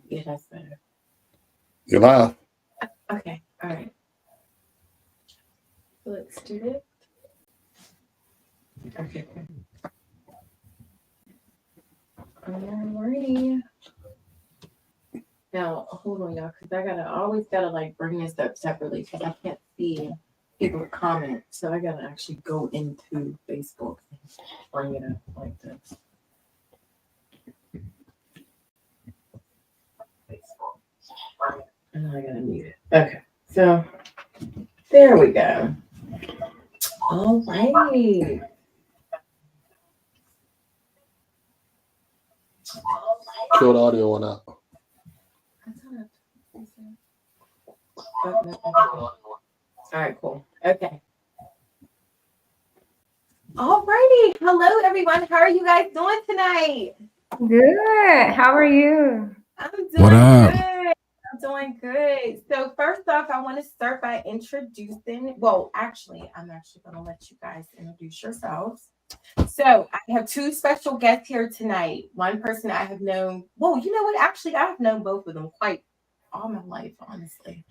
Yeah, that's better. You're live. Okay, all right. So let's do it. Okay, okay. Alrighty. Now, hold on, y'all, because I always gotta like bring this up separately because I can't see people comment. So I gotta actually go into Facebook and bring it up like this. Facebook. And I gotta mute it. Okay, so there we go. All right. Kill the audio one out. Oh, no, okay. All right, cool. Okay. All righty. Hello, everyone. How are you guys doing tonight? Good. How are you? I'm What doing up? good. I'm doing good. So first off, I want to start by introducing. Well, actually, I'm actually going to let you guys introduce yourselves. So I have two special guests here tonight. One person I have known. Well, you know what? Actually, I've known both of them quite all my life, honestly.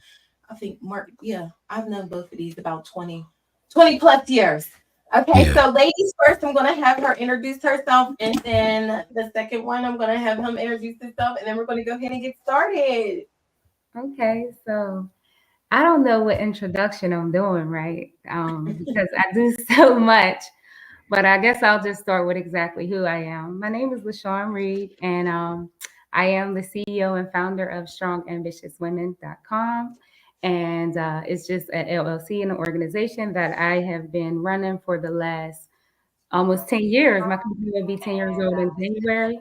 I think Mark. Yeah, I've known both of these about 20 plus years. Okay, Yeah. so ladies first, I'm gonna have her introduce herself, and then the second one, I'm gonna have him introduce himself, and then we're gonna go ahead and get started. Okay, so I don't know what introduction I'm doing, right? Because I do so much, but I guess I'll just start with exactly who I am. My name is LaShawn Reed, and I am the CEO and founder of StrongAmbitiousWomen.com. And it's just an LLC and an organization that I have been running for the last almost 10 years. My company will be 10 years old in January.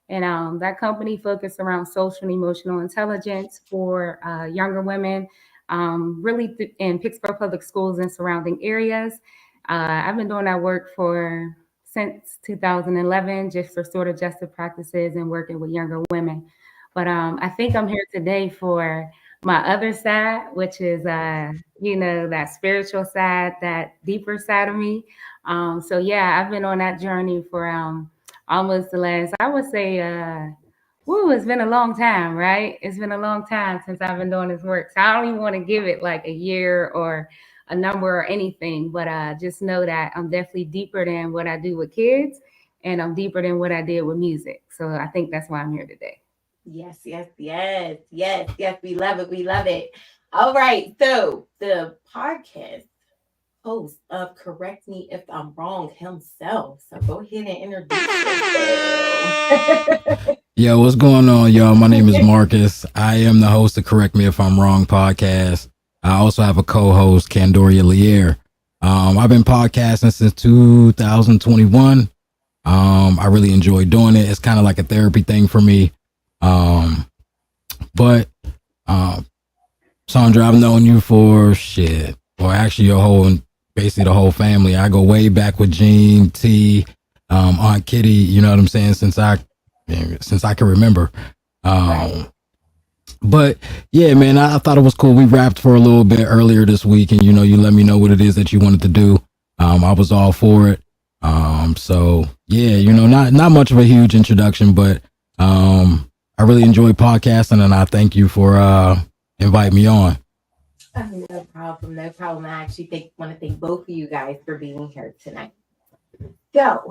And that company focused around social and emotional intelligence for younger women, really in Pittsburgh Public Schools and surrounding areas. I've been doing that work for since 2011, just for sort of justice practices and working with younger women. But I think I'm here today for my other side, which is, that spiritual side, that deeper side of me. So yeah, I've been on that journey for almost the last, I would say, it's been a long time, right? It's been a long time since I've been doing this work. So I don't even want to give it like a year or a number or anything, but just know that I'm definitely deeper than what I do with kids, and I'm deeper than what I did with music. So I think that's why I'm here today. Yes, yes, yes, yes, yes. We love it. We love it. All right. So the podcast host of Correct Me If I'm Wrong himself. So go ahead and introduce yourself. Yo, what's going on, y'all? My name is Marcus. I am the host of Correct Me If I'm Wrong podcast. I also have a co-host, Candoria Lier. I've been podcasting since 2021. I really enjoy doing it. It's kind of like a therapy thing for me. But Sandra, I've known you for shit, or actually basically the whole family. I go way back with Jean T, Aunt Kitty. You know what I'm saying? Since I can remember. Right. But yeah, man, I thought it was cool. We rapped for a little bit earlier this week, and you let me know what it is that you wanted to do. I was all for it. So yeah, not much of a huge introduction, but I really enjoy podcasting, and I thank you for inviting me on. Oh, no problem. No problem. I actually want to thank both of you guys for being here tonight. So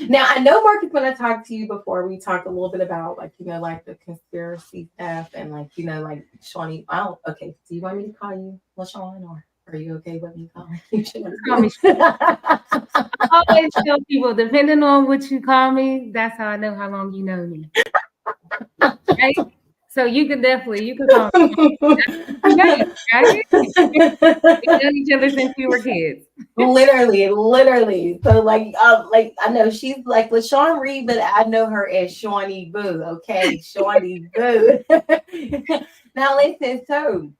now I know Mark is going to talk to you before we talk a little bit about like the conspiracy stuff and like Shawnee. Okay. Do you want me to call you LaShawn, or are you okay with me calling you Call me. I always tell people, depending on what you call me, that's how I know how long you know me. Right? So you can call me. You know, right? We've known each other since we were kids. literally. So like I know she's like LaShawn Reed, but I know her as Shawnee Boo. Okay, Shawnee Boo. Now listen, so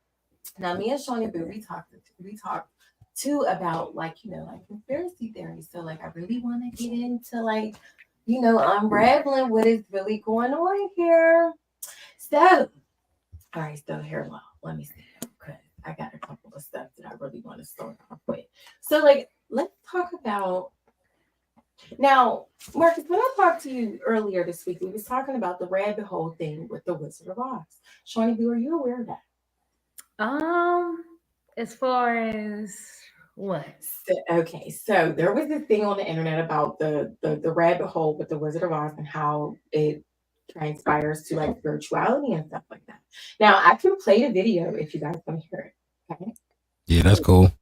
now me and Shawnee Boo, we talked too about like conspiracy theories. So like I really want to get into unraveling what is really going on here. So all right, so here, well, let me see. Okay, I got a couple of stuff that I really want to start off with. So, like, let's talk about Now, Marcus, when I talked to you earlier this week, we was talking about the rabbit hole thing with the Wizard of Oz. Shawnee B, were you aware of that? As far as what? So there was this thing on the internet about the rabbit hole with the Wizard of Oz and how it transpires to like spirituality and stuff like that. Now I can play the video if you guys want to hear it. Okay. Yeah, that's cool.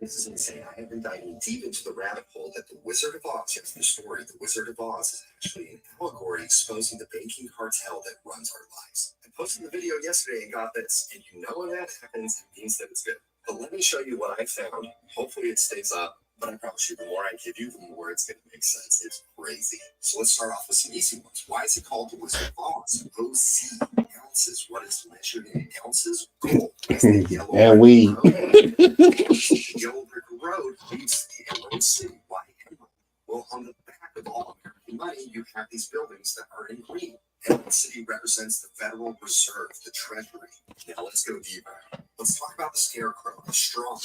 This is insane. I have been diving deep into the rabbit hole that the Wizard of Oz, yes, the story, the Wizard of Oz is actually an allegory exposing the banking cartel that runs our lives. I posted the video yesterday and got this, and you know when that happens, it means that it's good. But let me show you what I found. Hopefully it stays up, but I promise you, the more I give you, the more it's going to make sense. It's crazy. So let's start off with some easy ones. Why is it called the Wizard of Oz? OC, ounces. What is measured in ounces? Gold. And we. Yellow Brick Road leads to the Emerald City. Why Emerald? Well, on the back of all American money, you have these buildings that are in green. Emerald City represents the Federal Reserve, the Treasury. Now let's go deeper. Let's talk about the Scarecrow, the straw man.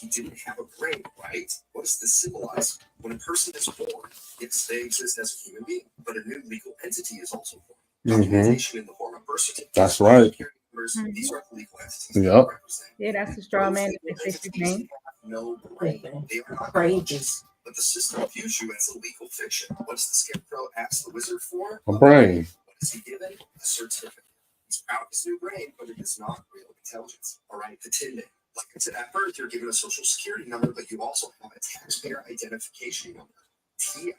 He didn't have a brain, right? What does this symbolize? When a person is born, yes, they exist as a human being, but a new legal entity is also born. Documentation in the form of birth certificate. That's right. These are legal entities. Yep. Yeah, that's the straw man that fixed his name. No brain. They are not Courageous. but the system views you as a legal fiction. What does the Scarecrow ask the wizard for? A brain. What is he given? A certificate. He's proud of his new brain, but it is not real intelligence. All right, the Tin Man. Like I said, at birth, you're given a social security number, but you also have a taxpayer identification number. TIN.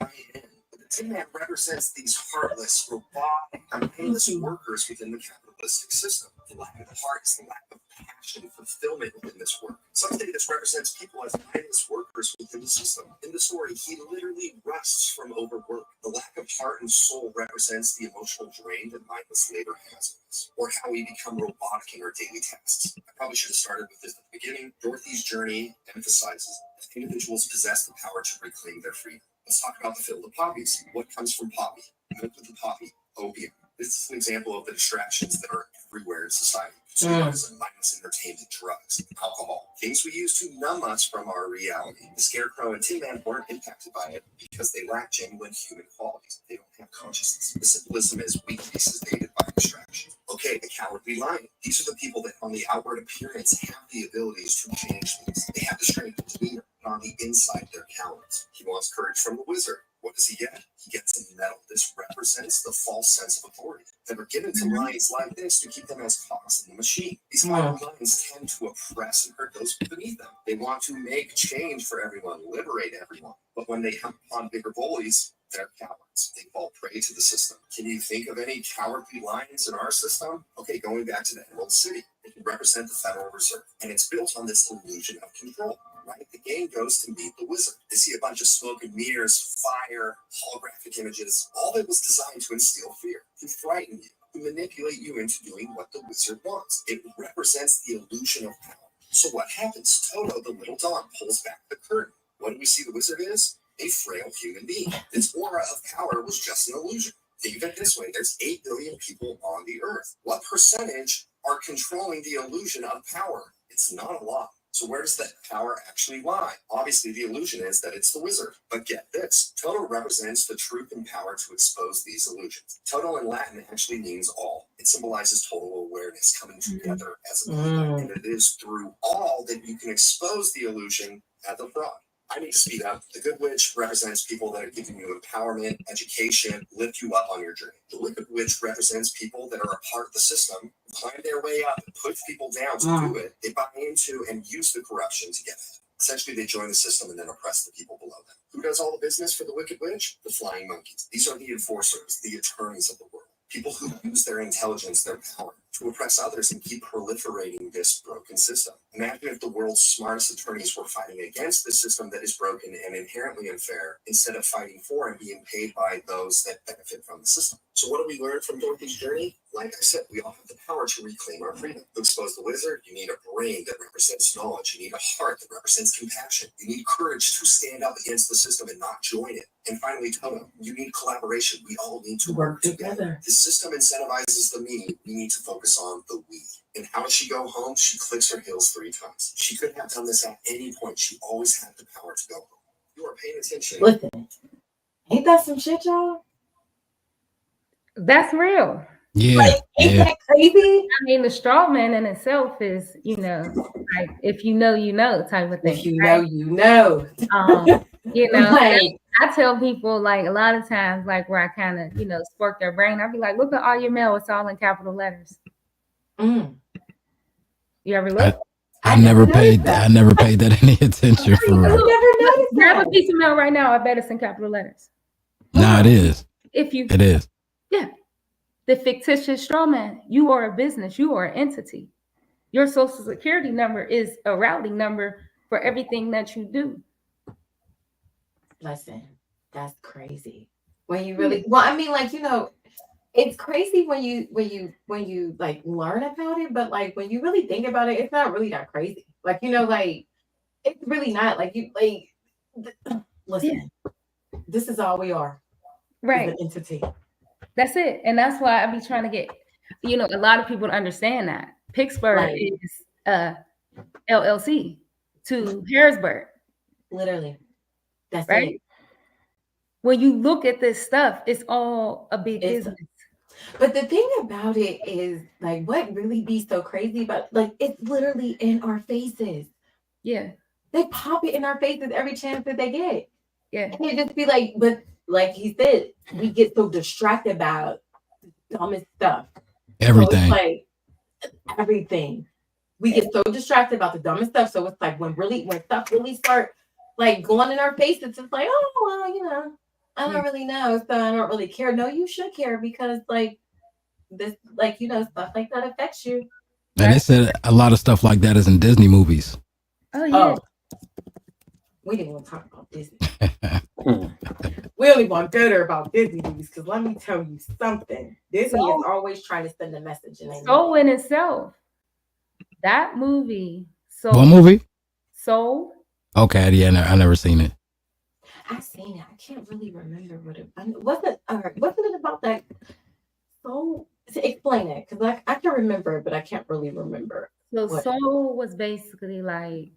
The Tin Man represents these heartless, robotic, mindless workers within the capitalistic system. The lack of heart is the lack of passion, fulfillment within this work. Some say this represents people as mindless workers within the system. In the story, he literally rusts from overwork. The lack of heart and soul represents the emotional drain that mindless labor has on us, or how we become robotic in our daily tasks. I probably should have started with this at the beginning. Dorothy's journey emphasizes that individuals possess the power to reclaim their freedom. Let's talk about the field of poppies. What comes from poppy? Milk with the poppy, opium. This is an example of the distractions that are everywhere in society. Consumerism, mindless entertainment, drugs, alcohol. Things we use to numb us from our reality. The Scarecrow and Tin Man weren't impacted by it because they lack genuine human qualities. They don't have consciousness. The symbolism is weakness aided by distraction. Okay, the Cowardly Lion. These are the people that on the outward appearance have the abilities to change things. They have the strength to demeanor, but on the inside they're cowards. He wants courage from the wizard. What does he get? He gets a medal. This represents the false sense of authority that are given to lions like this to keep them as cogs in the machine. These lions tend to oppress and hurt those beneath them. They want to make change for everyone, liberate everyone. But when they come upon bigger bullies, they're cowards. They fall prey to the system. Can you think of any cowardly lions in our system? Okay, going back to the Emerald City. It can represent the Federal Reserve, and it's built on this illusion of control. Right? The game goes to meet the wizard. They see a bunch of smoke and mirrors, fire, holographic images. All of it was designed to instill fear, to frighten you, to manipulate you into doing what the wizard wants. It represents the illusion of power. So what happens? Toto, the little dog, pulls back the curtain. What do we see the wizard is? A frail human being. This aura of power was just an illusion. Think of it this way. There's 8 billion people on the earth. What percentage are controlling the illusion of power? It's not a lot. So where does that power actually lie? Obviously, the illusion is that it's the wizard. But get this, Toto represents the truth and power to expose these illusions. Toto in Latin actually means all. It symbolizes total awareness coming together as a people. And it is through all that you can expose the illusion at the fraud. I need to speed up. The Good Witch represents people that are giving you empowerment, education, lift you up on your journey. The Wicked Witch represents people that are a part of the system, climb their way up, and push people down to do it. They buy into and use the corruption to get ahead. Essentially, they join the system and then oppress the people below them. Who does all the business for the Wicked Witch? The Flying Monkeys. These are the enforcers, the attorneys of the world. People who use their intelligence, their power, to oppress others and keep proliferating this broken system. Imagine if the world's smartest attorneys were fighting against the system that is broken and inherently unfair, instead of fighting for and being paid by those that benefit from the system. So what do we learn from Dorothy's journey? Like I said, we all have the power to reclaim our freedom. To expose the wizard, you need a brain that represents knowledge. You need a heart that represents compassion. You need courage to stand up against the system and not join it. And finally, Toto, you need collaboration. We all need to work together. The system incentivizes the me. We need to focus focus on the we. And how does she go home? She clicks her heels 3 times. She could have done this at any point. She always had the power to go home. You are paying attention. Listen, ain't that some shit, y'all? That's real. Yeah. Like, ain't that crazy? I mean, the straw man in itself is, like if you know type of thing. If you know, you know. Like, I tell people like a lot of times, like where I kind of, spark their brain, I'll be like, look at all your mail, it's all in capital letters. mm. You ever look? I never paid that any attention for real. never noticed Grab that. a piece of mail right now, I bet it's in capital letters. No, it is. It is. Yeah. The fictitious straw man, you are a business, you are an entity. Your social security number is a routing number for everything that you do. Listen, that's crazy. When you really, well, I mean, like, it's crazy when you like learn about it, but like when you really think about it, it's not really that crazy. Like, like it's really not like listen, this is all we are. Right. An entity. That's it. And that's why I be trying to get, a lot of people to understand that. Pittsburgh is LLC to Harrisburg. Literally. That's right. It. When you look at this stuff, it's all a big business. But the thing about it is, like, what really be so crazy about, like, it's literally in our faces. Yeah. They pop it in our faces every chance that they get. Yeah. And it just be like, but like he said, we get so distracted about the dumbest stuff. Everything. So like everything. We get so distracted about the dumbest stuff. So it's like when stuff really start like going in our faces, it's like, oh well, I don't really know, so I don't really care. No, you should care because like this, like stuff like that affects you. And they said a lot of stuff like that is in Disney movies. Oh yeah. We didn't want to talk about Disney. We only want better about Disney movies because let me tell you something. Disney is always trying to send a message. Soul in itself. That movie. Soul. What movie? Soul. Okay, yeah, I never seen it. I've seen it. I can't really remember what it wasn't. Wasn't it about that soul? Explain it, because I can remember it, but I can't really remember. So Soul was basically like,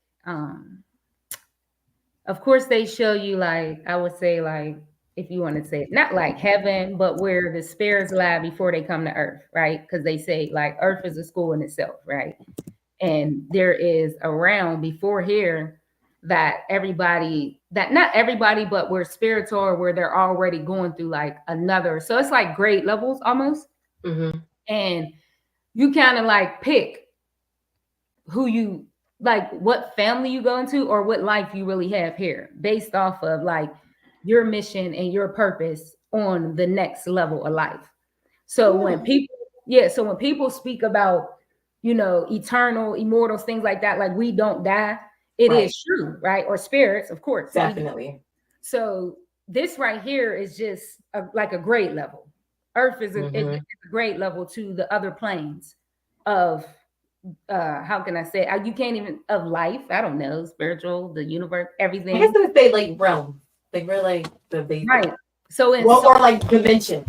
of course they show you like, I would say like, if you want to say it, not like heaven, but where the spirits lie before they come to earth, right? Because they say like earth is a school in itself, right? And there is a realm before here that not everybody, but where spirits are, where they're already going through like another. So it's like grade levels almost. Mm-hmm. And you kind of like pick who you like, what family you go into or what life you really have here based off of like your mission and your purpose on the next level of life. So when people speak about, eternal, immortals, things like that, like we don't die, it is true, right? Or spirits, of course. Definitely. So this right here is just like a grade level. Earth is a grade level to the other planes of, how can I say, you can't even, of life, I don't know, spiritual, the universe, everything. I guess I would say like realm, like we're like the basic. Right. So in or like dimension.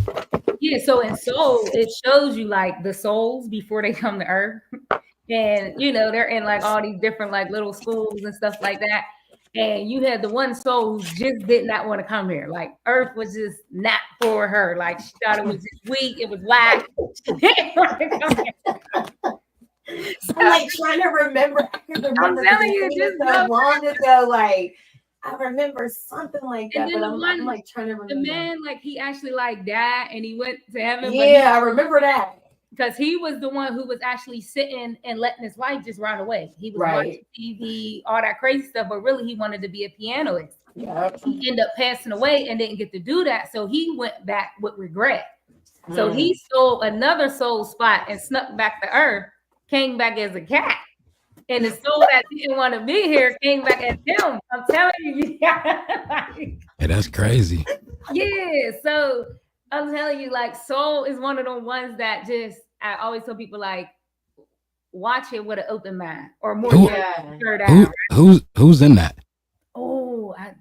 Yeah, so in Soul, it shows you like the souls before they come to Earth. And they're in like all these different like little schools and stuff like that. And you had the one soul who just did not want to come here. Like Earth was just not for her. Like she thought it was just weak, it was whack. She didn't want to come here. So, I'm like trying to remember. I can remember. I'm telling you, just so long ago. Like I remember something like that, but I'm like trying to remember. The man, like he actually like died and he went to heaven. Yeah, I remember that. Because he was the one who was actually sitting and letting his life just run away. He was watching TV, all that crazy stuff, but really he wanted to be a pianist. Yeah. He ended up passing away and didn't get to do that. So he went back with regret. So he stole another soul spot and snuck back to Earth, came back as a cat. And the soul that didn't want to be here came back as him. I'm telling you. Hey, that's crazy. Yeah. So I'm telling you, like, Soul is one of the ones that I always tell people, like, watch it with an open mind or more. Who's in that? Oh, I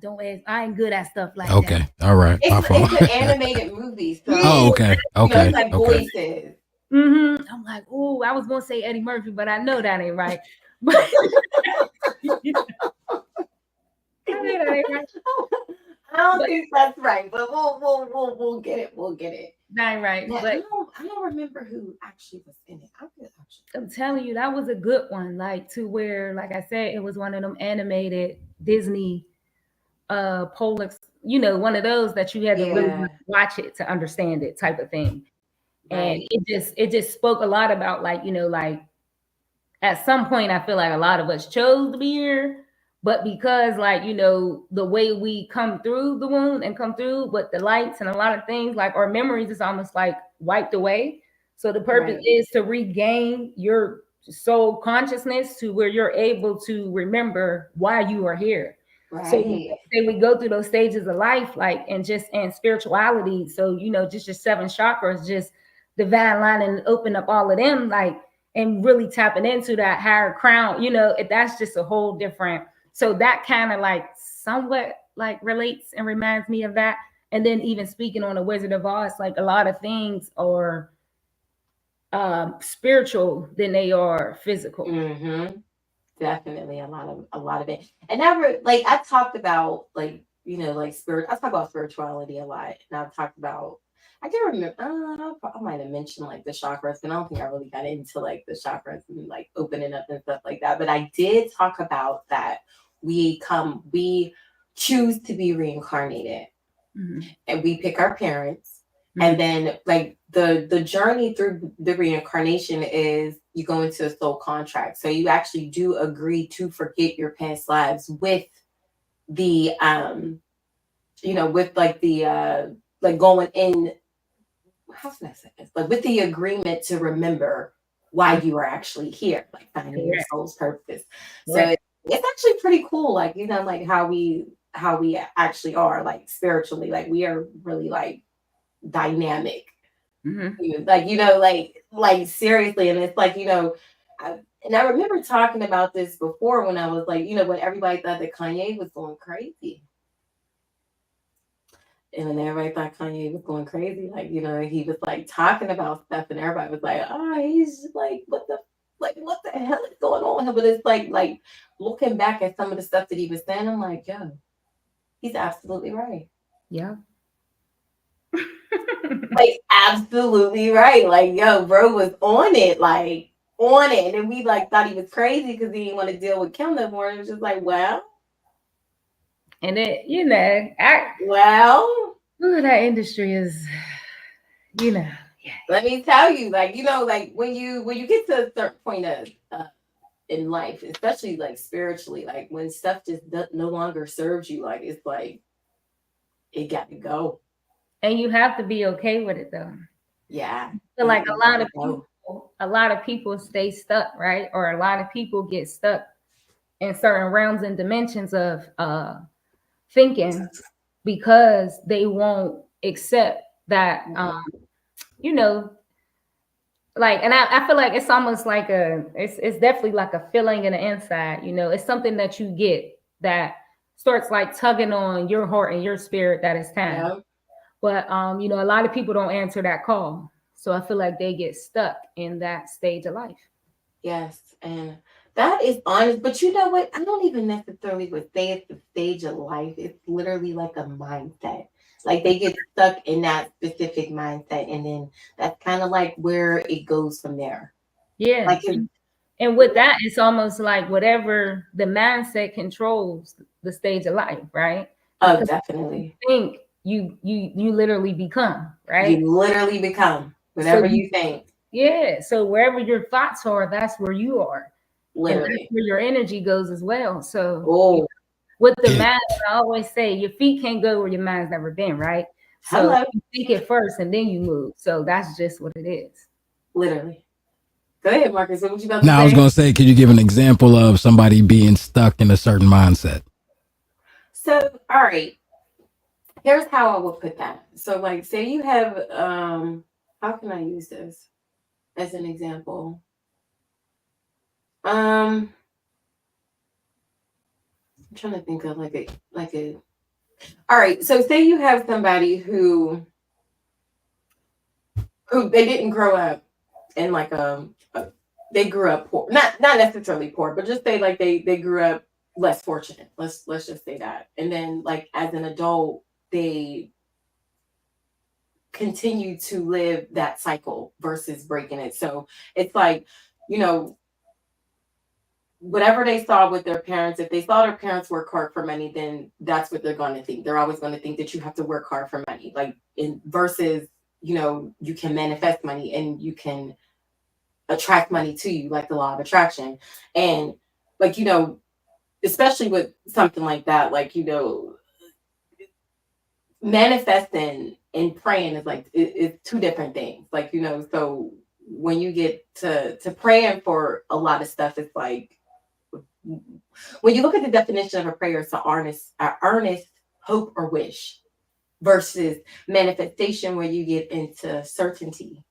ain't good at stuff like that. Okay. All right. It's an animated movie. So okay. it's like voices. I'm like, oh, I was gonna say Eddie Murphy, but I know that ain't right. But I know that ain't right. I don't But think that's right, but we'll get it. We'll get it. that ain't right. Yeah, But I don't remember who actually was in it. I could actually. I'm telling you, that was a good one. Like to where, like I said, it was one of them animated Disney Polix, one of those that you had to really Yeah. watch it to understand it type of thing. And Right. it just spoke a lot about like, like at some point I feel like a lot of us chose to be here, but because like, the way we come through the wound and come through with the lights and a lot of things, like our memories is almost like wiped away. So the purpose Right. is to regain your soul consciousness to where you're able to remember why you are here. So Right. say we go through those stages of life, like and spirituality. So just your seven chakras, just divine line and open up all of them, like and really tapping into that higher crown, that's just a whole different. So that kind of like somewhat like relates and reminds me of that. And then even speaking on the Wizard of Oz, like a lot of things are spiritual than they are physical. Mm-hmm. Definitely a lot of it. And like I talked about like like spirit. I talk about spirituality a lot, and I've talked about. I can't remember. I might have mentioned like the chakras, but I don't think I really got into like the chakras and like opening up and stuff like that. But I did talk about that we choose to be reincarnated, and we pick our parents, and then like the journey through the reincarnation is you go into a soul contract, so you actually do agree to forget your past lives with the with like the like going in, how can I say this, like with the agreement to remember why you are actually here, like finding your soul's purpose. So it's actually pretty cool, like like how we actually are like spiritually, like we are really like dynamic. Like like seriously, and it's like and I remember talking about this before when I was like when everybody thought that Kanye was going crazy, and then everybody thought Kanye was going crazy, like he was like talking about stuff, and everybody was like, oh, he's like what the hell is going on here? But it's like looking back at some of the stuff that he was saying, I'm like, yo, he's absolutely right. Yeah. Like absolutely right. Like, yo, bro was on it, like on it. And we like thought he was crazy because he didn't want to deal with Kim no more. And it was just like, well. And it, that industry is, yeah. Let me tell you, like, like when you get to a certain point of in life, especially like spiritually, like when stuff just no longer serves you, like it's like it got to go. And you have to be okay with it though. Yeah. So like a lot of people stay stuck, right? Or a lot of people get stuck in certain realms and dimensions of thinking because they won't accept that like, and I feel like it's almost like it's definitely like a feeling in the inside, it's something that you get that starts like tugging on your heart and your spirit that it's time. Yeah. But a lot of people don't answer that call. So I feel like they get stuck in that stage of life. Yes, and that is honest. But you know what? I don't even necessarily would say it's the stage of life. It's literally like a mindset. Like they get stuck in that specific mindset, and then that's kind of like where it goes from there. Yeah. Like and with that, it's almost like whatever the mindset controls the stage of life, right? Oh, definitely. You think you literally become, right? You literally become whatever you think. Yeah. So wherever your thoughts are, that's where you are. Literally. And that's where your energy goes as well. So with the mind, I always say your feet can't go where your mind's never been, right? So you think it first and then you move. So that's just what it is. Literally. Go ahead, Marcus. What you about to say? Now, I was going to say, could you give an example of somebody being stuck in a certain mindset? So, all right. Here's how I would put that. So, like, say you have, how can I use this as an example? I'm trying to think of like a. All right. So, say you have somebody who they didn't grow up in like they grew up poor, not necessarily poor, but just say like they grew up less fortunate. Let's just say that. And then like as an adult, they continue to live that cycle versus breaking it. So it's like, you know, whatever they saw with their parents, if they saw their parents work hard for money, then that's what they're going to think. They're always going to think that you have to work hard for money, like in versus, you know, you can manifest money and you can attract money to you, like the law of attraction. And like, you know, especially with something like that, like, you know, manifesting and praying is like it's two different things. Like, you know, so when you get to praying for a lot of stuff, it's like when you look at the definition of a prayer, it's an earnest hope or wish versus manifestation where you get into certainty.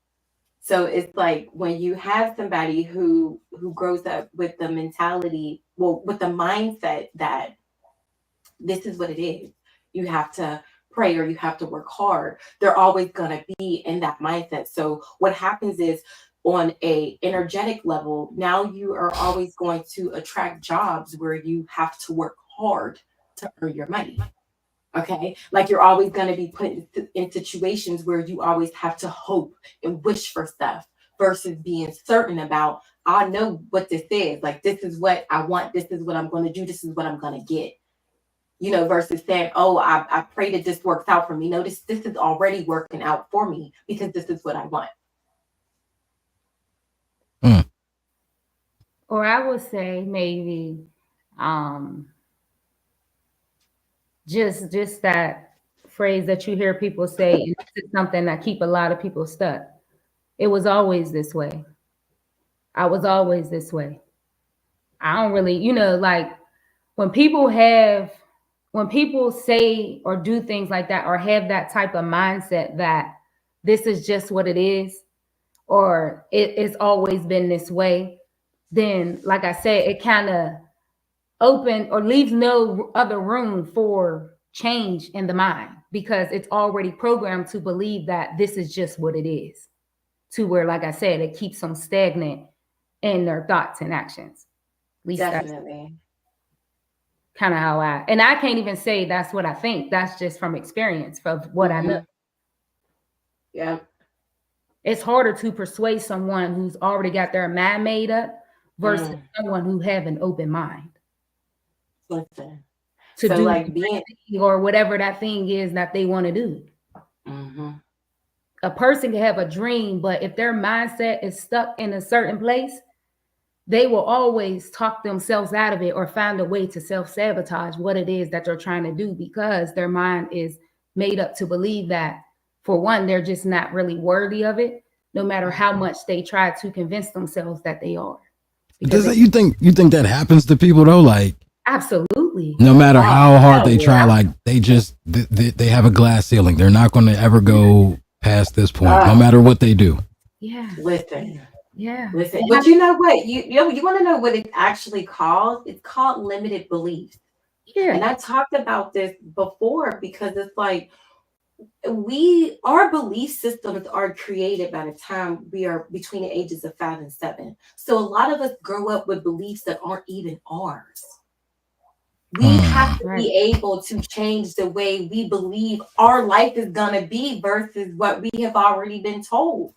So it's like when you have somebody who grows up with the mentality, well, with the mindset that this is what it is. You have to pray or you have to work hard. They're always going to be in that mindset. So what happens is on a energetic level, now you are always going to attract jobs where you have to work hard to earn your money. Okay. Like you're always going to be put in situations where you always have to hope and wish for stuff versus being certain about, I know what this is. Like, this is what I want. This is what I'm going to do. This is what I'm going to get. You know, versus saying, oh, I pray that this works out for me. No, this is already working out for me because this is what I want. Or I would say maybe just that phrase that you hear people say, and this is something that keep a lot of people stuck. It was always this way. I was always this way. I don't really, you know, like when people say or do things like that or have that type of mindset that this is just what it is or it's always been this way, then like I said, it kind of open or leaves no other room for change in the mind because it's already programmed to believe that this is just what it is, to where, like I said, it keeps them stagnant in their thoughts and actions. At least definitely. That's kind of how and I can't even say that's what I think. That's just from experience, from what I know. Yeah. It's harder to persuade someone who's already got their mind made up versus someone who have an open mind. Listen. To so do like being or whatever that thing is that they want to do. A person can have a dream, but if their mindset is stuck in a certain place, they will always talk themselves out of it or find a way to self-sabotage what it is that they're trying to do because their mind is made up to believe that, for one, they're just not really worthy of it, no matter how much they try to convince themselves that they are. You think that happens to people though? Like, absolutely. No matter how hard they try, like they have a glass ceiling. They're not going to ever go past this point, no matter what they do. Yeah. Listen. Yeah. Listen. But you know what? You want to know what it's actually called? It's called limited beliefs. Yeah. And I talked about this before because it's like our belief systems are created by the time we are between the ages of 5 and 7. So a lot of us grow up with beliefs that aren't even ours. We have to be able to change the way we believe our life is going to be versus what we have already been told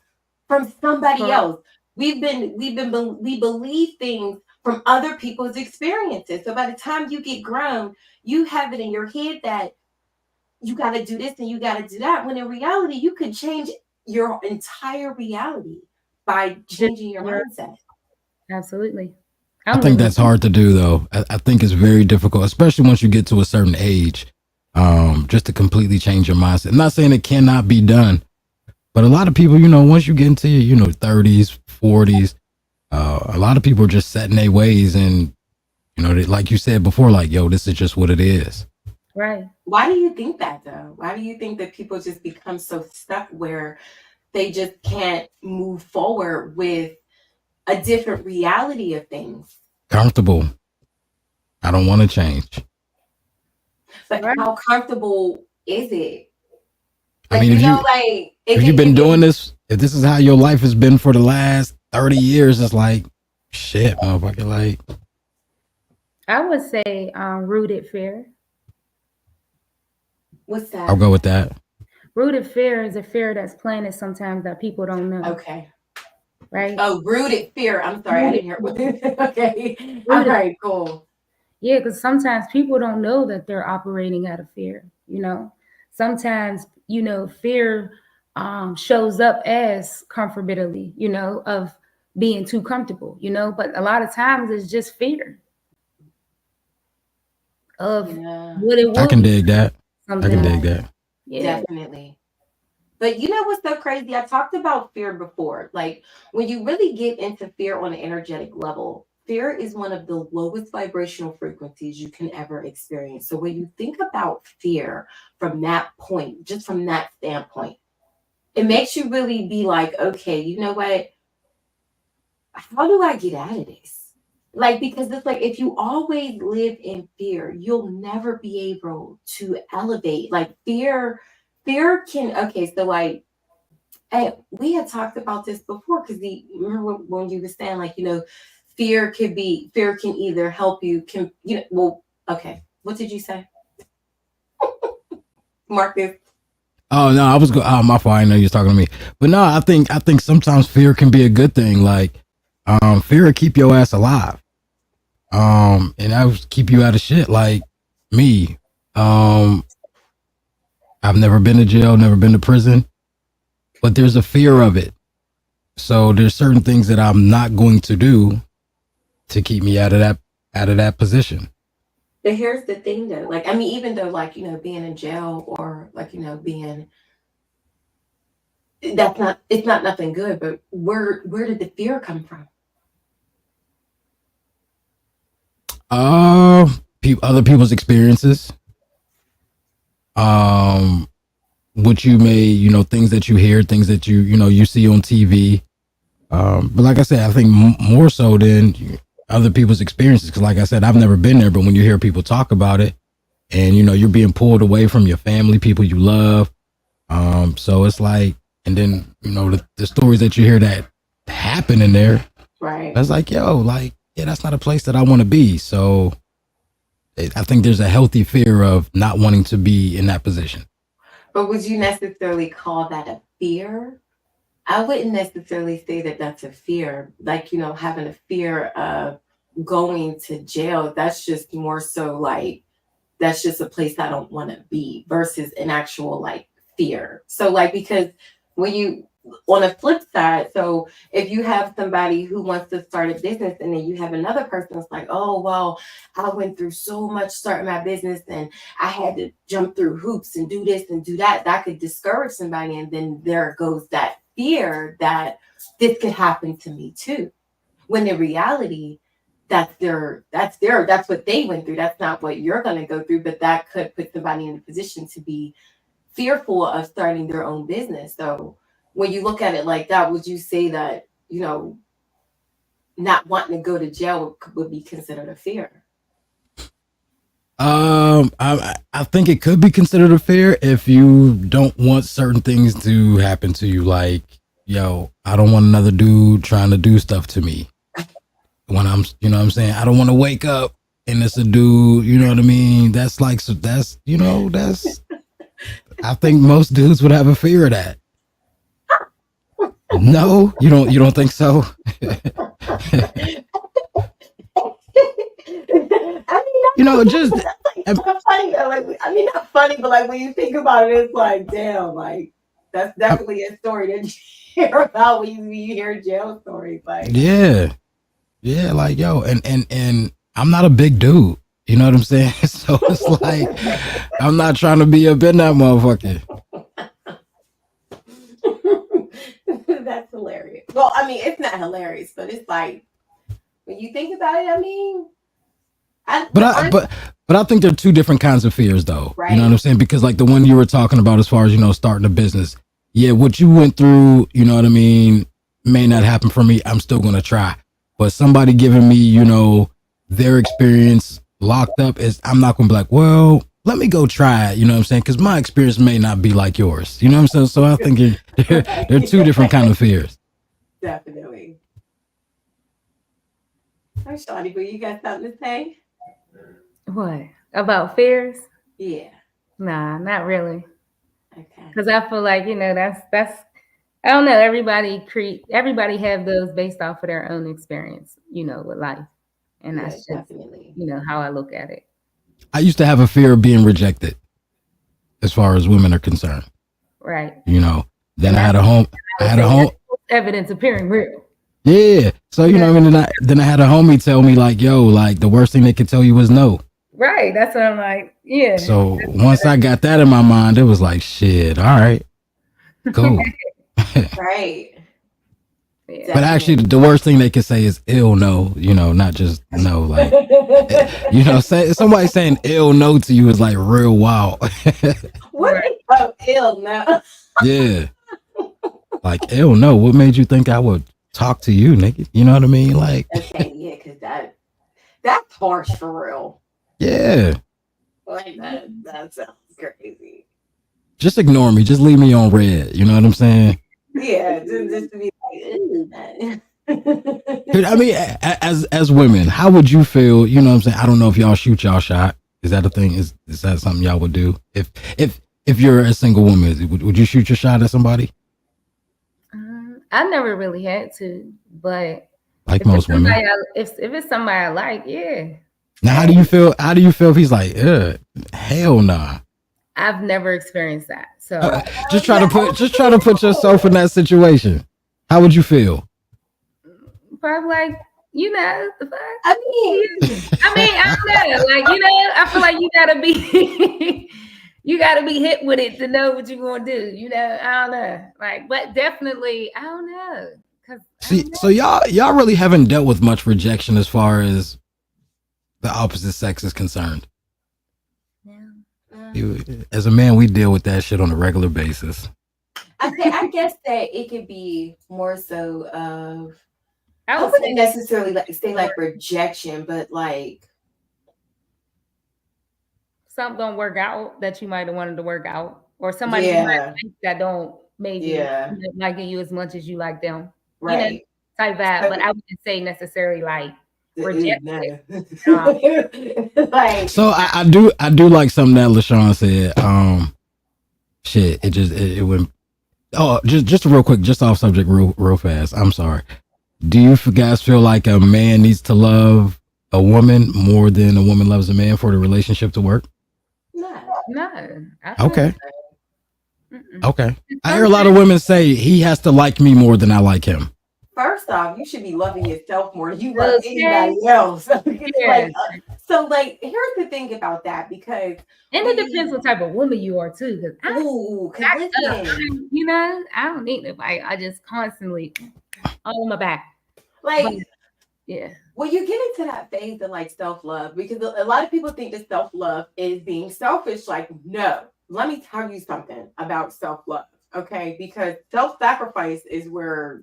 from somebody else. We believe things from other people's experiences. So by the time you get grown, you have it in your head that you got to do this and you got to do that. When in reality, you could change your entire reality by changing your mindset. Absolutely. I think that's hard to do, though. I think it's very difficult, especially once you get to a certain age, just to completely change your mindset. I'm not saying it cannot be done, but a lot of people, once you get into your, 30s, 40s, a lot of people are just set in their ways. And, like you said before, like, yo, this is just what it is. Right. Why do you think that, though? Why do you think that people just become so stuck where they just can't move forward with a different reality of things? Comfortable. I don't want to change. But how comfortable is it? Like, I mean, if you've been doing this if this is how your life has been for the last 30 years, it's like, shit, motherfucker. Like, I would say rooted fear. What's that? I'll go with that. Rooted fear is a fear that's planted sometimes that people don't know. Okay. Right? Oh, rooted fear. I'm sorry, I didn't hear. Okay. All right, cool. Yeah, because sometimes people don't know that they're operating out of fear. Sometimes fear shows up as comfortability. Of being too comfortable. But a lot of times it's just fear of what it will. I can dig that. Something. I can dig that. Yeah. Definitely. But you know what's so crazy? I talked about fear before. Like when you really get into fear on an energetic level, fear is one of the lowest vibrational frequencies you can ever experience. So when you think about fear from that point, just from that standpoint, it makes you really be like, okay, you know what? How do I get out of this? Like, because it's like if you always live in fear, you'll never be able to elevate. Like fear can, okay, so like, we had talked about this before because remember when you were saying like, fear can either help you, okay, what did you say? Marcus? Oh no, I was my fault. I know you was talking to me, but no, I think sometimes fear can be a good thing. Like, fear will keep your ass alive, and that will keep you out of shit. Like me, I've never been to jail, never been to prison, but there's a fear of it. So there's certain things that I'm not going to do to keep me out of that position. But here's the thing though, like, I mean, even though like, being in jail or like, being, it's not nothing good, but where did the fear come from? Other people's experiences. What you may, things that you hear, things that you see on TV. But like I said, I think more so than other people's experiences. Because like I said, I've never been there, but when you hear people talk about it and, you're being pulled away from your family, people you love. So it's like, and then, the stories that you hear that happen in there. Right. That's like, yo, like, yeah, that's not a place that I want to be. So I think there's a healthy fear of not wanting to be in that position. But would you necessarily call that a fear? I wouldn't necessarily say that that's a fear. Like, having a fear of going to jail, that's just more so like, that's just a place I don't want to be versus an actual like fear. So like, because when you, on a flip side, so if you have somebody who wants to start a business and then you have another person that's like, oh, well, I went through so much starting my business and I had to jump through hoops and do this and do that, that could discourage somebody. And then there goes that fear that this could happen to me too. When in reality, that's what they went through. That's not what you're going to go through, but that could put somebody in a position to be fearful of starting their own business. So when you look at it like that, would you say that, not wanting to go to jail would be considered a fear? I think it could be considered a fear if you don't want certain things to happen to you. Like, yo, I don't want another dude trying to do stuff to me when I'm, what I'm saying? I don't want to wake up and it's a dude, you know what I mean? That's like, so that's, I think most dudes would have a fear of that. No, you don't think so? I mean, just not funny. Like, I mean, not funny, but like when you think about it, it's like, damn, like that's definitely a story that you hear about when you hear jail stories. Like, yeah, like yo, and I'm not a big dude. You know what I'm saying? So it's like I'm not trying to be up in that motherfucker. That's hilarious. Well, I mean, it's not hilarious, but it's like when you think about it. I mean, but I think there are two different kinds of fears, though. Right. You know what I'm saying? Because like the one you were talking about, as far as starting a business, yeah, what you went through, you know what I mean, may not happen for me. I'm still gonna try. But somebody giving me, their experience locked up, I'm not gonna be like, well, let me go try it. You know what I'm saying? Because my experience may not be like yours. You know what I'm saying? So I think they're two different kind of fears. Definitely. Oh, Shawty, you got something to say? What about fears? Yeah. Nah, not really. Okay. Because I feel like that's I don't know. Everybody have those based off of their own experience, with life, and Yeah, that's just definitely. how I look at it. I used to have a fear of being rejected as far as women are concerned. Right. Then I had a home. I had a home. Evidence appearing real. Yeah. So, then I had a homie tell me like, yo, like the worst thing they could tell you is no. Right. That's what I'm like. Yeah. So once I got that in my mind, it was like, shit, all right, cool. Right. Yeah. But actually, the worst thing they could say is ill no, not just no. Like, somebody saying ill no to you is like real wild. What is ill now? Yeah. Like, ill no. What made you think I would talk to you, nigga? You know what I mean? Like, Okay, yeah, because that's harsh for real. yeah. Like that sounds crazy. Just ignore me. Just leave me on red. You know what I'm saying? Yeah, just to be like, I mean, as women, how would you feel? You know what I'm saying? I don't know if y'all shoot y'all shot. Is that a thing? Is that something y'all would do? If you're a single woman, would you shoot your shot at somebody? I never really had to, but like most women. If it's somebody I like, yeah. Now, how do you feel? How do you feel if he's like, hell nah? I've never experienced that, so just try to put yourself in that situation. How would you feel? Probably like, I don't know. Like, I feel like you gotta be hit with it to know what you're gonna do. I don't know. Like, but definitely, I don't know. So y'all really haven't dealt with much rejection as far as the opposite sex is concerned. As a man, we deal with that shit on a regular basis. I guess that it could be more so of, I wouldn't necessarily say like rejection, but like something don't work out that you might have wanted to work out, or somebody that don't maybe liking you as much as you like them, right? Type that. But I wouldn't say necessarily like reject it. Like, so I do like something that LaShawn said. Shit, it went. Oh, just real quick, just off subject, real fast. I'm sorry. Do you guys feel like a man needs to love a woman more than a woman loves a man for the relationship to work? No. Okay. Okay. I hear a lot of women say he has to like me more than I like him. First off, you should be loving yourself more than you love anybody else. So here's the thing about that, because it depends what type of woman you are too. Because I don't need nobody. I just constantly on my back. Yeah. Well, you get into that phase of like self-love, because a lot of people think that self-love is being selfish. Like, no, let me tell you something about self-love. Okay. Because self-sacrifice is where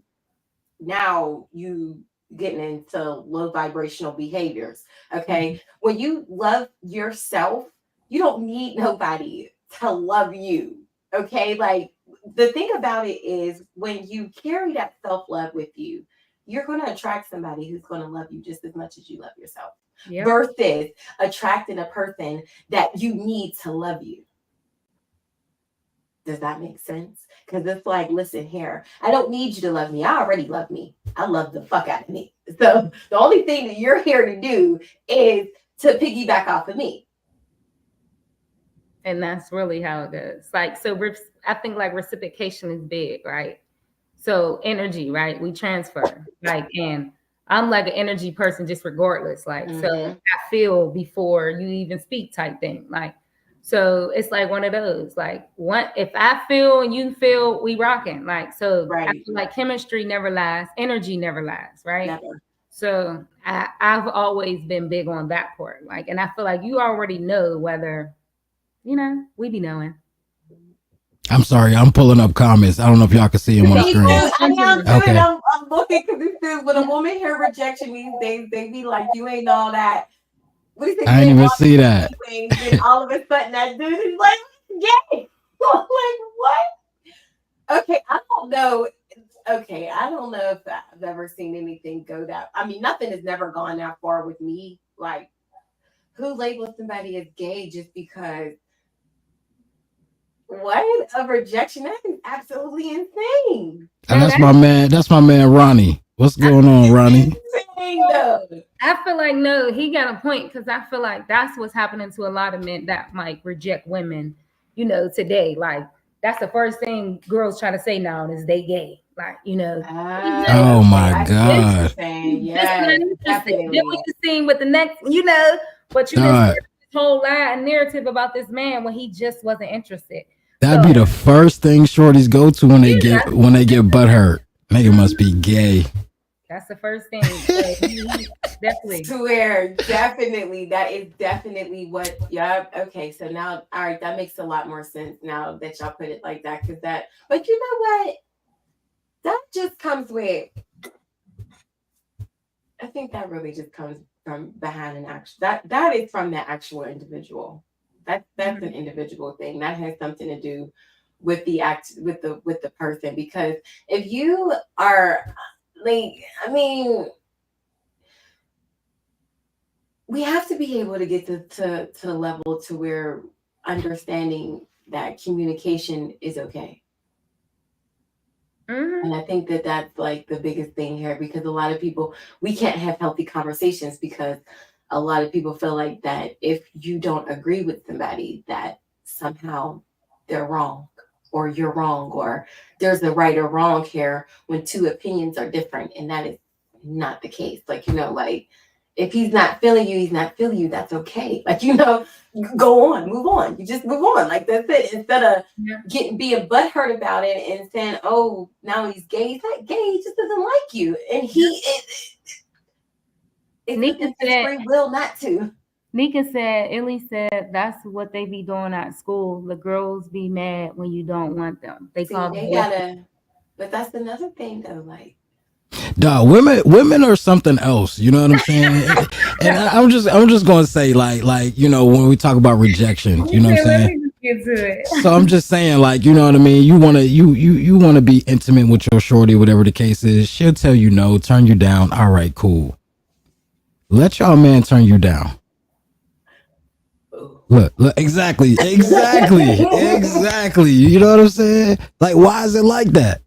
now you getting into low vibrational behaviors. Okay. When you love yourself, you don't need nobody to love you. Okay. Like, the thing about it is, when you carry that self-love with you, you're going to attract somebody who's going to love you just as much as you love yourself. Yep. Versus attracting a person that you need to love you. Does that make sense? Because it's like, listen here, I don't need you to love me. I already love me. I love the fuck out of me. So the only thing that you're here to do is to piggyback off of me. And that's really how it goes. Like, so I think like reciprocation is big, right? So energy, right? We transfer, like, and I'm like an energy person just regardless. Like, so I feel before you even speak type thing. Like, so it's like one of those, like, if I feel and you feel, we rocking. Like, so I feel like chemistry never lasts, energy never lasts, right? Never. So I've always been big on that part. Like, and I feel like you already know whether, we be knowing. I'm sorry, I'm pulling up comments. I don't know if y'all can see them on the screen. Okay. I'm looking, because when a woman hear rejection these days, they be like, you ain't all that. what is it? I didn't even see that. Then all of a sudden that dude is like gay. I'm like, what? Okay, I don't know. Okay, I don't know if I've ever seen anything go that. I mean, nothing has never gone that far with me. Like, who labels somebody as gay just because? What a rejection! That is absolutely insane. And that's my man. That's my man, Ronnie. What's going on, Ronnie? Insane, though. I feel like no, he got a point because I feel like that's what's happening to a lot of men that might reject women, you know, today. Like that's the first thing girls try to say now is they gay. Like, you know. Oh my God. Yeah, definitely. Then we can see with the next, you know, but you missed this whole lie and narrative about this man when he just wasn't interested. That'd be the first thing shorties go to when they get butt hurt. Nigga must be gay. That's the first thing. Definitely. Swear, definitely. That is definitely what. Yeah. Okay. So now, all right, that makes a lot more sense now that y'all put it like that. Because that, but you know what? That just comes with. I think that really just comes from behind an action. That is from the actual individual. That's an individual thing. That has something to do with the with the person. Because if you are like, I mean, we have to be able to get to a level to where understanding that communication is okay. And I think that that's like the biggest thing here, because a lot of people, we can't have healthy conversations because a lot of people feel like that if you don't agree with somebody, that somehow they're wrong or you're wrong or there's a right or wrong here when two opinions are different. And that is not the case. Like, you know, like if he's not feeling you, he's not feeling you. That's okay. Like, you know, go on, move on. You just move on. Like that's it. Instead of being butthurt about it and saying, oh, now he's gay. He's not gay. He just doesn't like you. And it's his free will not to. Illy said that's what they be doing at school. The girls be mad when you don't want them. They gotta, but that's another thing though, like dog, women are something else, you know what I'm saying? And I'm just gonna say like, you know, when we talk about rejection, you know what I'm saying? Get to it. So I'm just saying, like, you know what I mean? You wanna be intimate with your shorty, whatever the case is. She'll tell you no, turn you down. All right, cool. Let y'all man turn you down. Look, exactly. You know what I'm saying? Like, why is it like that?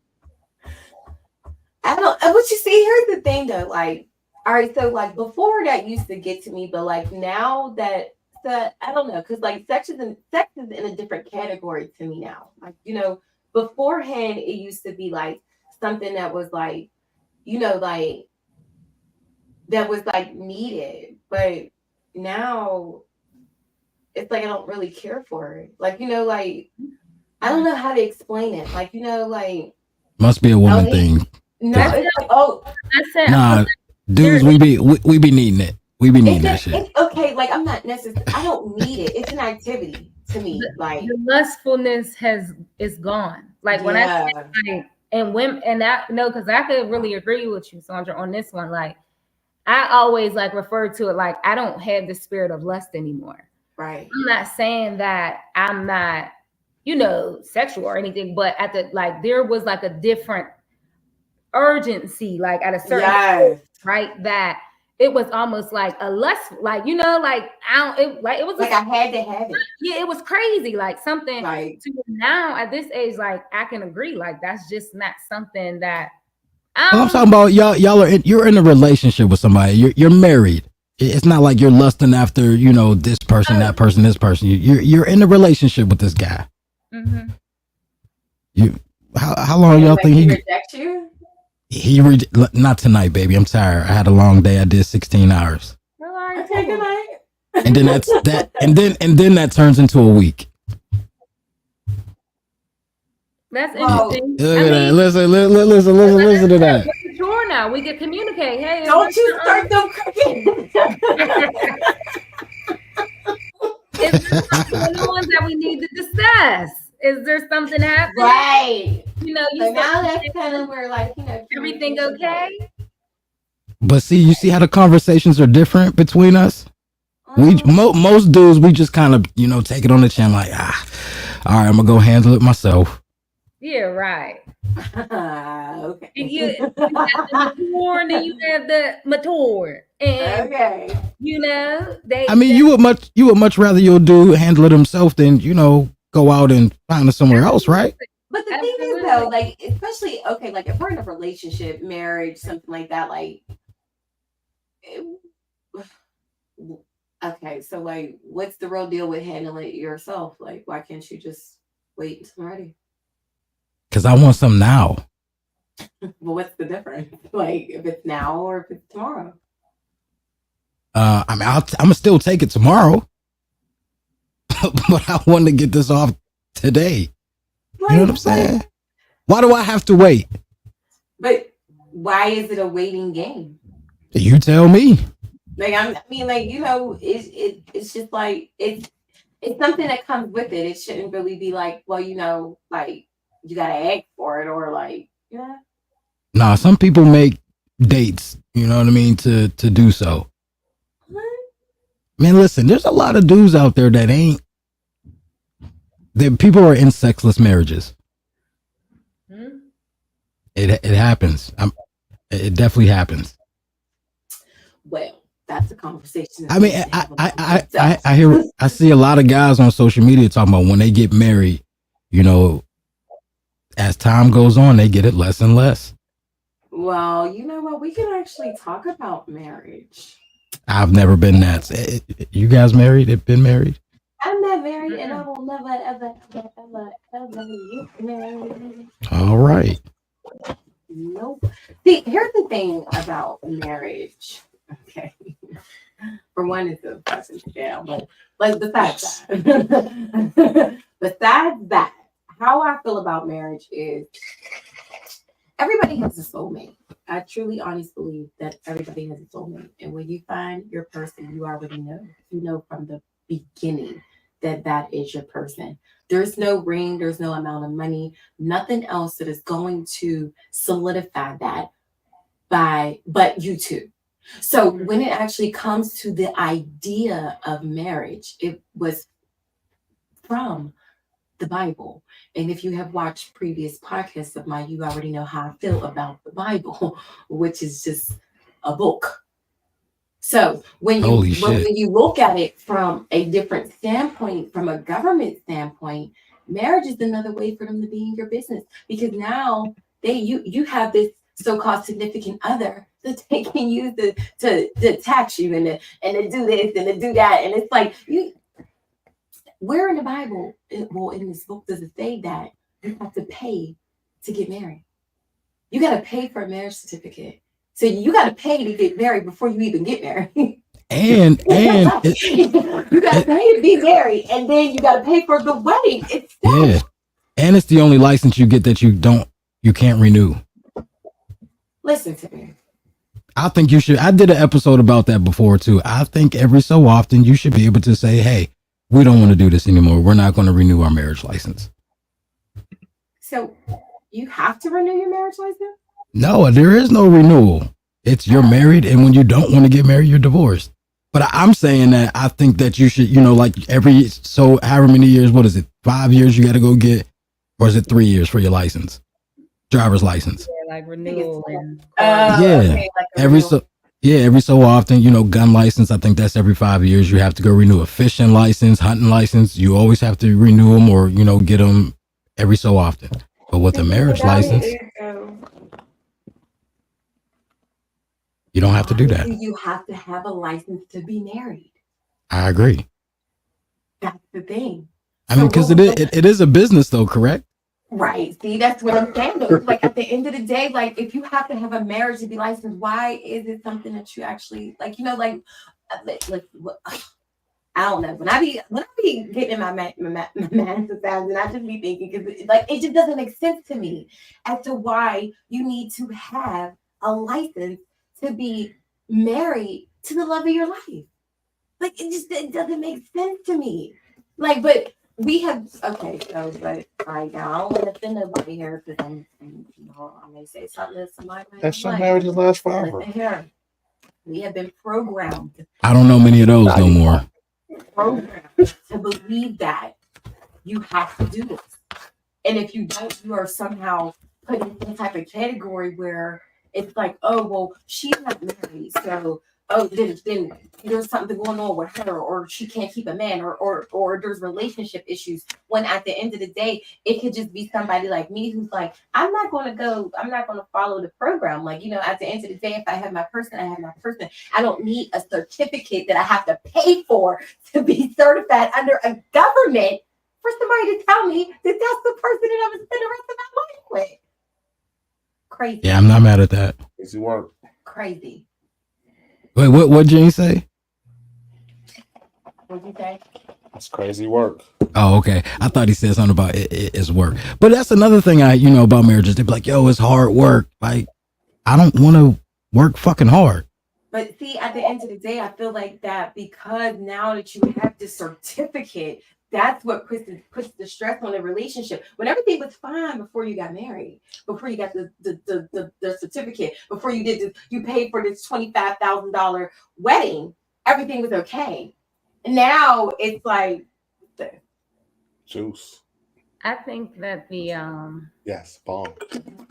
I don't. But you see, here's the thing, though. Like, all right, so like before that used to get to me, but like now that I don't know, because like sex is in a different category to me now. Like, you know, beforehand it used to be like something that was like, you know, like that was like needed, but now it's like I don't really care for it. Like, you know, like I don't know how to explain it. Like, you know, like must be a woman thing. No, it's like, I said, nah, dudes, we be needing it. We be needing that shit. It's okay, like I'm not necessarily. I don't need it. It's an activity to me. Like the lustfulness is gone. Like when I say, like, and women, and I know because I could really agree with you, Sandra, on this one. Like I always like refer to it like I don't have the spirit of lust anymore. Right. I'm not saying that I'm not, you know, sexual or anything, but at the like there was like a different urgency, like at a certain point, right? That it was almost like a less, like, you know, like it was like I had to have it. Yeah, it was crazy, like something. Right. To now at this age, like I can agree, like that's just not something that. I'm talking about y'all you're in a relationship with somebody. You're married. It's not like you're lusting after, you know, this person, that person, this person. You're in a relationship with this guy. Mm-hmm. How long y'all think he reject you? Not tonight, baby. I'm tired. I had a long day. I did 16 hours. Okay, good night. And then that's that. And then that turns into a week. That's interesting. Look at that. Listen to that. We're sure now. We can communicate. Hey, don't you start them cooking. Is there something that we need to discuss? Is there something happening? Right. You know, so now that's kind of where, like, you know, everything okay? But see, you see how the conversations are different between us? Most dudes, we just kind of, take it on the chin like, all right, I'm gonna go handle it myself. Yeah, right. Okay. You have the mature, and then you have the mature, and Okay. they. I mean, you would much rather your dude handle it himself than, go out and find it somewhere else, right? But the thing is, though, like, especially, okay, like if we're in a relationship, marriage, something like that, like, okay, so like, what's the real deal with handling it yourself? Like, why can't you just wait until I'm ready? Because I want some now. Well, what's the difference? Like, if it's now or if it's tomorrow? I mean, I'm gonna still take it tomorrow, but I want to get this off today. Like, you know what I'm saying? Why do I have to wait? But why is it a waiting game? You tell me. Like, I mean, like, it's just like it's something that comes with it. It shouldn't really be like, well, like you gotta ask for it or like, yeah. Nah, some people make dates, you know what I mean, to do so. What? Man, listen, there's a lot of dudes out there that people are in sexless marriages. It happens. It definitely happens. Well, that's a conversation. I mean, I see a lot of guys on social media talking about when they get married, as time goes on, they get it less and less. Well, you know what? We can actually talk about marriage. I've never been that. You guys married? Have been married? I'm not married, and I will never, ever, ever, ever, ever get married. All right. Nope. See, here's the thing about marriage. Okay. For one, it's a fucking jail, but like besides that, how I feel about marriage is everybody has a soulmate. I truly, honestly believe that everybody has a soulmate, and when you find your person, you already know. You know from the beginning that is your person. There's no ring, there's no amount of money, nothing else that is going to solidify that but you two. So when it actually comes to the idea of marriage, it was from the Bible. And if you have watched previous podcasts of mine, you already know how I feel about the Bible, which is just a book. So when you look at it from a different standpoint, from a government standpoint, marriage is another way for them to be in your business, because now you have this so-called significant other that they can use to tax you and to do this and to do that, and it's like where in the Bible, in this book, does it say that you have to pay to get married? You got to pay for a marriage certificate. So you got to pay to get married before you even get married. And you got to pay to be married, and then you got to pay for the wedding itself. Yeah, and it's the only license you get that you can't renew. Listen to me. I think you should. I did an episode about that before too. I think every so often you should be able to say, "Hey, we don't want to do this anymore. We're not going to renew our marriage license." So you have to renew your marriage license? No, there is no renewal. It's you're married, and when you don't want to get married, you're divorced. But I'm saying that I think that you should, like however many years, what is it? 5 years you got to go get, or is it 3 years for your license, driver's license? Yeah, like renewal and okay, like every so often, gun license. I think that's every 5 years you have to go renew a fishing license, hunting license. You always have to renew them or get them every so often. But with a marriage license, you don't have to do that. You have to have a license to be married. I agree. That's the thing. I mean, because it is a business, though, correct? Right. See, that's what I'm saying. Though. Like at the end of the day, like if you have to have a marriage to be licensed, why is it something that you actually like? I don't know. When I be getting in my master sounds, and I just be thinking, because it just doesn't make sense to me as to why you need to have a license to be married to the love of your life. Like it doesn't make sense to me. Like, but we have but right now I don't want to offend nobody here because I may say something that somebody might That's some like. marriages last forever. Listen here. We have been programmed I don't know many of those no more. to believe that you have to do this. And if you don't, you are somehow put in some type of category where it's like, oh, well, she's not married. So, oh, then there's something going on with her, or she can't keep a man, or there's relationship issues. When at the end of the day, it could just be somebody like me who's like, I'm not going to follow the program. Like, at the end of the day, if I have my person, I have my person. I don't need a certificate that I have to pay for to be certified under a government for somebody to tell me that that's the person that I'm going to spend the rest of my life with. Crazy. Yeah, I'm not mad at that. Easy work. Crazy. Wait, what Gene say? What'd you say? It's crazy work. Oh, okay. I thought he said something about it's work. But that's another thing about marriages. They be like, yo, it's hard work. Like, I don't want to work fucking hard. But see, at the end of the day, I feel like that because now that you have this certificate, that's what puts the stress on the relationship. When everything was fine before you got married, before you got the certificate, before you did this, you paid for this $25,000 wedding, everything was okay. Now it's like Juice. I think that Yes, bomb.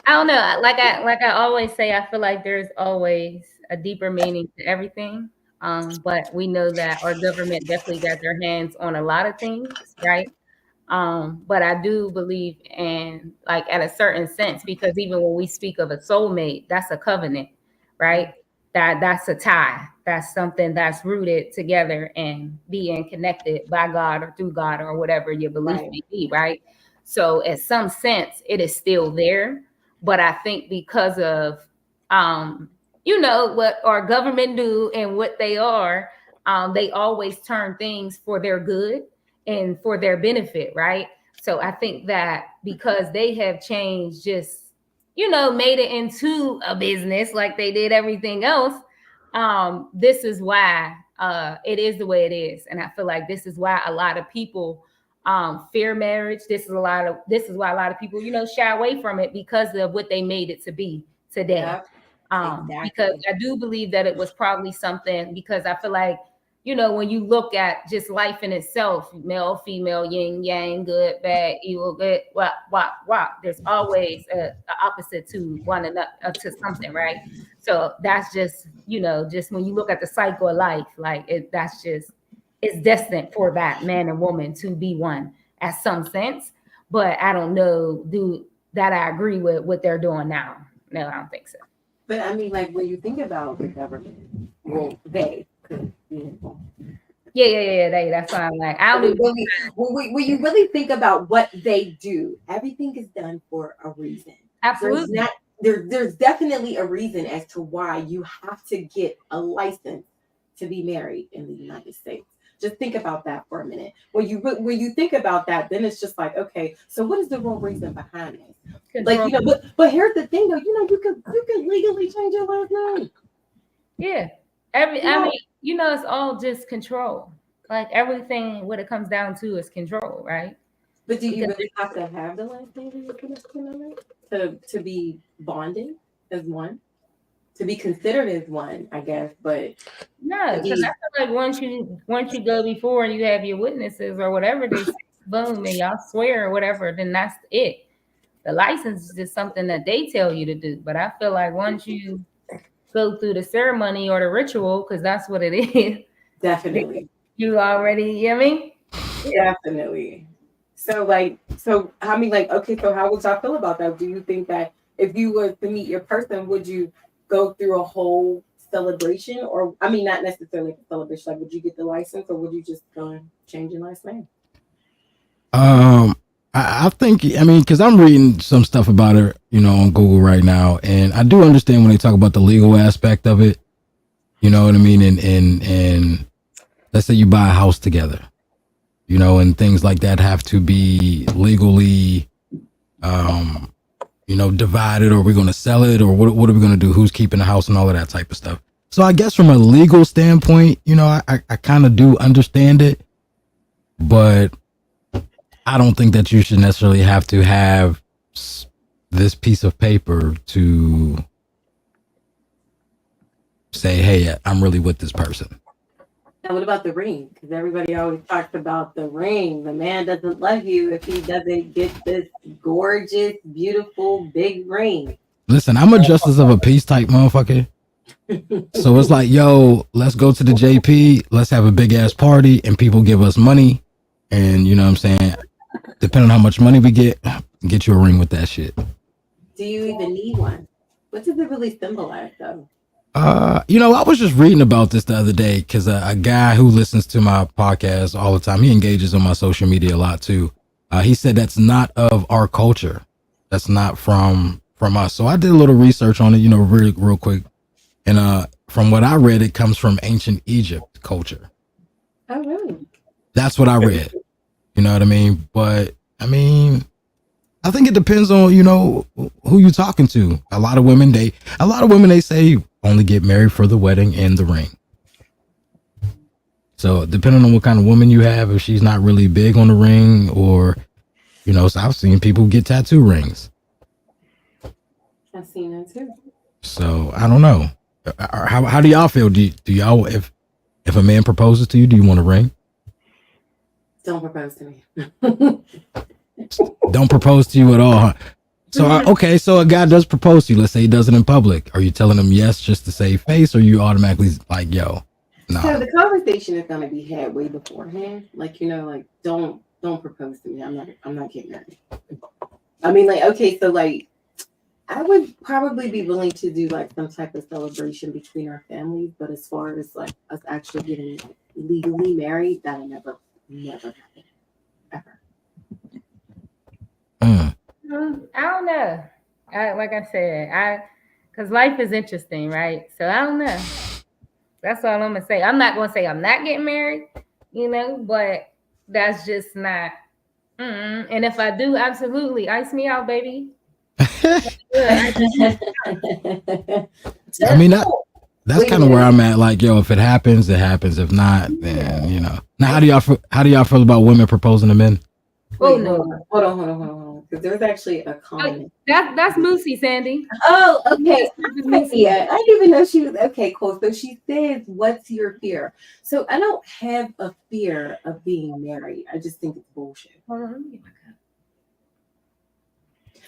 I don't know. Like I always say, I feel like there's always a deeper meaning to everything. But we know that our government definitely got their hands on a lot of things, right? But I do believe in like at a certain sense, because even when we speak of a soulmate, that's a covenant, right? That's a tie. That's something that's rooted together and being connected by God or through God or whatever your belief may be, right? So in some sense, it is still there. But I think because of what our government do and what they always turn things for their good and for their benefit, right? So I think that because they have changed, just made it into a business like they did everything else, this is why it is the way it is. And I feel like this is why a lot of people fear marriage. This is why a lot of people shy away from it, because of what they made it to be today. Yep. Exactly. Because I do believe that it was probably something, because I feel like, when you look at just life in itself, male, female, yin, yang, good, bad, evil, good, there's always an opposite to one another, to something, right? So that's just, just when you look at the cycle of life, like it's destined for that man and woman to be one at some sense. But I don't know, that I agree with what they're doing now. No, I don't think so. But I mean, like when you think about the government, well, they could be. Yeah. That's why I'm like, I don't even. When you really think about what they do, everything is done for a reason. Absolutely. There's definitely a reason as to why you have to get a license to be married in the United States. Just think about that for a minute. When you think about that, then it's just like, okay, so what is the real reason behind this? Like, but here's the thing though, you can legally change your last name. Yeah. I mean, it's all just control. Like everything, what it comes down to is control, right? But do you really have to have the last name to be bonded as one? To be considered as one, I guess, but no, because I feel like once you go before and you have your witnesses or whatever, they say, boom, and y'all swear or whatever, then that's it. The license is just something that they tell you to do. But I feel like once you go through the ceremony or the ritual, because that's what it is. Definitely. You already, you know what I mean? Definitely. So okay, so how would y'all feel about that? Do you think that if you were to meet your person, would you go through a whole celebration? Or, I mean, not necessarily a celebration, like would you get the license or would you just go and change your last name? I think, because I'm reading some stuff about it, on Google right now, and I do understand when they talk about the legal aspect of it. You know what I mean? And let's say you buy a house together, and things like that have to be legally, divided, or we're going to sell it, or what are we going to do? Who's keeping the house and all of that type of stuff. So I guess from a legal standpoint, I kind of do understand it, but I don't think that you should necessarily have to have this piece of paper to say, hey, I'm really with this person. Now, what about the ring? Because everybody always talks about the ring. The man doesn't love you if he doesn't get this gorgeous, beautiful, big ring. Listen, I'm a justice of a peace type motherfucker. So it's like, yo, let's go to the JP. Let's have a big ass party and people give us money. And you know what I'm saying? Depending on how much money we get you a ring with that shit. Do you even need one? What does it really symbolize, though? You know, I was just reading about this the other day because a guy who listens to my podcast all the time, he engages on my social media a lot too. He said that's not of our culture. That's not from us. So I did a little research on it, you know, really real quick. And from what I read, it comes from ancient Egypt culture. Oh, really? That's what I read. You know what I mean? But I mean, I think it depends on, you know, who you're talking to. A lot of women, they say only get married for the wedding and the ring. So depending on what kind of woman you have, if she's not really big on the ring, or, you know, so I've seen people get tattoo rings. I've seen that too. So I don't know. How do y'all feel? Do y'all, if a man proposes to you, do you want a ring? Don't propose to me. Don't propose to you at all, huh? So okay, so a guy does propose to you. Let's say he does it in public. Are you telling him yes just to save face, or you automatically like, yo, no? So the conversation is going to be had way beforehand. Like, you know, like don't propose to me. I'm not getting married. I mean, like, okay, so like I would probably be willing to do like some type of celebration between our families, but as far as like us actually getting legally married, that'll never happen. Ever. I don't know. Like I said, because life is interesting, right? So I don't know. That's all I'm gonna say. I'm not gonna say I'm not getting married, you know, but that's just not. And if I do, absolutely, ice me out, baby. I mean, that's kind of where I'm at. Like, yo, if it happens, it happens. If not, then you know. Now, how do y'all feel about women proposing to men? Oh no! Hold on. Because there's actually a comment. That's Moosey, Sandy. Oh, okay. Yeah, I didn't even know she was okay. Cool. So she says, "What's your fear?" So I don't have a fear of being married. I just think it's bullshit. Hold on, let me get my cup.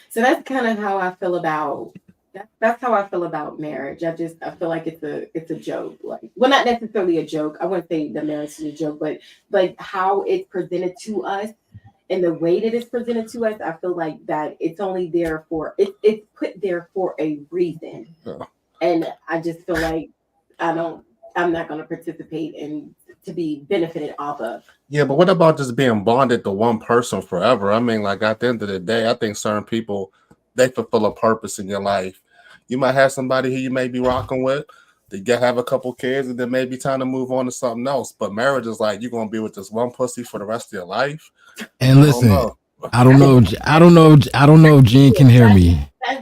So that's kind of how I feel about. That's how I feel about marriage. I feel like it's a joke. Like, well, not necessarily a joke. I wouldn't say the marriage is a joke, but like how it's presented to us. And the way that it's presented to us, I feel like that it's only there for it's put there for a reason. Yeah. And I just feel like I'm not going to participate in to be benefited off of. Yeah, but what about just being bonded to one person forever? I mean, like at the end of the day, I think certain people, they fulfill a purpose in your life. You might have somebody who you may be rocking with, they have a couple kids, and then maybe time to move on to something else. But marriage is like you're gonna be with this one pussy for the rest of your life. And listen, I don't know if Jen can hear me. I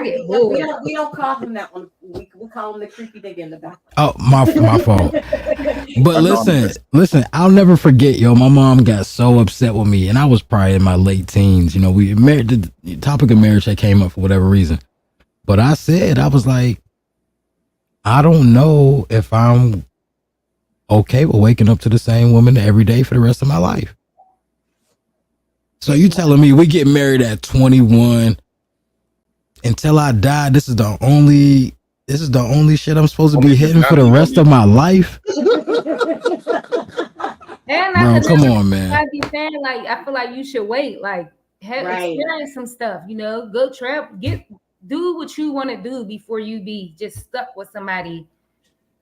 get bored. We don't call him that one. We call him the creepy nigga in the back. Oh, my fault. But listen, I'll never forget, yo. My mom got so upset with me, and I was probably in my late teens. You know, we married. The topic of marriage that came up for whatever reason, but I was like, I don't know if I'm okay with waking up to the same woman every day for the rest of my life. So you telling me we get married at 21 until I die? This is the only shit I'm supposed to be hitting for the rest of my life? Bro, come on, man. I be saying, like, I feel like you should wait, like, experience some stuff, you know, go do what you want to do before you be just stuck with somebody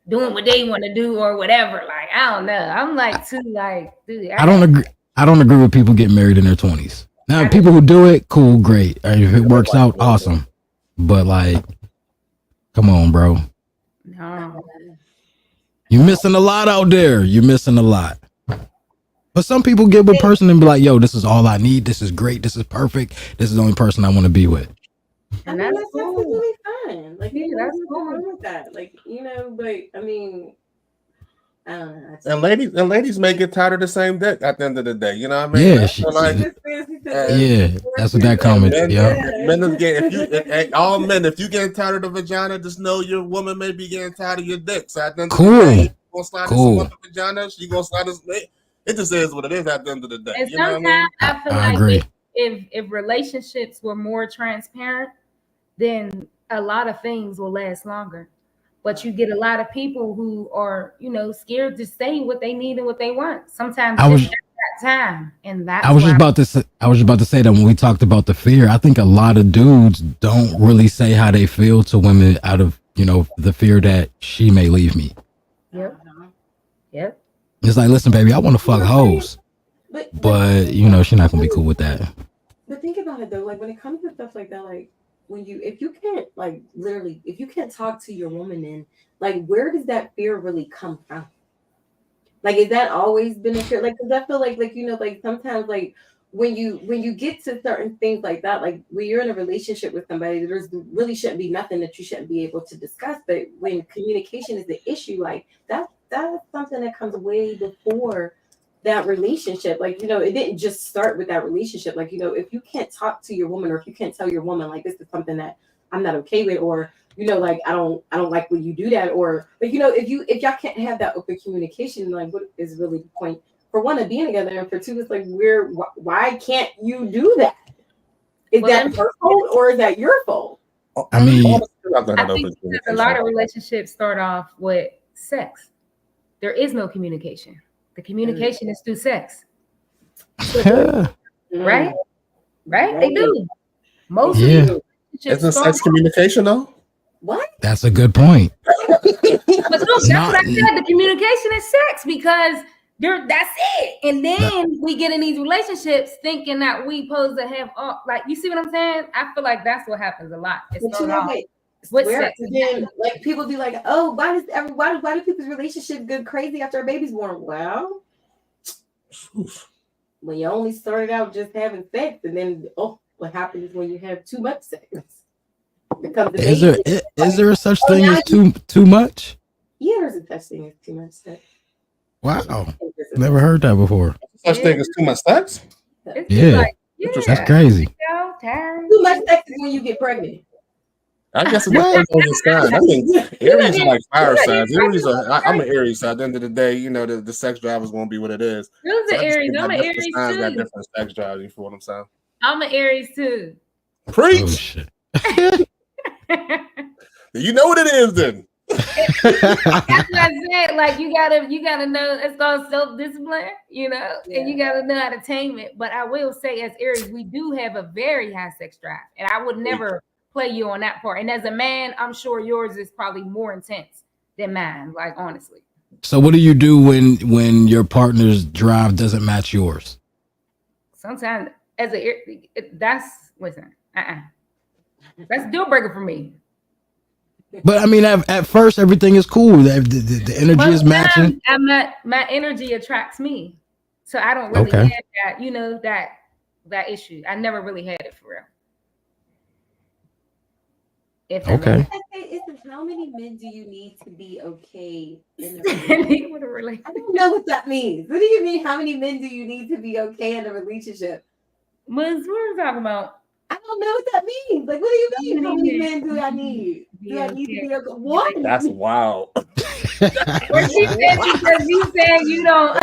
doing what they want to do or whatever. Like, I don't know. I'm like, dude. I don't agree. I don't agree with people getting married in their 20s. Now, people who do it, cool, great. If it works out, awesome. But like, come on, bro. No. You're missing a lot out there. You're missing a lot. But some people get with a person and be like, yo, this is all I need. This is great. This is perfect. This is the only person I want to be with. And that's cool. Really fun. Like, that's cool with that. Like, you know, but I mean, I don't know. And ladies may get tired of the same dick at the end of the day. You know what I mean? Yeah, So, like, yeah, that's what that comment. men, Yeah, men is getting, all men, if you getting tired of the vagina, just know your woman may be getting tired of your dick. So at the end of the day, cool. you gonna slide in some other vagina, she gonna slide in. It just is what it is at the end of the day. And You know what I sometimes mean? I feel I like agree. if relationships were more transparent, then a lot of things will last longer. But you get a lot of people who are, scared to say what they need and what they want. Sometimes I was just at that time, and that's I was where just about to say, I was just about to say that when we talked about the fear, I think a lot of dudes don't really say how they feel to women out of the fear that she may leave me. Yep. Yep. It's like, listen, baby, I want to fuck hoes, but she's not gonna be cool with that. But think about it though, like when it comes to stuff like that, like if you can't like literally, if you can't talk to your woman, then like where does that fear really come from? Like, is that always been a fear? Like, because I feel like like sometimes like when you get to certain things like that, like when you're in a relationship with somebody, there's really shouldn't be nothing that you shouldn't be able to discuss. But when communication is the issue, like that's something that comes way before that relationship. Like, it didn't just start with that relationship. Like, if you can't talk to your woman, or if you can't tell your woman like this is something that I'm not okay with, or like I don't like when you do that, or like if y'all can't have that open communication, like what is really the point for one of being together, and for two, it's like why can't you do that? Is that her fault or is that your fault? I mean, I think a lot of relationships start off with sex. There is no communication. The communication is through sex. Right? Right? They do. Most of them. Isn't sex communication though? What? That's a good point. But look, that's what I said. The communication is sex, because that's it. And then we get in these relationships thinking that we supposed to have like, you see what I'm saying? I feel like that's what happens a lot. Then like people be like, oh, why do people's relationships go crazy after a baby's born? Well, when you only started out just having sex, and then what happens when you have too much sex? Is there a such thing as too much? Yeah, there's a such thing as too much sex. Wow, never heard that before. Such thing as too much sex? Yeah, that's crazy. Too much sex is when you get pregnant. I guess it depends on the sign. I mean, Aries are like fire signs. I'm an Aries, so at the end of the day, the sex drive is going to be what it is. Who's an Aries? I'm an Aries signs too. Got different sex drives. You feel what I'm saying? I'm an Aries too. Preach. Oh, shit. You know what it is then. That's what I said. Like you gotta know it's called self-discipline, and you gotta know how to tame it. But I will say, as Aries, we do have a very high sex drive, and I would never play you on that part. And as a man, I'm sure yours is probably more intense than mine, like honestly. So what do you do when your partner's drive doesn't match yours? Sometimes as that's a deal breaker for me. But I mean, at first everything is cool. The energy is matching. My energy attracts me, so I don't really have that, that issue. I never really had it for real. Okay. How many men do you need to be okay in a relationship? I don't know what that means. What do you mean? How many men do you need to be okay in a relationship? What are you talking about? I don't know what that means. Like, what do you mean? How many men do I need? Do I need to be okay? What? That's wild. What she said, because you said you don't.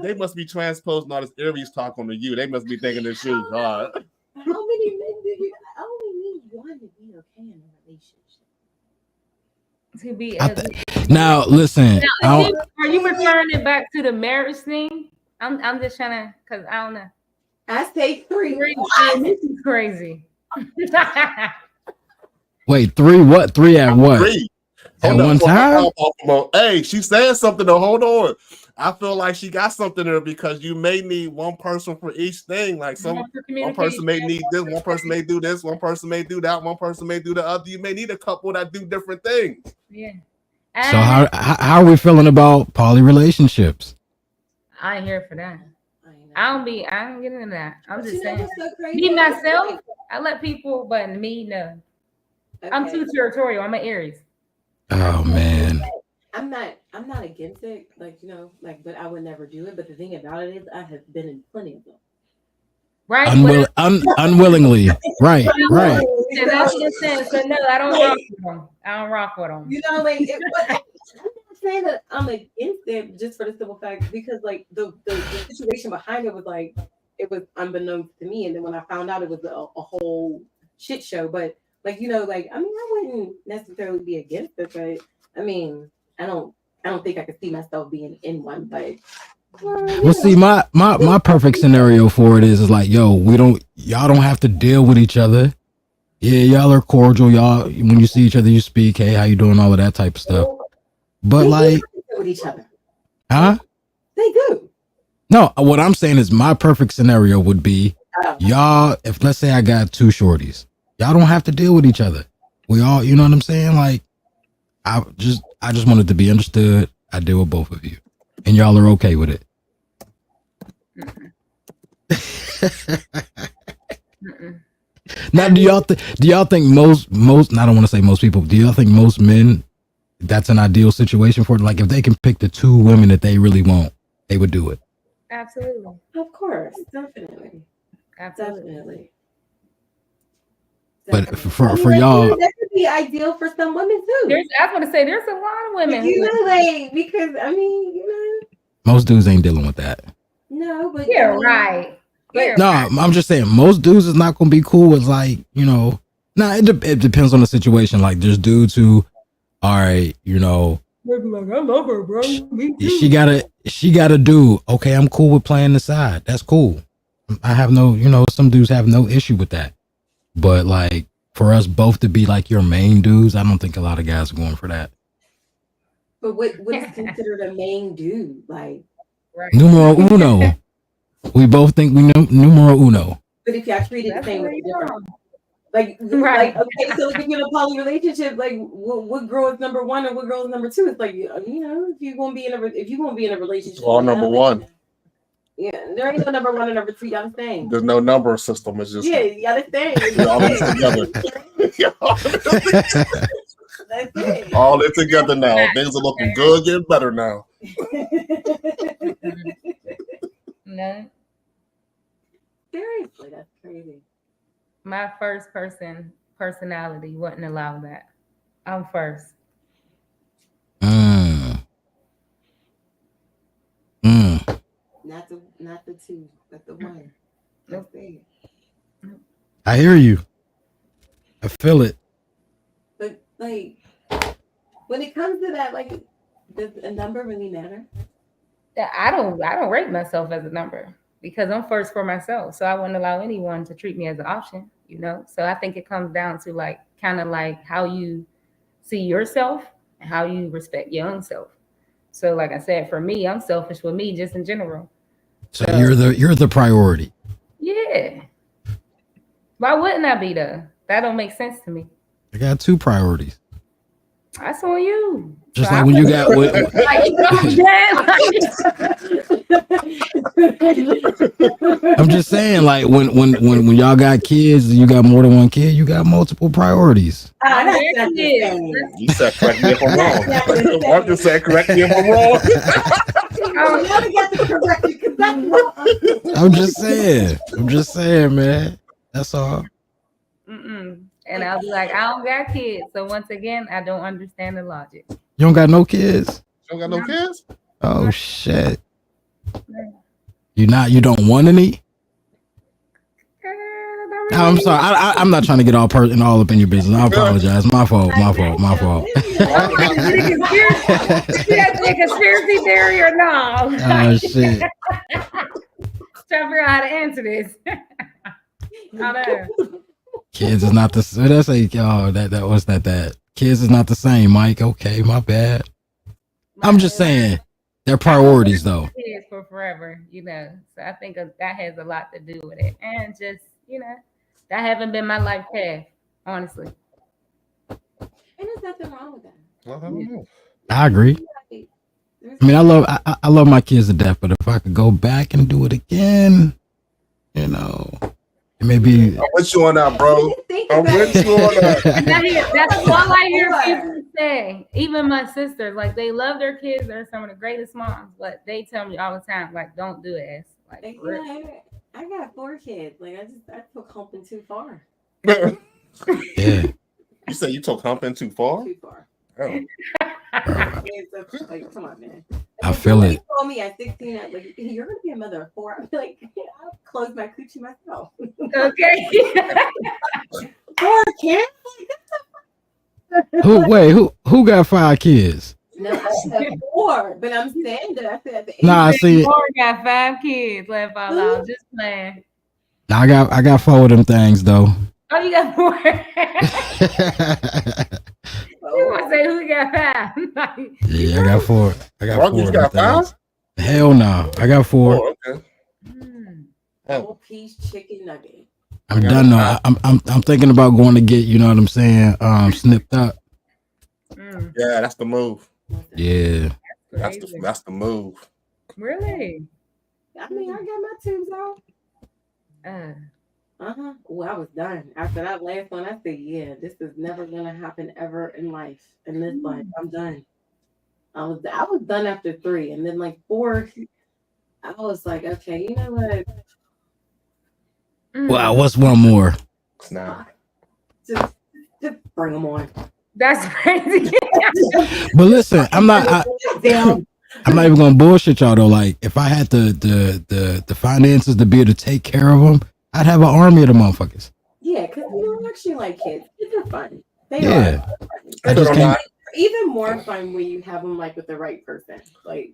They must be transposing all this Aries talk onto you. They must be thinking this shit hard. How many men do you? I only need one to be okay in a relationship. To be now, listen. Are you referring it back to the marriage thing? I'm just trying to, because I don't know. I say 3. This is crazy. Wait, 3 what? 3 at what? 3. At one time? Hey, she said something though. Hold on. I feel like she got something there, because you may need one person for each thing. Like one person may need this, one person may do this, one person may do that, one person may do the other. You may need a couple that do different things. Yeah. So how are we feeling about poly relationships? I ain't here for that. I don't get into that. I'm But just you know saying. what's so crazy? Me myself, I let people, but me no. I'm Okay. too territorial. I'm an Aries. Oh man. I'm not against it, but I would never do it. But the thing about it is, I have been in plenty of them. Right? Unwillingly. Right. Right. And that's the sense. So no, I don't rock with them. I don't rock with them. You know, like I'm not saying that I'm against it just for the simple fact because like the situation behind it was like it was unbeknownst to me, and then when I found out it was a whole shit show. But like I wouldn't necessarily be against it, but I mean I don't think I could see myself being in one, but. Well, see, my perfect scenario for it is like, yo, y'all don't have to deal with each other. Yeah, y'all are cordial. Y'all, when you see each other, you speak, hey, how you doing? All of that type of stuff. But they like, do with each other. huh? They do. No, what I'm saying is my perfect scenario would be y'all, if let's say I got two shorties, y'all don't have to deal with each other. We all, you know what I'm saying? Like, I just wanted to be understood. I deal with both of you. And y'all are okay with it. Now, do y'all think most I don't want to say most people, do y'all think most men that's an ideal situation for it? Like if they can pick the two women that they really want, they would do it. Absolutely. Of course, definitely. Definitely. But for y'all, that could be ideal for some women too. I was going to say there's a lot of women. Because most dudes ain't dealing with that. No, but you're right. No, I'm just saying most dudes is not gonna be cool with like, it depends on the situation. Like there's dudes who, all right, like, I love her, bro. She gotta do, okay, I'm cool with playing the side. That's cool. I have no, some dudes have no issue with that. But like for us both to be like your main dudes, I don't think a lot of guys are going for that. But what is considered a main dude? Like numero uno. We both think we know numero uno. But if y'all treat it the same, it's different. Like okay, so if you're in a poly relationship, like what girl is number one or what girl is number two? It's like if you won't be in a relationship, all number one. Yeah, there ain't no number one and number two. Y'all the same. There's no number system. It's just y'all the same. All together. That's it. All in together now. Things are looking good, getting better now. No. Seriously, that's crazy. My first personality wouldn't allow that. I'm first. Not the two, but the one. That's it. I hear you. I feel it. But like when it comes to that, like does a number really matter? I don't rate myself as a number because I'm first for myself. So I wouldn't allow anyone to treat me as an option, So I think it comes down to like kind of like how you see yourself and how you respect your own self. So like I said, for me, I'm selfish with me just in general. So you're the priority. Yeah. Why wouldn't I be though? That don't make sense to me. I got two priorities. That's on you. Just so like when you got I'm just saying, like when y'all got kids, you got more than one kid, you got multiple priorities. You said correct me if I'm wrong. Marcus said correct me if I'm wrong. I'm just saying, man. That's all. And I'll be like, I don't got kids. So once again, I don't understand the logic. You don't got no kids? You don't got no kids? Oh shit. You don't want any? I'm sorry. I'm not trying to get all up in your business. I apologize. My fault. You got a conspiracy theory or no? Oh shit. Trying to figure out how to answer this. I know. Kids is not the same. That's like, that was that. Kids is not the same, Mike. Okay, my bad. I'm just saying, they're priorities though. Kids for forever, So I think that has a lot to do with it, and just that haven't been my life path, honestly. And there's nothing wrong with that. Well, I don't know. I agree. There's I mean, I love my kids to death, but if I could go back and do it again, you know, it may be. I'm with you on that, bro. Think I'm about with it. you on that. That's all I hear Sure. people say. Even my sisters, like they love their kids. They're some of the greatest moms, but they tell me all the time, like, don't do it. Like, Like, for real. I got 4 kids. Like I took humping too far. You Yeah. said you took humping too far? Too far. Oh. Like, come on, man. I feel it. Told me at 16, like, you're gonna be a mother of 4. I'm like, I'll close my coochie myself. Okay. 4 kids? Who got 5 kids? No, I said 4, but I'm saying that I said the Nah, I see. Or got 5 kids. Laugh out loud. Just playing. Nah, I got 4 of them things though. Oh, you got 4. You want to say who got 5? Yeah, I got 4. I got Mark, 4 you of them got 5? things. Hell no, I got 4. Oh, okay. whole piece chicken nugget. I'm done though. I'm thinking about going to get, you know what I'm saying, snipped up. Yeah, that's the move. Yeah. That's the move. Really? I mean, I got my tubes out. Well, I was done. After that last one, I said, yeah, this is never gonna happen ever in life. In this life, I'm done. I was done after 3, and then like 4, I was like, okay, you know what? Well, what's one more? Nah. Just bring them on. That's crazy. But listen, I'm not Damn. I'm not even gonna bullshit y'all though. Like, if I had the finances to be able to take care of them, I'd have an army of the motherfuckers. Yeah, because you actually like kids. Kids are fun. They Yeah. are. I just can't. Even more fun when you have them like with the right person. Like,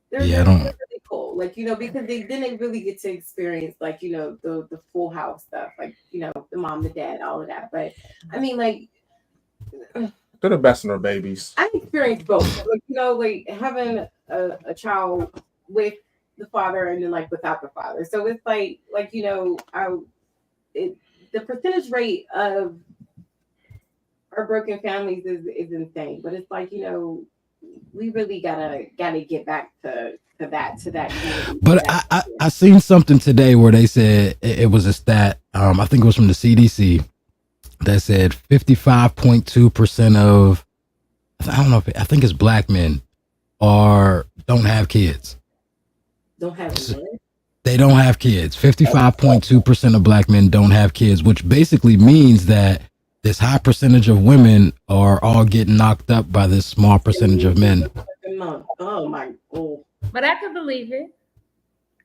they're really cool. Like, you know, because they didn't really get to experience like, you know, the full house stuff. Like, you know, the mom, the dad, all of that. But I mean, like, they're the best in their babies. I experienced both. Like, you know, like having a child with the father and then like without the father. So it's like you know, the percentage rate of our broken families is insane. But it's like, you know, we really gotta get back to that community. But I seen something today where they said it was a stat. I think it was from the CDC that said 55.2% of, I don't know, I think it's black men don't have kids. Don't have kids. They don't have kids. 55.2% of black men don't have kids, which basically means that this high percentage of women are all getting knocked up by this small percentage of men. Oh my god. But I could believe it.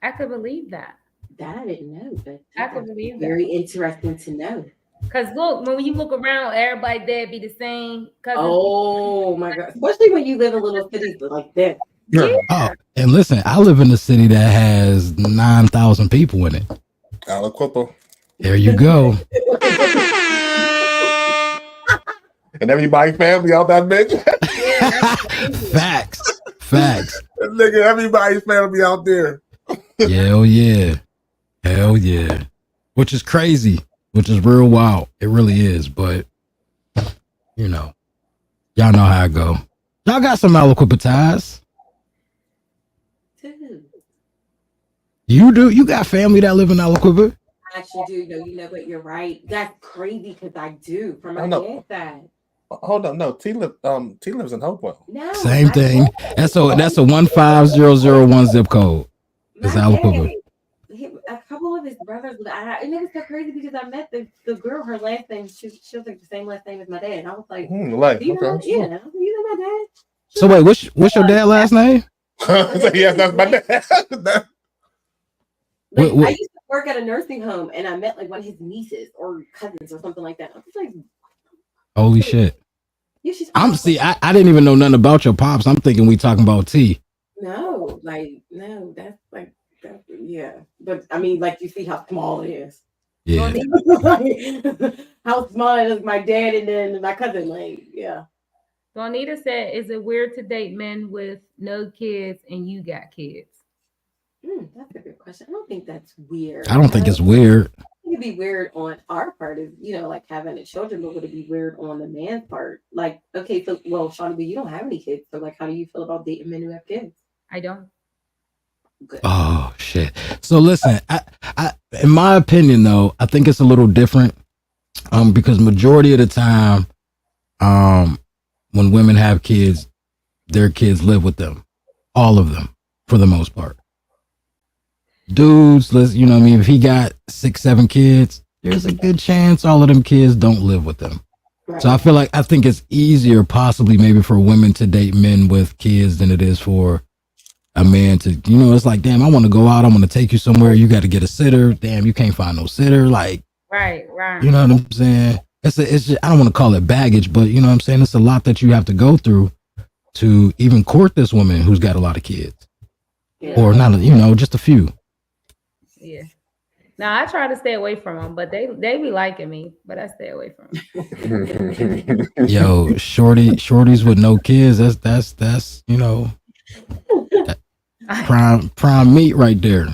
I could believe that. That I didn't know, but I could believe that. Very interesting to know. Because look, when you look around, everybody dead be the same. Oh my god. Especially when you live in little cities like this. Yeah. Oh, and listen, I live in a city that has 9,000 people in it. Aliquippa. There you go. And everybody's family out that bitch. Facts. Nigga, everybody's family out there. Hell yeah. Which is crazy. Which is real wild. It really is. But, you know, y'all know how it go. Y'all got some Aliquippa ties. You do? You got family that live in Aliquippa? I actually do. No, you know what? You're right. That's crazy because I do from my dad's side. Hold on, no. T lives in Hopewell. No, same thing. That's a 15001 zip code. It's Aliquippa. A couple of his brothers, and it was so crazy because I met the girl. Her last name, she was like the same last name as my dad. And I was like, you know my dad. So wait, what's your dad's last name? Yes, that's my dad. Like, I used to work at a nursing home, and I met like one of his nieces or cousins or something like that. I was like, holy shit. Yeah, I didn't even know nothing about your pops. I'm thinking we talking about T. No, that's like, yeah. But I mean, like, you see how small it is. Yeah. How small it is my dad and then my cousin, like, yeah. So Anita said, is it weird to date men with no kids and you got kids? That's a good question. I don't think that's weird. I don't think it's weird. I think it be weird on our part is, like having the children, but would it be weird on the man's part? Like, okay, so well, Shawnee, but you don't have any kids, so like, how do you feel about dating men who have kids? I don't. Good. Oh shit. So listen, I in my opinion though, I think it's a little different. Because majority of the time, when women have kids, their kids live with them. All of them, for the most part. Dudes, you know what I mean? If he got 6, 7 kids, there's a good chance all of them kids don't live with them. Right. So I think it's easier possibly maybe for women to date men with kids than it is for a man to, it's like, damn, I want to go out. I want to take you somewhere. You got to get a sitter. Damn, you can't find no sitter. Like, Right. you know what I'm saying? It's just, I don't want to call it baggage, but you know what I'm saying? It's a lot that you have to go through to even court this woman who's got a lot of kids. Yeah. Or not, just a few. Yeah. Now I try to stay away from them, but they be liking me, but I stay away from them. Yo, shorties with no kids, that's prime meat right there.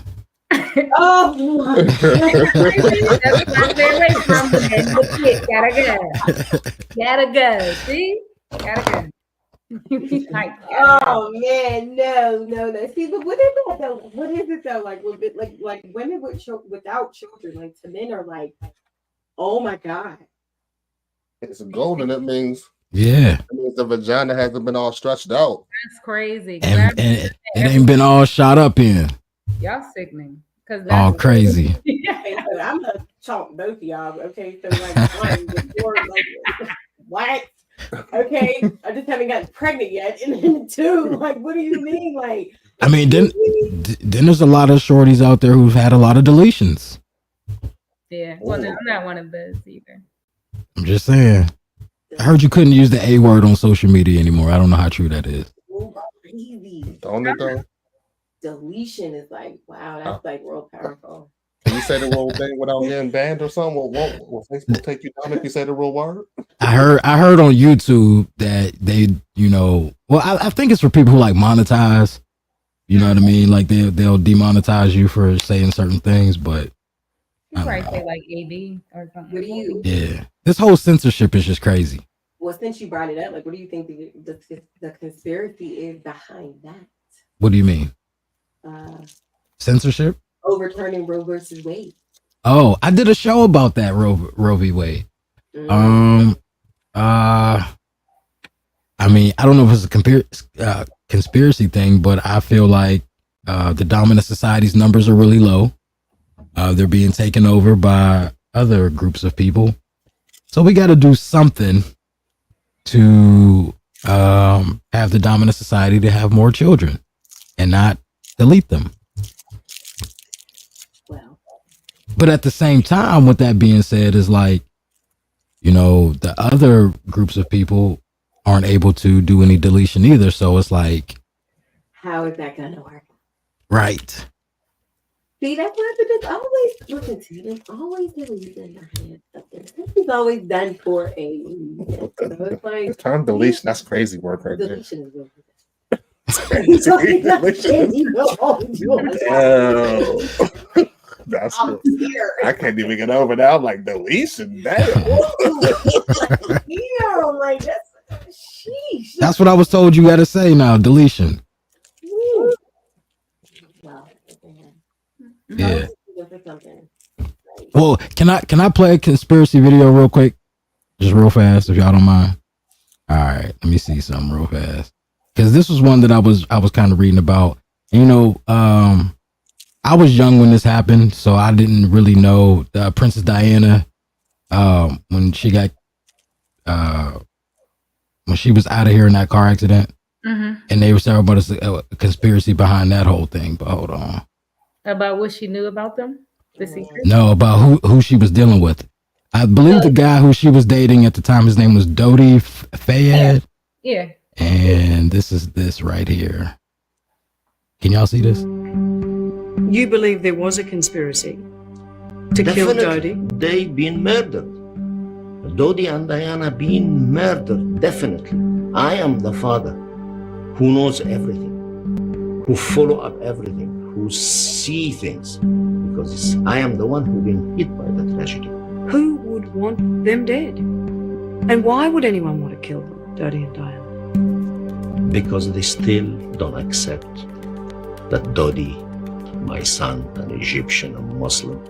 Oh my God. That's what I stay away from them. Gotta go. See? Gotta go. Like, Oh man, no. See, but what is that though? What is it though? Like, like women without children, like to men are like, oh my God. It's golden. It means the vagina hasn't been all stretched out. that's crazy. And it ain't been all shot up in. Y'all sickening. All crazy. Okay, so I'm gonna chalk both of y'all. Okay, so like one, before, like, what? Okay, I just haven't gotten pregnant yet, and then 2, like, what do you mean? Like, I mean, then there's a lot of shorties out there who've had a lot of deletions. Yeah. Well, no, I'm not one of those either. I'm just saying. I heard you couldn't use the A word on social media anymore. I don't know how true that is. crazy. Don't it though? Deletion is like, wow, that's like real powerful. Can you say the real thing without getting banned or something? Will Facebook take you down if you say the real word? I heard on YouTube that they, I think it's for people who like monetize. You know what I mean? Like they'll demonetize you for saying certain things, but You probably say like AD or something. What do you? yeah, this whole censorship is just crazy. Well, since you brought it up, like, what do you think the conspiracy is behind that? What do you mean? Censorship? Overturning Roe versus Wade. Oh, I did a show about that Roe v. Wade. I mean, I don't know if it's a conspiracy thing, but I feel like the dominant society's numbers are really low. They're being taken over by other groups of people. So we got to do something to have the dominant society to have more children and not delete them. Well, but at the same time, with that being said, is like, the other groups of people aren't able to do any deletion either. So it's like, how is that gonna work? Right. See, that's why there's always listen to you. There's always a reason behind something. This is always done for a reason. So it's like The term deletion, that's crazy work right there. deletion is real. That's cool. I can't even get over that. I'm like, deletion, damn. Like that's sheesh. That's what I was told you got to say now. Deletion. Well, yeah. Well, can I play a conspiracy video real quick? Just real fast, if y'all don't mind. All right, let me see something real fast. Because this was one that I was kind of reading about. I was young when this happened, so I didn't really know Princess Diana when she got when she was out of here in that car accident, and they were saying about a conspiracy behind that whole thing. But hold on, about what she knew about them, the secret. no, about who she was dealing with. I believe the guy who she was dating at the time, his name was Dodi Fayed. Yeah. And this is this right here. Can y'all see this? You believe there was a conspiracy to kill Dodi? They been murdered. Dodi and Diana been murdered, definitely. I am the father who knows everything, who follow up everything, who see things. Because because I am the one who been hit by the tragedy. Who would want them dead? And why would anyone want to kill them, Dodie and Diana? Because they still don't accept that Dodi, my son, an Egyptian and Muslim,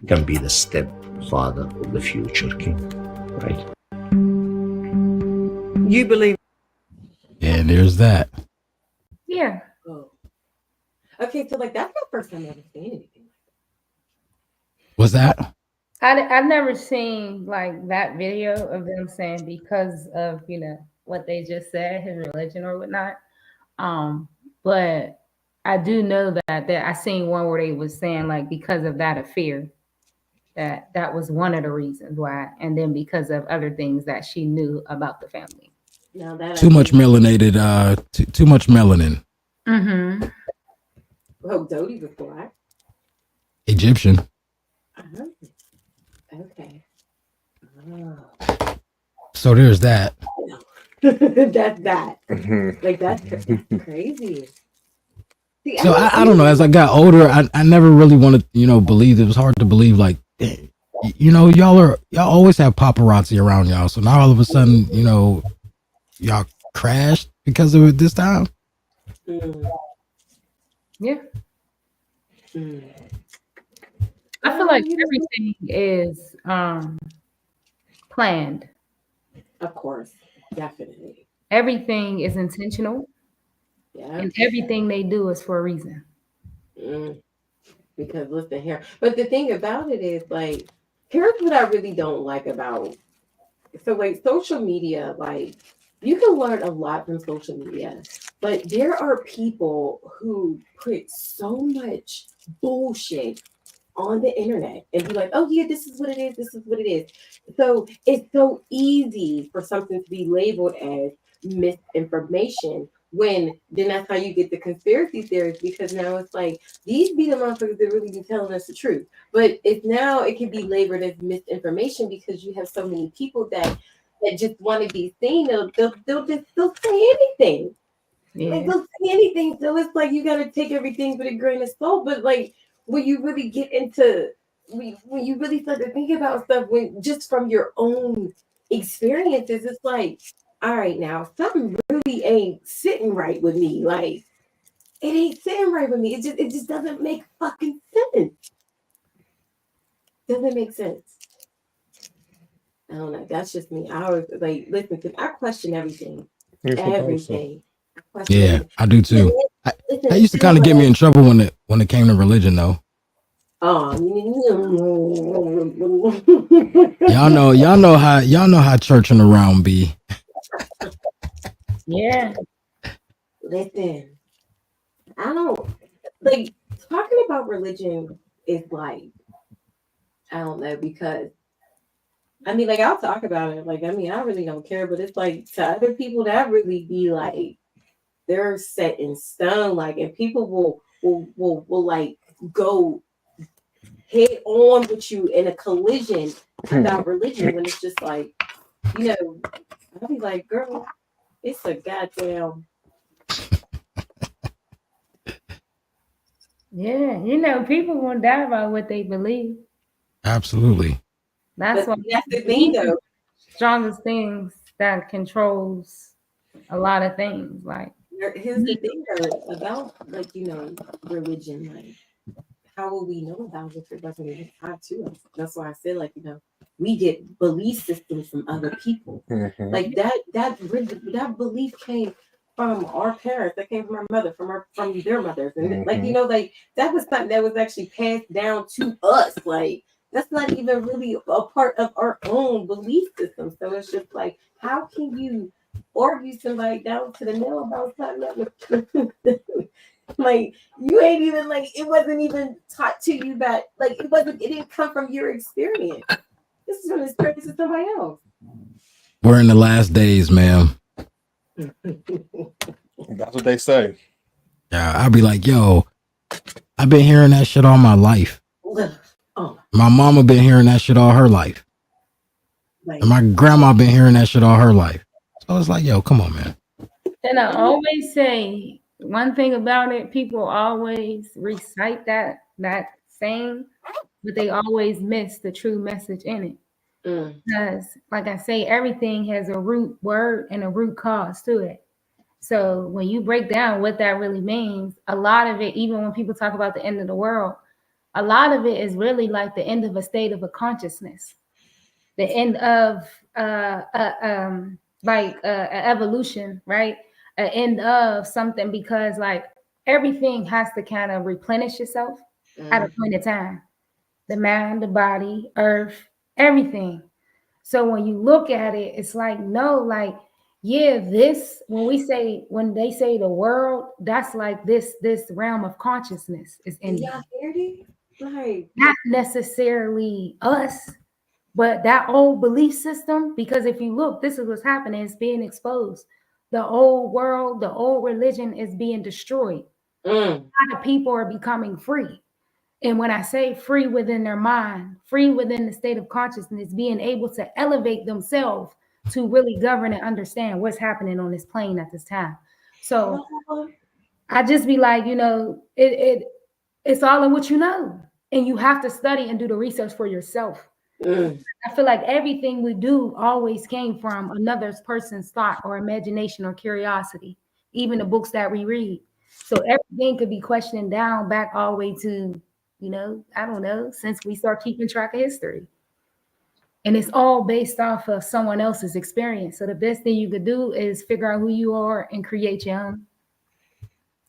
can be the stepfather of the future king, right? You believe And there's that. Yeah. Oh. Okay, so like that's the first time I've ever seen anything. What's that? I've never seen like that video of them saying because of what they just said, his religion or whatnot. But I do know that I seen one where they was saying like because of that affair, that was one of the reasons why, and then because of other things that she knew about the family. Now that Too much melanated. Too much melanin. Mm-hmm. Oh, Dodie was black. Egyptian. Uh-huh. Okay. Oh. So there's that. That's that. Mhm. Like that's crazy. See, So I don't know. As I got older, I never really wanted, believe. It was hard to believe. Like, y'all always have paparazzi around y'all. So now all of a sudden, y'all crashed because of it this time. Yeah. Mm. I feel like everything is planned. Of course, definitely. Everything is intentional, Yeah. and everything they do is for a reason. Because listen here, but the thing about it is like, here's what I really don't like about. So like social media, like you can learn a lot from social media, but there are people who put so much bullshit on the internet and be like, oh yeah, this is what it is, this is what it is. So it's so easy for something to be labeled as misinformation when then that's how you get the conspiracy theories, because now it's like these be the motherfuckers that really be telling us the truth. But it's now it can be labeled as misinformation because you have so many people that just want to be seen. They'll say anything. Yeah. Like they'll say anything. So it's like you gotta take everything with a grain of salt. But like when you really get into when you really start to think about stuff when just from your own experiences, it's like, all right, now something really ain't sitting right with me. Like it ain't sitting right with me. It just doesn't make fucking sense. Doesn't make sense. I don't know. That's just me. I always like listen because I question everything. You're supposed to. Everything. I question Yeah, everything. I do too. That used to kind of get me in trouble when it came to religion, though. Oh, Y'all know how church and around be. Yeah. listen. I don't like talking about religion is like I don't know because I mean like I'll talk about it. Like I mean I really don't care, but it's like to other people that really be like they're set in stone, like and people will like go head on with you in a collision about religion when it's just like, I'll be like, girl, it's a goddamn. Yeah, people won't die about what they believe. Absolutely. That's But why that's the thing, though. Strongest things that controls a lot of things. Like Here's the thing, though, about like religion. Like, how will we know about it if it wasn't even tied to us? That's why I said, like, we get belief systems from other people. Mhm. Like that belief came from our parents, that came from our mother, from their mothers, and like like that was something that was actually passed down to us. Like that's not even really a part of our own belief system. So it's just like, how can you argue somebody down to the nail about something that was like you ain't even like it wasn't even taught to you that like it didn't come from your experience. This is from the experience of somebody else. We're in the last days, ma'am. That's what they say. Yeah, I'll be like, yo, I've been hearing that shit all my life. Oh, My mama been hearing that shit all her life. like, And my grandma been hearing that shit all her life. So it's like, yo, come on, man. And I always say one thing about it, people always recite that same, but they always miss the true message in it. Because, like I say, everything has a root word and a root cause to it. So when you break down what that really means, a lot of it, even when people talk about the end of the world, a lot of it is really like the end of a state of a consciousness, the end of evolution, right? An end of something, because like everything has to kind of replenish itself at a point in time. The mind, the body, earth, everything. So when you look at it, it's like, no, like, yeah, this, when they say the world, that's like this realm of consciousness is in Y'all hear it? Like, not necessarily us, but that old belief system. Because if you look, this is what's happening, it's being exposed. The old world, the old religion is being destroyed. A lot of people are becoming free. And when I say free within their mind, free within the state of consciousness, being able to elevate themselves to really govern and understand what's happening on this plane at this time. So I just be like, it's all in what you know. And you have to study and do the research for yourself. I feel like everything we do always came from another person's thought or imagination or curiosity, even the books that we read. So everything could be questioned down back all the way to, I don't know, since we start keeping track of history. And it's all based off of someone else's experience. So the best thing you could do is figure out who you are and create your own.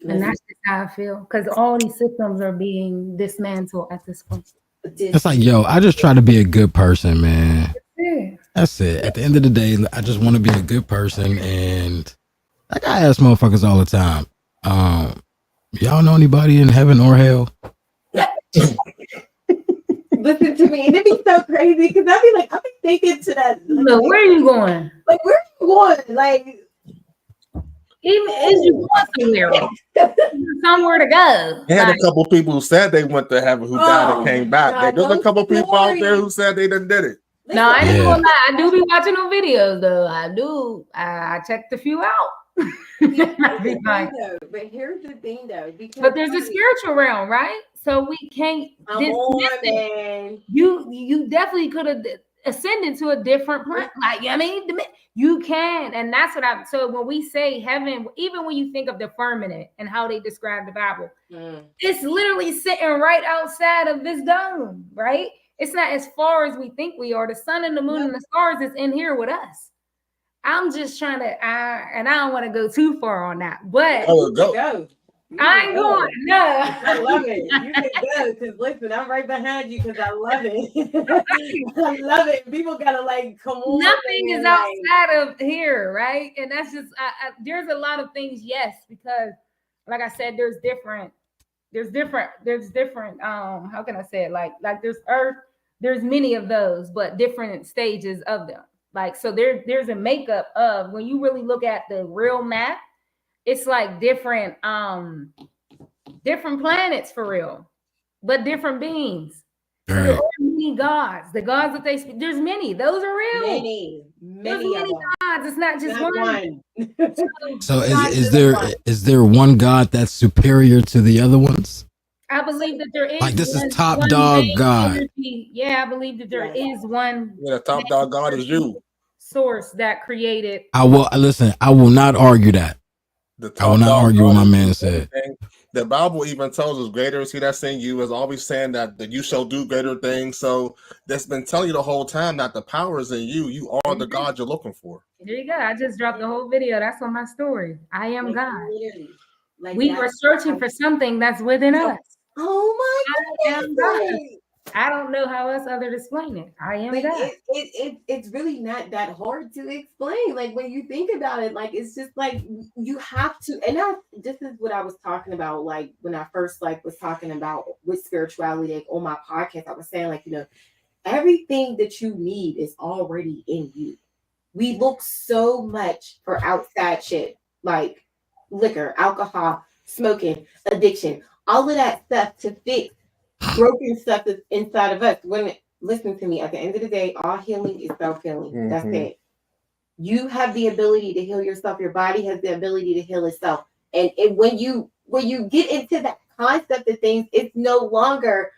And that's just how I feel, because all these systems are being dismantled at this point. It's like, yo, I just try to be a good person, man. Yeah. That's it. At the end of the day, I just want to be a good person. And like I ask motherfuckers all the time, y'all know anybody in heaven or hell? Listen to me, and it'd be so crazy because I'd be like, I've been thinking to that. Look, where are you going? Like, where are you going? Like, even as you going somewhere to go. They had Like, a couple people who said they went to heaven who died and came back. God, There's a couple people out there who said they done did it. no, I ain't gonna lie. I do be watching them videos though. I do. I checked a few out. But here's the thing though, because but there's a spiritual realm, right? So we can't dismiss it. You definitely could have ascended to a different planet. Like, I mean, you can, and that's what I'm. So when we say heaven, even when you think of the firmament and how they describe the Bible, it's literally sitting right outside of this dome, right? It's not as far as we think we are. The sun and the moon and the stars is in here with us. I'm just trying to, and I don't want to go too far on that, but go. I ain't going. No, I love it. You can go because listen, I'm right behind you because I love it. I love it. People gotta like come on. Nothing is outside of here, right? And that's just there's a lot of things, yes, because like I said, there's different. How can I say it? Like there's Earth. There's many of those, but different stages of them. Like, so there's a makeup of, when you really look at the real map, it's like different planets for real, but different beings. So there are many gods. The gods that they speak, there's many. Those are real. Many gods. It's not just one. So is there one God that's superior to the other ones? I believe that there is. Like, this is top dog God. Energy. Yeah, I believe that there is one. Yeah, the top dog God is you. Source that created. I will not argue that. I will not argue what my man said. The Bible even tells us, greater is he that's in you, is always saying that you shall do greater things. So that's been telling you the whole time that the power is in you. You are the God you're looking for. There you go. I just dropped the whole video. That's on my story. I am God. We are searching for something that's within us. Oh my God. I don't know how else other to explain it. I am God. It's really not that hard to explain. Like, when you think about it, like, it's just like you have to. And this is what I was talking about. Like, when I first was talking about with spirituality on my podcast, I was saying, like, everything that you need is already in you. We look so much for outside shit, like liquor, alcohol, smoking, addiction, all of that stuff to fix broken stuff that's inside of us. Listen to me, at the end of the day, all healing is self-healing. Mm-hmm. That's it. You have the ability to heal yourself. Your body has the ability to heal itself. And when you get into that concept of things, it's no longer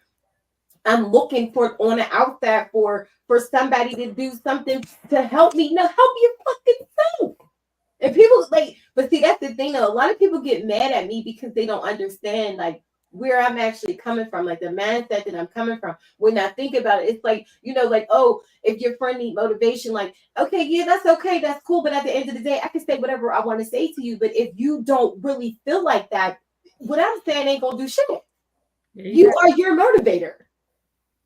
I'm looking for on the outside for somebody to do something to help me. No, help your fucking self. And people like, but see, that's the thing though. A lot of people get mad at me because they don't understand like where I'm actually coming from, like the mindset that I'm coming from. When I think about it, it's like, like, oh, if your friend need motivation, like, okay, yeah, that's okay, that's cool. But at the end of the day, I can say whatever I want to say to you. But if you don't really feel like that, what I'm saying ain't gonna do shit. You are your motivator.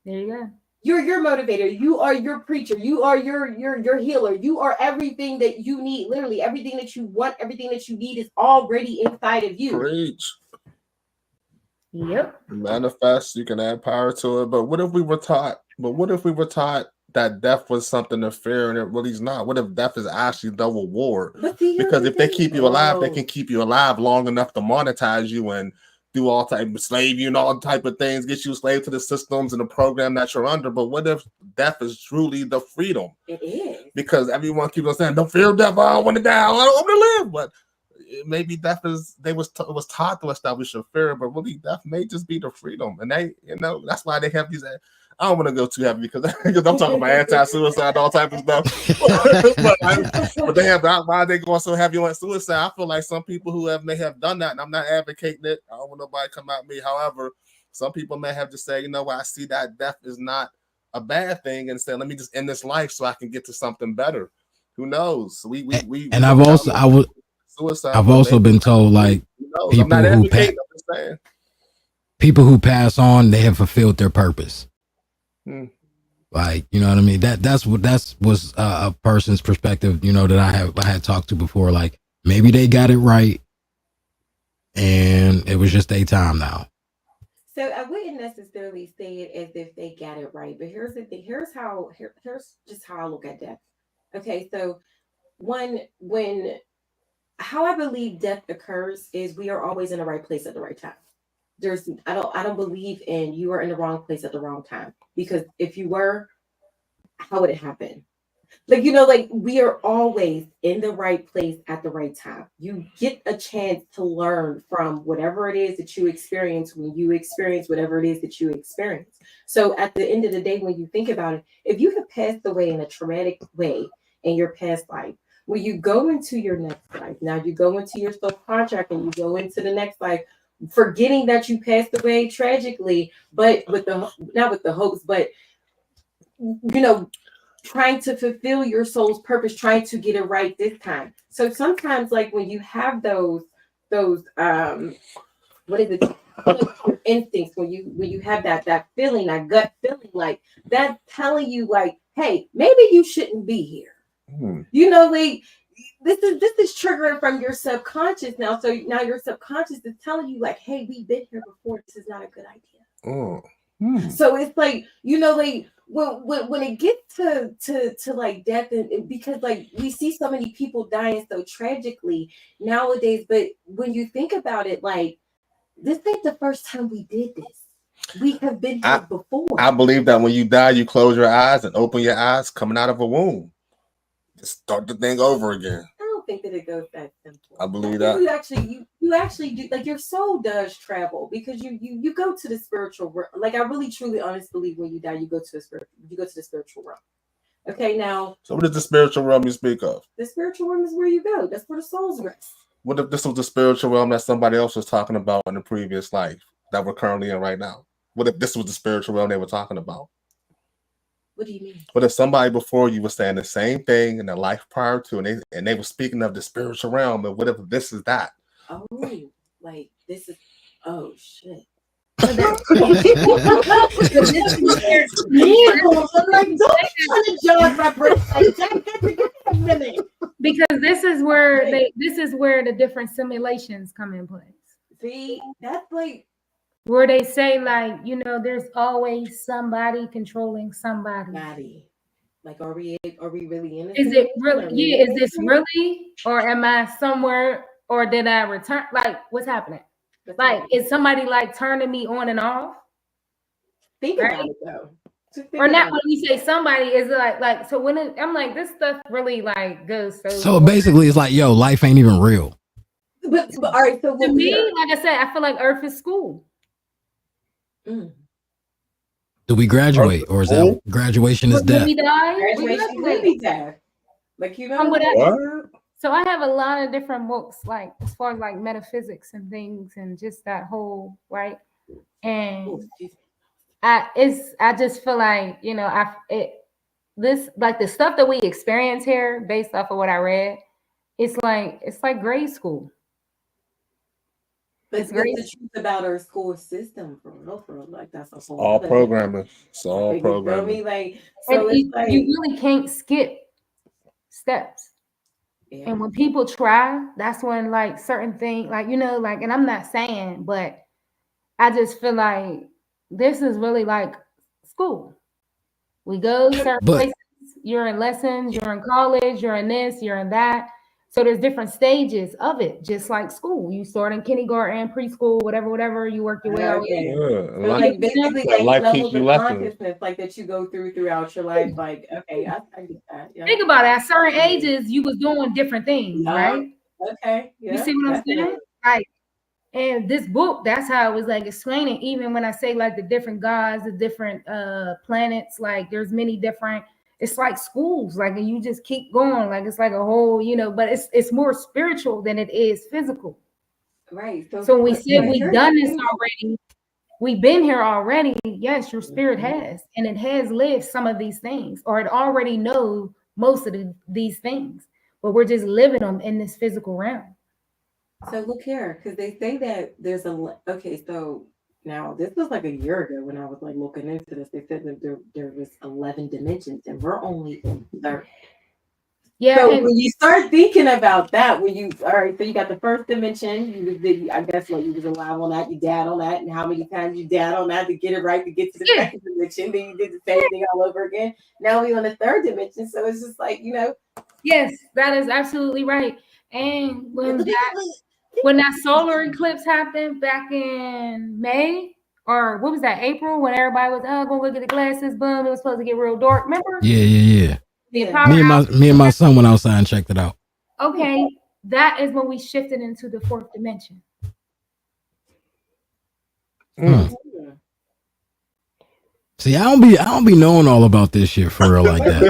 There you go. You're your motivator. You are your preacher. You are your healer. You are everything that you need. Literally everything that you want, everything that you need is already inside of you. Preach. Yep. Manifest, you can add power to it. But what if we were taught? That death was something to fear, and it really is not? What if death is actually the reward? Because if they keep you alive, they can keep you alive long enough to monetize you and do all type of slave you and all type of things, get you a slave to the systems and the program that you're under. But what if death is truly the freedom? It is. Because everyone keeps on saying, don't fear death, I don't want to die, I don't want to live. But maybe death is, it was taught to us that we should fear it, but really death may just be the freedom. And they, that's why they have these, I don't want to go too heavy because I'm talking about anti-suicide, all type of stuff. but they have that. Why they going so heavy on suicide? I feel like some people who may have done that, and I'm not advocating it. I don't want nobody to come at me. However, some people may have just say, you know what, I see that death is not a bad thing, and say, let me just end this life so I can get to something better. Who knows? I've also been told like people who pass on, they have fulfilled their purpose. Like, you know what I mean? That was a person's perspective, that I had talked to before. Like maybe they got it right, and it was just their time now. So I wouldn't necessarily say it as if they got it right, but here's the thing. Here's just how I look at death. Okay, so how I believe death occurs is we are always in the right place at the right time. I don't believe in you are in the wrong place at the wrong time, because if you were, how would it happen? Like, like we are always in the right place at the right time. You get a chance to learn from whatever it is that you experience when you experience whatever it is that you experience. So at the end of the day, when you think about it, if you have passed away in a traumatic way in your past life, when you go into your next life, now you go into your soul contract and you go into the next life, forgetting that you passed away tragically, but not with the hopes, but trying to fulfill your soul's purpose, trying to get it right this time. So sometimes, like when you have those what is it? Your instincts, when you have that feeling, that gut feeling, like that's telling you, like, hey, maybe you shouldn't be here. Like this is triggering from your subconscious now. So now your subconscious is telling you, like, hey, we've been here before. This is not a good idea. So it's like, like when it gets to like death, and because like we see so many people dying so tragically nowadays, but when you think about it, like this ain't the first time we did this. We have been here before. I believe that when you die, you close your eyes and open your eyes coming out of a womb. Just start the thing over again. I don't think that it goes that simple. I believe that you actually do, like your soul does travel, because you go to the spiritual realm. Like I really truly honestly believe when you die, you go to the spiritual realm. Okay, now. So what is the spiritual realm you speak of? The spiritual realm is where you go. That's where the souls rest. What if this was the spiritual realm that somebody else was talking about in the previous life that we're currently in right now? What if this was the spiritual realm they were talking about? What do you mean? What if somebody before you was saying the same thing in their life prior to, and they were speaking of the spiritual realm, and what if this is that? Oh, like this is, oh shit. Because this is where the different simulations come in place. See, that's like where they say, like, there's always somebody controlling somebody. Like, are we really in it? Is it really? Yeah, is this really, or am I somewhere, or did I return? Like, what's happening? Like, is somebody like turning me on and off? Think about it though. Or not. When you say somebody, is it like so when I'm like, this stuff really like goes so basically it's like, yo, life ain't even real. But all right, so to me, like I said, I feel like Earth is school. Do we graduate, or is that graduation is When death? we die, we Graduation graduate. will be death. Like you From know. what I- What? So I have a lot of different books, like as far as like metaphysics and things, and just that whole right. And I just feel like this like the stuff that we experience here, based off of what I read, it's like grade school. But It's what's great. the truth about our school system for real? Like that's a whole All other programming. It's all thing. You feel programming. me? Like And so it's like you really can't skip steps. yeah. And when people try, that's when like certain things, like like, and I'm not saying, but I just feel like this is really like school. We go certain But places, you're in lessons, you're in college, you're in this, you're in that. So there's different stages of it, just like school. You start in kindergarten, preschool, whatever, you work your way out. Okay. Yeah. So Life, like basically like life teach levels you of lessons. consciousness like that you go throughout your life. Like, okay, I get that. Yeah. Think about it. At certain ages, you was doing different things, Yeah. right? Okay. Yeah. You see what I'm saying? Like, and this book, that's how it was like explaining. Even when I say like the different gods, the different planets, like there's many different. It's like schools, like, and you just keep going, like it's like a whole, but it's more spiritual than it is physical. Right. So when we said we've here's done the this thing. already, we've been here already. Yes, your spirit has, and it has lived some of these things, or it already knows most of these things, but we're just living them in this physical realm. So look here, because they say that there's okay. So now this was like a year ago when I was like looking into this. They said that there was 11 dimensions, and we're only in 30. Yeah, So and when you start thinking about that, all right, so you got the first dimension, I guess what you was alive on that, you dad on that, and how many times you dad on that to get it right to get to the yeah, second dimension, then you did the same thing all over again. Now we on the third dimension, so it's just like yes, that is absolutely right. And when that solar eclipse happened back in May, or what was that, April, when everybody was gonna look at the glasses, boom, it was supposed to get real dark. Remember? yeah. The Yeah. power Me and my son went outside and checked it out. Okay, that is when we shifted into the fourth dimension. Mm. See, I don't be knowing all about this shit for real like that.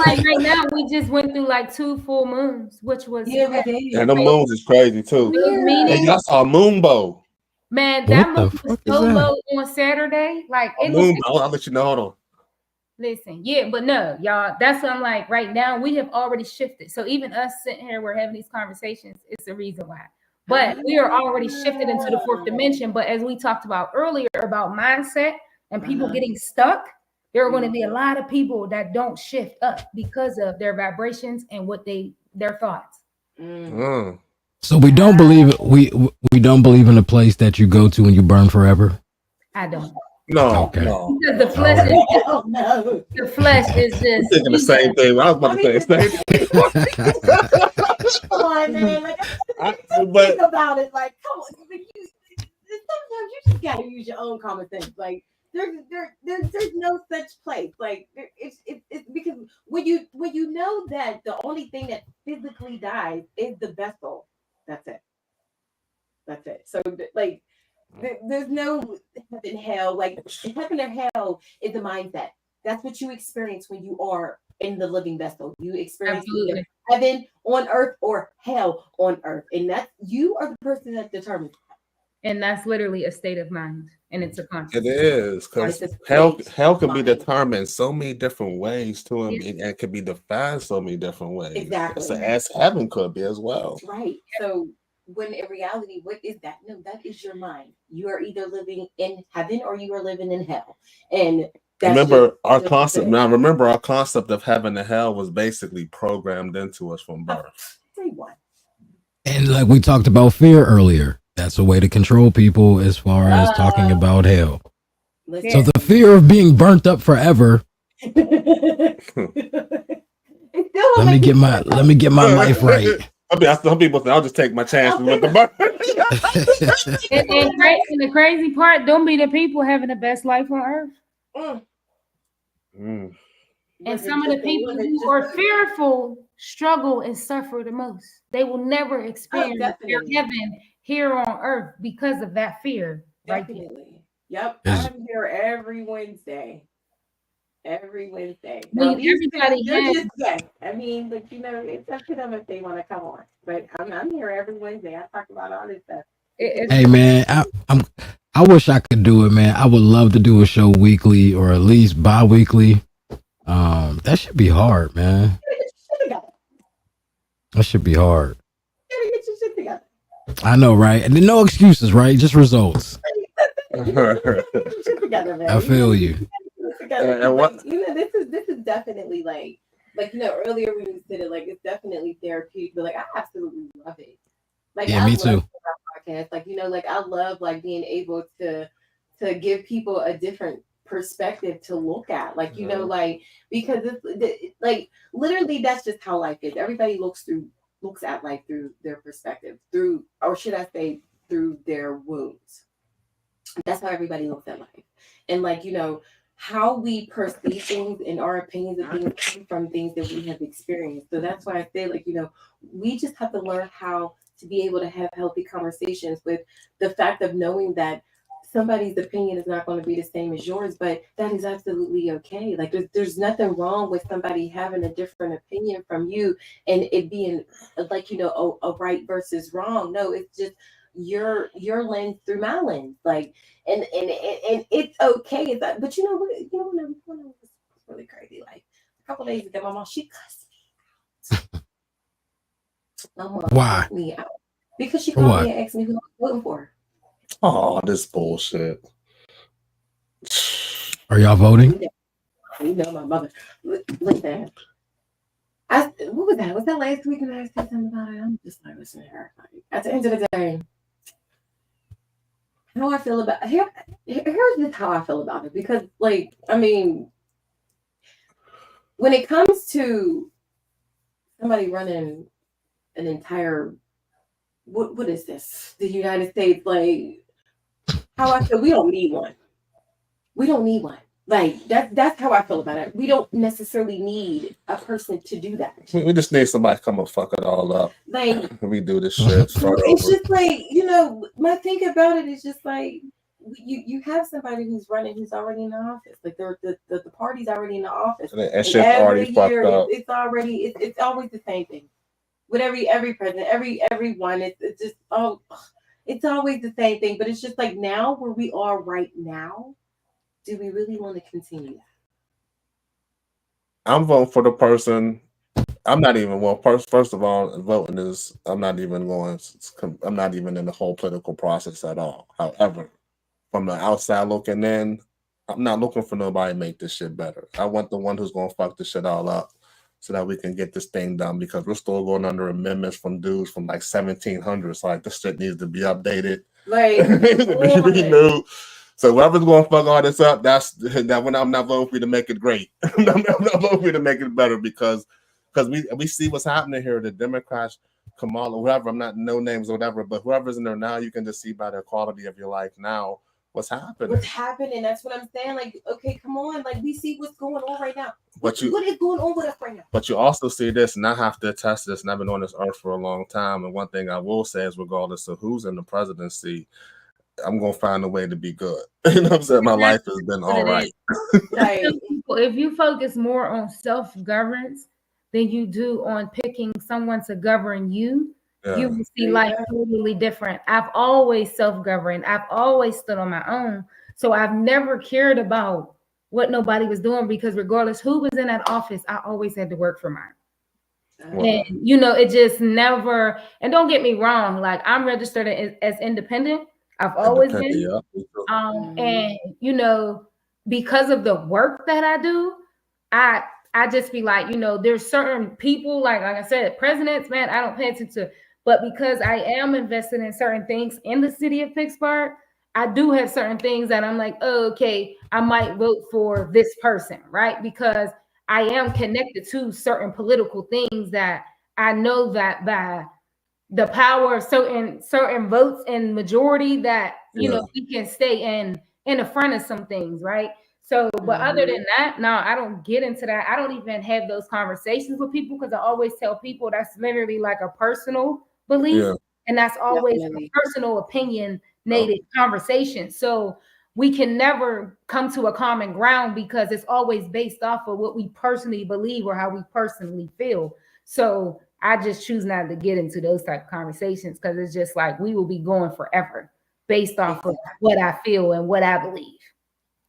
Like right now, we just went through like 2 full moons, which was Yeah, we did. And the moons is crazy too. meaning, Hey, I saw a moon bow. man, What that the moon was fuck is so that? low on Saturday. Like A it was moon bow. I'll let you know. Hold on. listen, yeah, but no, y'all, that's what I'm like right now. We have already shifted. So even us sitting here, we're having these conversations, it's a reason why. But we are already shifted into the fourth dimension. But as we talked about earlier about mindset and people getting stuck, there are going to be a lot of people that don't shift up because of their vibrations and their thoughts. Mm. So we don't believe we don't believe in a place that you go to and you burn forever. I don't. No, Okay. no. Because the flesh is No. the flesh is I'm just thinking the same thing. I was about to say the same thing. Come on, man. Like, But think about it. Like, come on. Sometimes you just gotta use your own common sense. Like, there's no such place. Like, it's because when you know that the only thing that physically dies is the vessel. That's it. That's it. So like, there's no heaven, hell. Like, heaven or hell is a mindset. That's what you experience when you are in the living vessel. You experience either heaven on earth or hell on earth, and that's you are the person that determines. And that's literally a state of mind, and it's a conscious. it is because hell can be determined so many different ways too, and it can be defined so many different ways. Exactly. So as heaven could be as well. Right. So when in reality, what is that? No, that is your mind. You are either living in heaven or you are living in hell. And remember our concept. Now, remember our concept of heaven and hell was basically programmed into us from birth. Say what? And like we talked about fear earlier, that's a way to control people as far as talking about hell. So the fear of being burnt up forever. Let me get my life right. Some people say, I'll just take my chances with the birth. And the crazy part, don't be the people having the best life on earth. And some of the people who are fearful struggle and suffer the most. They will never experience their heaven here on earth because of that fear. Definitely. Yep, Is I'm here every Wednesday. Every Wednesday. Well, Now these two, everybody they're has just guests. I mean, but it's up to them if they want to come on. But I'm here every Wednesday. I talk about all this stuff. it's hey man, I wish I could do it, man. I would love to do a show weekly or at least bi-weekly. That should be hard, man. Get your shit together. That should be hard. Get your shit together. I know, right? And then no excuses, right? Just results. Get your shit together, man. I feel you. Together. And what? Like, this is definitely like earlier when you said it, like it's definitely therapeutic, but like I absolutely love it. Like Yeah, I me love too. our podcast. Like like I love like being able to give people a different perspective to look at. Like like because like literally that's just how life is. Everybody looks at life through their perspective, through or should I say through their wounds. That's how everybody looks at life. And like, how we perceive things and our opinions of things come from things that we have experienced. So that's why I say, like, we just have to learn how to be able to have healthy conversations with the fact of knowing that somebody's opinion is not going to be the same as yours, but that is absolutely okay. Like there's nothing wrong with somebody having a different opinion from you and it being like, a right versus wrong. No, it's just your lens through my lens. Like and it's okay. It's like, but when I was really crazy, like a couple days ago, my mom she cussed me. My mom Why? cussed me out because she For called what? me and asked me who I was voting for. Oh, this bullshit. Are y'all voting? My mother. Listen, what was that? Was that last week when I said something about it? I'm just like, listen to her. Like, at the end of the day, how I feel about here's just how I feel about it. Because, like, I mean, when it comes to somebody running an entire what is this? The United States, like how I feel, we don't need one. We don't need one. Like that's how I feel about it. We don't necessarily need a person to do that. We just need somebody to come and fuck it all up. Like We do this shit. Start it's over. just like my thing about it is just like you have somebody who's running who's already in the office. Like the party's already in the office. And shit's already fucked up. It's already it's always the same thing. With every president, everyone, it's just it's always the same thing. But it's just like now where we are right now. Do we really want to continue that? I'm voting for the person. I'm not even first of all, voting is I'm not even going. I'm not even in the whole political process at all. However, from the outside looking in, I'm not looking for nobody to make this shit better. I want the one who's gonna fuck this shit all up, so that we can get this thing done. Because we're still going under amendments from dudes from like 1700s. Like this shit needs to be updated. Like It needs to be renewed. So whoever's going to fuck all this up, that's that. When I'm not voting for you to make it great, I'm not voting for you to make it better because we see what's happening here. The Democrats, Kamala, whoever, I'm not no names or whatever, but whoever's in there now, you can just see by the quality of your life now what's happening. What's happening? That's what I'm saying. Like, okay, come on. Like, we see what's going on right now. What is going on with us right now? But you also see this, and I have to attest to this, and I've been on this earth for a long time. And one thing I will say is, regardless of who's in the presidency, I'm gonna find a way to be good. You know what I'm saying? My life has been all right. If you focus more on self-governance than you do on picking someone to govern you, you will see life totally different. I've always self-governed. I've always stood on my own. So I've never cared about what nobody was doing because regardless who was in that office, I always had to work for mine. Wow. And it just never, and don't get me wrong, like I'm registered as independent. I've always been. And because of the work that I do, I just be like, there's certain people, like I said, presidents, man, I don't pay attention to, but because I am invested in certain things in the city of Pittsburgh, I do have certain things that I'm like, oh, okay, I might vote for this person, right? Because I am connected to certain political things that I know that by the power of certain votes and majority that we can stay in the front of some things, right? So, but other than that, no, I don't get into that. I don't even have those conversations with people because I always tell people that's literally like a personal belief, and that's always a personal opinionated conversation. So we can never come to a common ground because it's always based off of what we personally believe or how we personally feel. So I just choose not to get into those type of conversations because it's just like we will be going forever based off of what I feel and what I believe.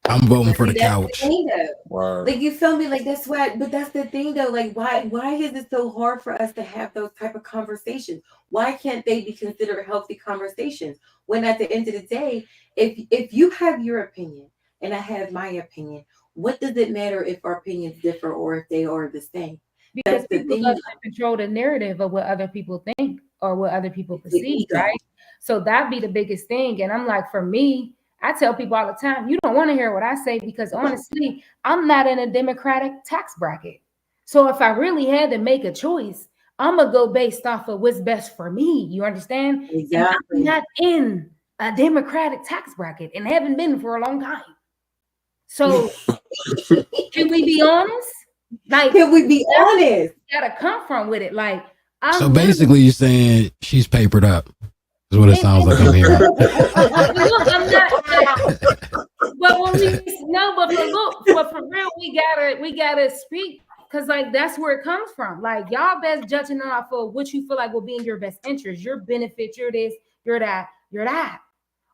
I'm voting But for see, the that's the couch. thing, though. Word. Like, you feel me? Like, that's why, but that's the thing, though. Like, why is it so hard for us to have those type of conversations? Why can't they be considered healthy conversations? When at the end of the day, if you have your opinion and I have my opinion, what does it matter if our opinions differ or if they are the same? Because That's the people thing. love to control the narrative of what other people think or what other people It's the perceive, ego. right? So that be the biggest thing. And I'm like, for me, I tell people all the time, you don't want to hear what I say because honestly, I'm not in a Democratic tax bracket. So if I really had to make a choice, I'm gonna go based off of what's best for me. You understand? And I'm Exactly. not in a Democratic tax bracket and haven't been for a long time. So can we be honest? Like, Can we be honest? gotta come from with it. Like, So I'm basically, you're saying she's papered up. Is what it sounds like I'm hearing. look, I'm not. But when we no, but for real, we gotta speak because like that's where it comes from. Like y'all best judging off of what you feel like will be in your best interest, your benefit, you're this, you're that, you're that.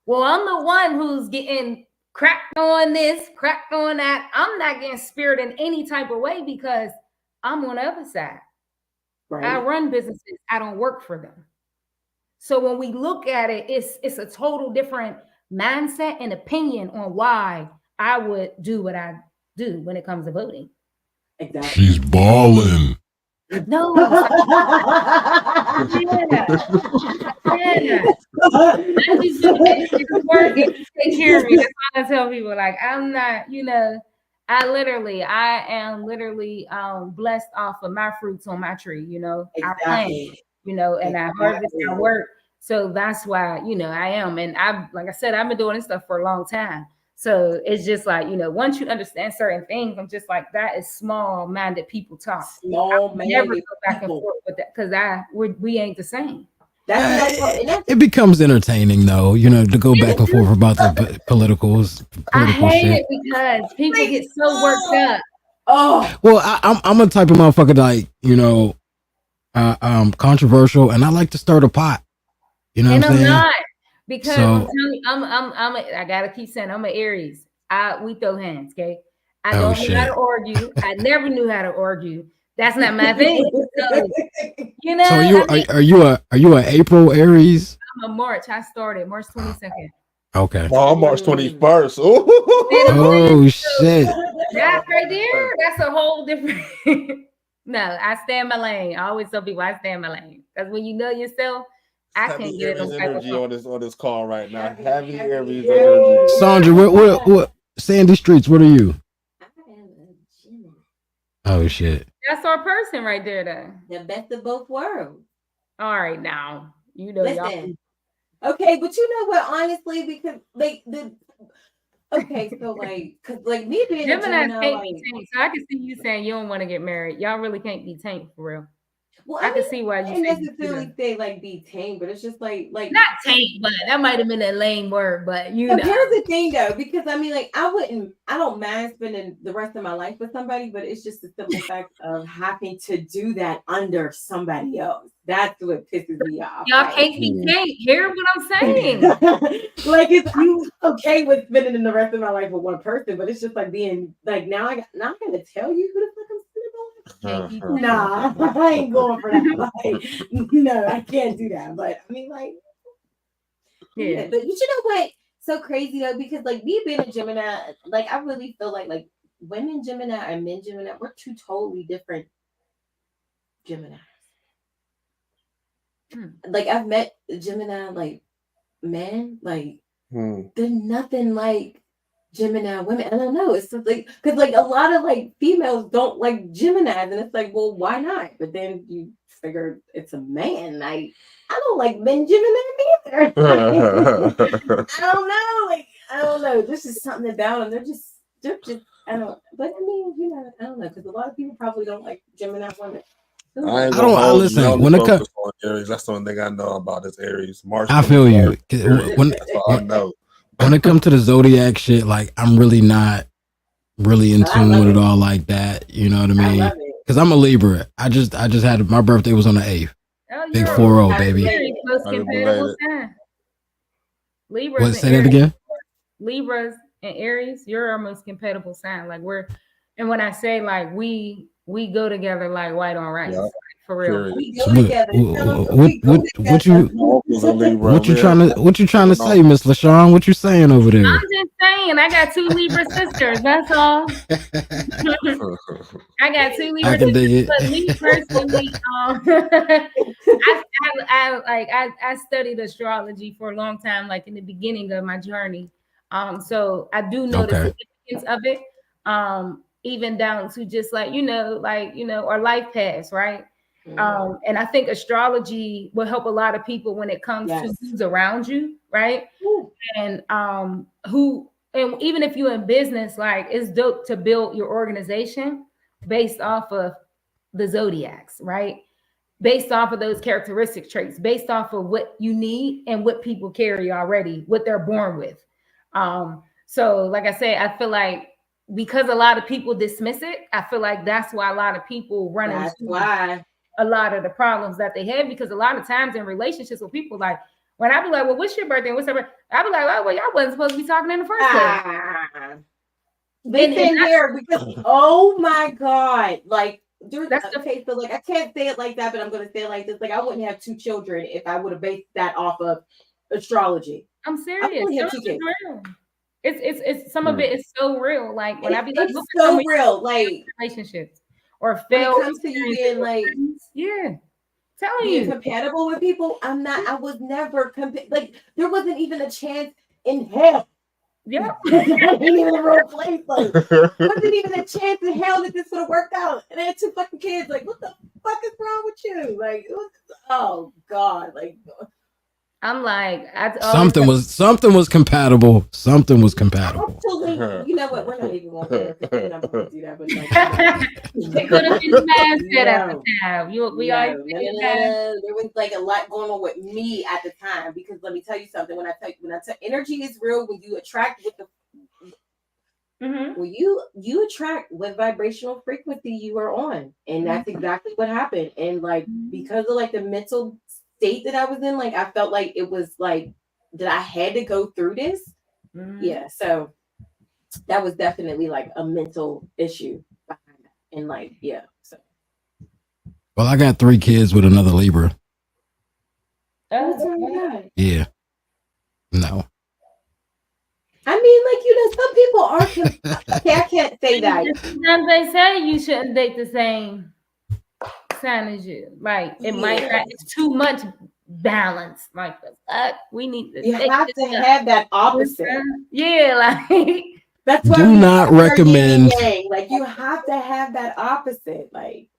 Well, I'm the one who's getting cracked on this, cracked on that. I'm not getting speared in any type of way because I'm on the other side. I Right. run businesses. I don't work for them. So when we look at it, it's a total different mindset and opinion on why I would do what I do when it comes to voting. Exactly. She's balling. No, yeah. I'm just doing this work and you take care of me. That's why I tell people. Like I'm not, I am literally blessed off of my fruits on my tree, I plant, Exactly. and I harvest, I work. So that's why, I am. And like I said, I've been doing this stuff for a long time. So it's just like, once you understand certain things, I'm just like, that is small-minded people talk. Never Small-minded go back and people. forth with that because we ain't the same. It becomes entertaining though, to go back and forth about the political I hate shit. it because people get so worked up. Oh, Well, I'm a type of motherfucker like, controversial, and I like to stir the pot. You know And what I'm I'm saying? not because So- I'm telling you, I gotta keep saying I'm an Aries. We throw hands, okay? I Oh, don't know shit. how to argue. I never knew how to argue. That's not my thing. So, So are you a April Aries? I'm a March. I started March 22nd. Okay. Oh, I'm March 21st. Oh shit. That right there, that's a whole different. No, I stay in my lane. I always tell people I stay in my lane because when you know yourself, I can't Heavy get Aries no type energy of on this call right now. Heavy Aries energy. Sandra, what Sandy Streets, what are you? I am a Gemini. Oh shit. That's our person right there, though. The best of both worlds. All right, now y'all. Listen. Okay, but you know what? Honestly, because because me being Gemini a Gemini, can't be tanked. So I can see you saying you don't want to get married. Y'all really can't be tanked for real. well, I can see why you didn't say necessarily say like be tame, but it's just like not tanked, but that might have been a lame word. But Here's the thing though, because I don't mind spending the rest of my life with somebody, but it's just the simple fact of having to do that under somebody else. That's what pisses me off. Y'all can't be tanked. Hear what I'm saying? I'm okay with spending the rest of my life with one person, but it's just like being like now I'm gonna tell you who the fuck I'm spending my life. Nah, I ain't going for that. Like, no, I can't do that. But I mean, like, yeah. But you know what? So crazy though, because like me being a Gemini, like I really feel like women Gemini and men Gemini, we're two totally different Geminis. Like I've met Gemini like men, like they're nothing like Gemini women. I don't know. It's just like because like a lot of like females don't like Geminis, and it's like, well, why not? But then you figure it's a man. Like I don't like men Gemini either. I don't know. Like I don't know. This is something about them. They're just. I don't. But I mean, I don't know because a lot of people probably don't like Gemini women. I don't listen. When it comes on Aries, that's the only thing I know about is Aries. March. I feel you. That's all I know. when it comes to the zodiac shit, like I'm really not really in tune with it all like that. You know what I I mean? love it. Because I'm a Libra. I just had my birthday was on the 8th. Oh, Big you're 4-0, Happy baby. belated. most Happy compatible belated. sign. Libras What? and Say that Aries. again. Libras and Aries, you're our most compatible sign. Like and when I say like we go together like white on rice, Yeah. like, for real. Period. We So go together. what you trying to say, Miss LaShawn? What you saying over there? I'm just saying, I got 2 Libra sisters. That's all. I got 2 Libra I can dig sisters, it. but me personally, I studied astrology for a long time, like in the beginning of my journey. So I do know the Okay. significance of it. Even down to just like our life paths, right? And I think astrology will help a lot of people when it comes to who's around you, right? And and even if you're in business, like it's dope to build your organization based off of the zodiacs, right? Based off of those characteristic traits, based off of what you need and what people carry already, what they're born with. So like I said, I feel like because a lot of people dismiss it, I feel like that's why a lot of people run into a lot of the problems that they have, because a lot of times in relationships with people, like when I be like, well, what's your birthday? What's your birthday? I be like, oh, well, y'all wasn't supposed to be talking in the first place. Listen here, because oh my God, like that's okay, so like I can't say it like that, but I'm gonna say it like this. Like I wouldn't have 2 children if I would have based that off of astrology. I'm serious. I have 2 kids. It's some of it is so real. Like when I be like, it's so real, like relationships or when failed. it comes to you being like, telling being you compatible with people. I was never like there wasn't even a chance in hell. Yeah, ain't even a real place. Like, wasn't even a chance in hell that this would have worked out. And I had 2 fucking kids. Like, what the fuck is wrong with you? Like, oh God, like. I'm like, something was compatible. Something was compatible. Absolutely. You know what? We're not even going there. We're not going to do that. But it could have been mindset at the time. No. There was like a lot going on with me at the time, because let me tell you something. When I tell energy is real, when you attract with the when you attract what vibrational frequency you are on, and that's exactly what happened. And like because of like the mental state that I was in, like I felt like it was like that I had to go through this. Yeah, so that was definitely like a mental issue behind that. And like, yeah, so well, I got 3 kids with another Libra. Oh, yeah. No. I mean, like, some people are okay, I can't say that. Sometimes they say you shouldn't date the same sign as you. Like it might not, it's too much balance. Like we need to have to have that opposite. Yeah, like that's why do not recommend. Like you have to have that opposite. Like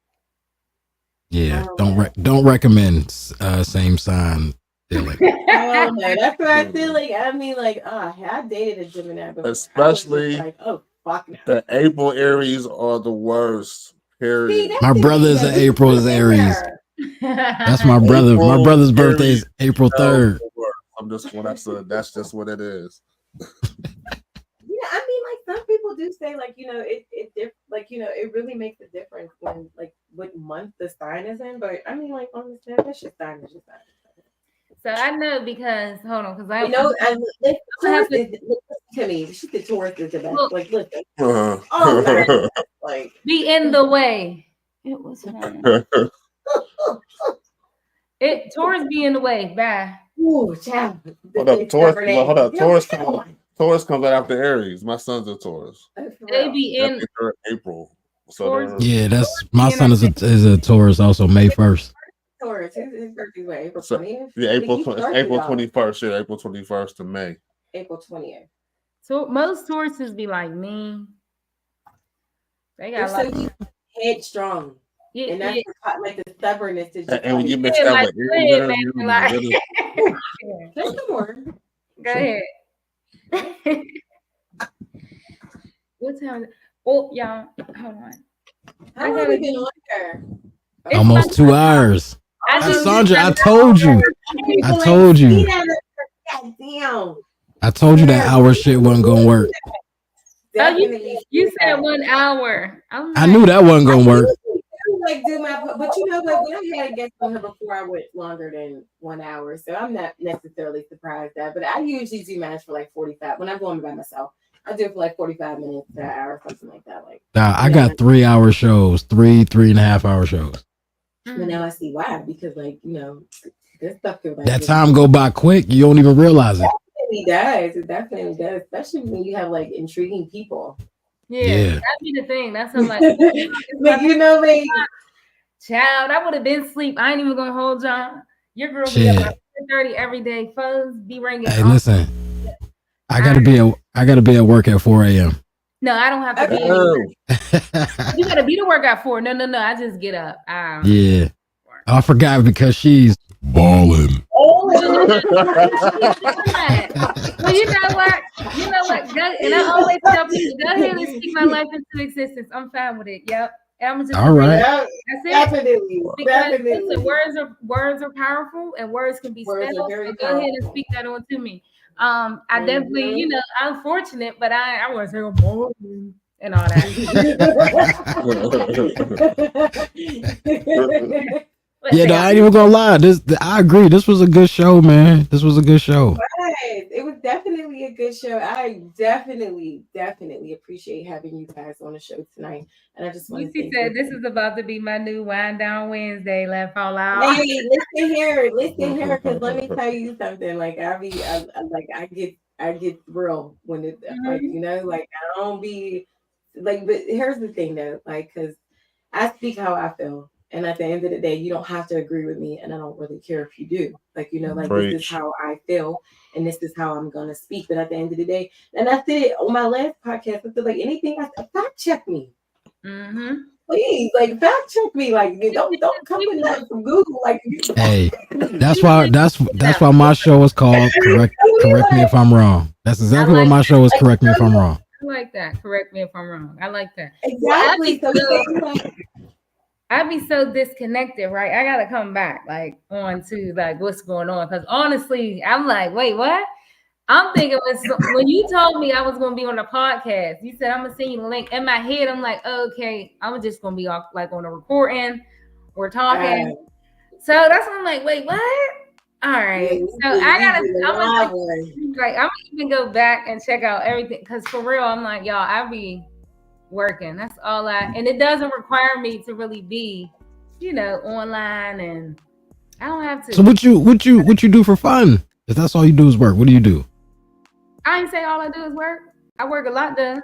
don't recommend same sign dealing. Oh no, that's what I feel like. I mean, like, I dated a Gemini, but especially like, oh fuck no. The April Aries are the worst. Period. My brother is an April Aries. That's my brother. My brother's birthday is April 3rd. I'm just when I said that's just what it is. Yeah, I mean, like some people do say, like, you know, like, you know, it really makes a difference when, like, what month the sign is in. But I mean, like, honestly, that's just sign is just sign. So I know because hold on, because I know Taurus is to me. She said Taurus is the best. Like, listen, like be in the way. It was Taurus be in the way. Bye. Ooh, child. Hold up, Taurus. Taurus comes out after Aries. My son's a Taurus. They be in April. So yeah, that's my son is a Taurus also, May 1st. Taurus. His birthday was April 20th. Yeah, April 21st. Yeah, April 21st to May. April 20th. So most Tauruses be like me. They got so headstrong. Yeah, and that's like the stubbornness is just and when you mix that with just more. Go ahead. What time? Oh, y'all, hold on. How long have we been on here? Almost 2 hours. Sandra, I told you. I told you. Damn. I told you that hour shit wasn't gonna work. Definitely. You said 1 hour. I'm I like, knew that wasn't I gonna work. usually do like do my, but you know what? When I had a guest on here before, I went longer than 1 hour, so I'm not necessarily surprised that. But I usually do mine for like 45. When I'm going by myself, I do it for like 45 minutes to an hour, something like that. Like, Nah, I you got 3 hour shows, 3.5 hour shows. but now I see why, because like this stuff feels like That really time go by quick. You don't even realize it. definitely does. It definitely does, especially when you have like intriguing people. yeah, Yeah. that'd be the thing. That's I'm like, Like like child, I would have been asleep. I ain't even gonna hold y'all. Your girl be up by Shit. 30 every day. Phones be ringing. Hey, All. listen. I gotta be at work at 4 a.m. No, I don't have to be. Oh, You gotta be to work at 4. No. I just get up. Yeah. I forgot because she's balling. Well, you know what? Go, and I always tell people, go ahead and speak my life into existence. I'm fine with it. Yep. And I'm just All right. yeah, that's it. definitely, Because definitely. listen, words are powerful and words can be Words are spelled. very So go ahead and powerful. speak that on to me. I definitely, I'm fortunate, but I want to say boring and all that. But Yeah, say no, I ain't even gonna lie. I agree. This was a good show, man. This was a good show. It was definitely a good show. I definitely appreciate having you guys on the show tonight. And I just want to Lucy say said this is about to be my new wind down Wednesday. Laugh out loud. hey, listen here, because let me tell you something. Like I get thrilled when it like like I don't be like. But here's the thing though, like because I speak how I feel, and at the end of the day, you don't have to agree with me, and I don't really care if you do. Like like this is Preach. how I feel, and this is how I'm gonna speak. But at the end of the day, and I said on my last podcast, I said like anything I said, fact check me. Please, like fact check me. Like don't come with nothing from Google. Like Hey, that's why my show is called Correct Me If I'm Wrong. That's exactly what my show is. Correct Me If I'm Wrong. I like that. Correct me if I'm wrong. I like that. exactly. I'd be so disconnected, right? I gotta come back like on to like what's going on. Because honestly, I'm like, wait, what? I'm thinking when you told me I was gonna be on a podcast, you said I'm gonna send you the link. In my head, I'm like, okay, I'm just gonna be off like on a recording or talking. So that's when I'm like, wait, what? All right. So I'm gonna even go back and check out everything because for real, I'm like, y'all, I be working. That's all and it doesn't require me to really be, online, and I don't have to. So what you do for fun? If that's all you do is work, what do you do? I ain't say all I do is work. I work a lot done.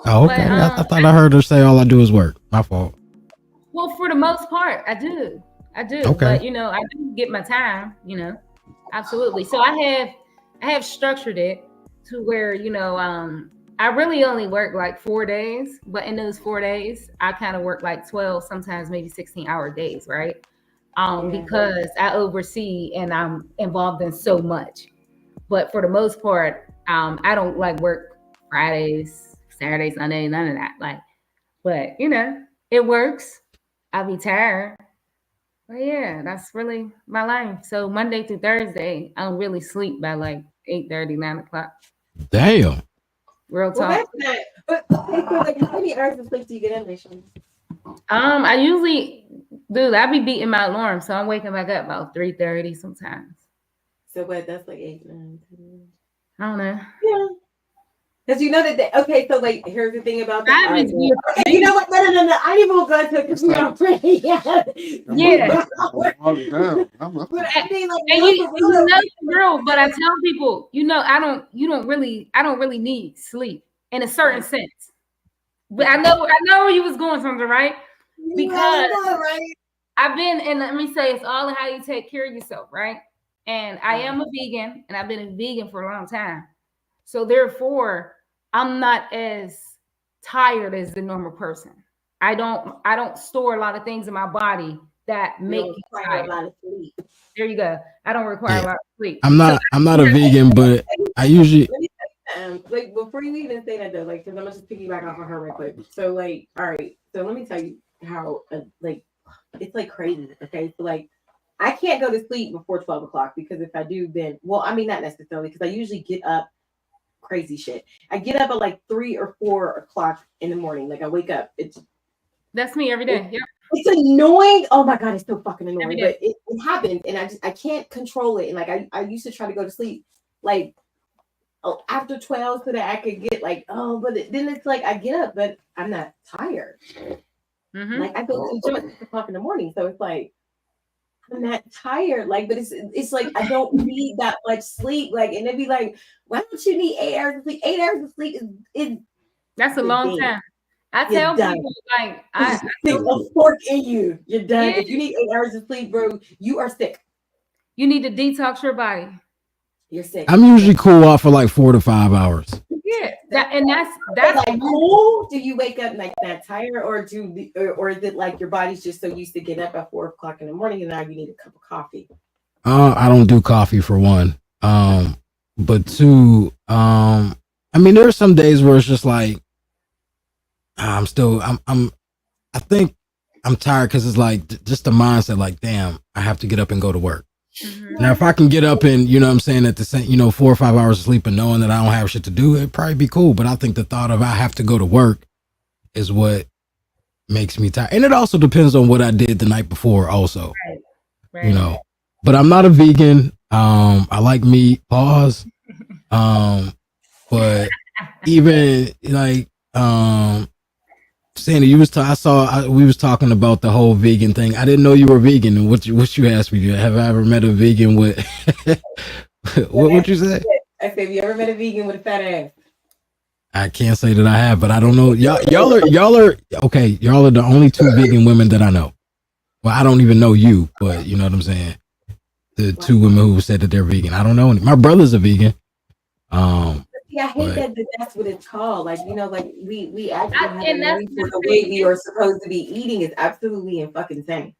Oh, okay. But, I thought I heard her say all I do is work. My fault. Well, for the most part, I do. Okay. But I do get my time, absolutely. So I have structured it to where, I really only work like 4 days, but in those 4 days, I kind of work like 12, sometimes maybe 16-hour days, right? Because I oversee and I'm involved in so much. But for the most part, I don't like work Fridays, Saturdays, Sundays, none of that. But it works. I'll be tired. But yeah, that's really my life. So Monday through Thursday, I don't really sleep by like 8:30, 9 o'clock. Damn. Real talk. Well, that's not. But okay, so like, how many hours of sleep do you get in, Nation? I usually, I be beating my alarm, so I'm waking back up about 3:30 sometimes. So what? That's like 8, 9, 10. I don't know. Yeah. Because you know that okay, so like here's the thing about that. I Okay, you know what? No. I didn't even go into it because we are ready. Yeah. But I mean, like, girl. But I tell people, I don't really need sleep in a certain sense. But I know where you was going, Sandra, right? Because I've been, and let me say, it's all how you take care of yourself, right? And I am a vegan, and I've been a vegan for a long time. So therefore, I'm not as tired as the normal person. I don't store a lot of things in my body that make you tired. A lot of sleep. There you go. I don't require a lot of sleep. I'm not a vegan, but I usually like before you even say that though, like because I'm gonna just piggyback off of her real quick. So like, all right, so let me tell you how like it's like crazy. Okay, so like I can't go to sleep before 12 o'clock because if I do, then I mean not necessarily because I usually get up crazy shit. I get up at like 3 or 4 o'clock in the morning. Like I wake up. That's me every day. Yep. It's annoying. Oh my god, it's so fucking Every annoying. day. But it happens, and I can't control it. And like I used to try to go to sleep like after 12 so that I could get like but then it's like I get up, but I'm not tired. Mm-hmm. Like I go to the gym at 6 o'clock in the morning, so it's like I'm not tired. Like, but it's like I don't need that much sleep. Like, and they'd be like, "Why don't you need 8 hours of sleep? 8 hours of sleep is That's a long time." I You're tell done. people like I Stick a fork in you. You're done. Yeah. If you need 8 hours of sleep, bro, you are sick. You need to detox your body. You're sick. I'm usually cool off for like 4 to 5 hours. Yeah, that's like cool. Do you wake up like that tired, or is it like your body's just so used to get up at 4 o'clock in the morning and now you need a cup of coffee? I don't do coffee for one. But two, I mean, there are some days where it's just like I think I'm tired because it's like just the mindset, like, damn, I have to get up and go to work. Mm-hmm. Now, if I can get up and, you know what I'm saying, at the same, 4 or 5 hours of sleep and knowing that I don't have shit to do, it'd probably be cool. But I think the thought of I have to go to work is what makes me tired. And it also depends on what I did the night before also, Right. but I'm not a vegan. I like meat, pause. But even like, Sandy, we was talking about the whole vegan thing. I didn't know you were vegan. And what you asked me? Have I ever met a vegan with? what you say? I said, have you ever met a vegan with a fat ass? I can't say that I have, but I don't know. Y'all are okay. Y'all are the only 2 vegan women that I know. Well, I don't even know you, but you know what I'm saying. The 2 women who said that they're vegan. I don't know any. My brother's a vegan. I hate that that's what it's called. Like, like we actually have a name for the way we are supposed to be eating is absolutely and fucking insane.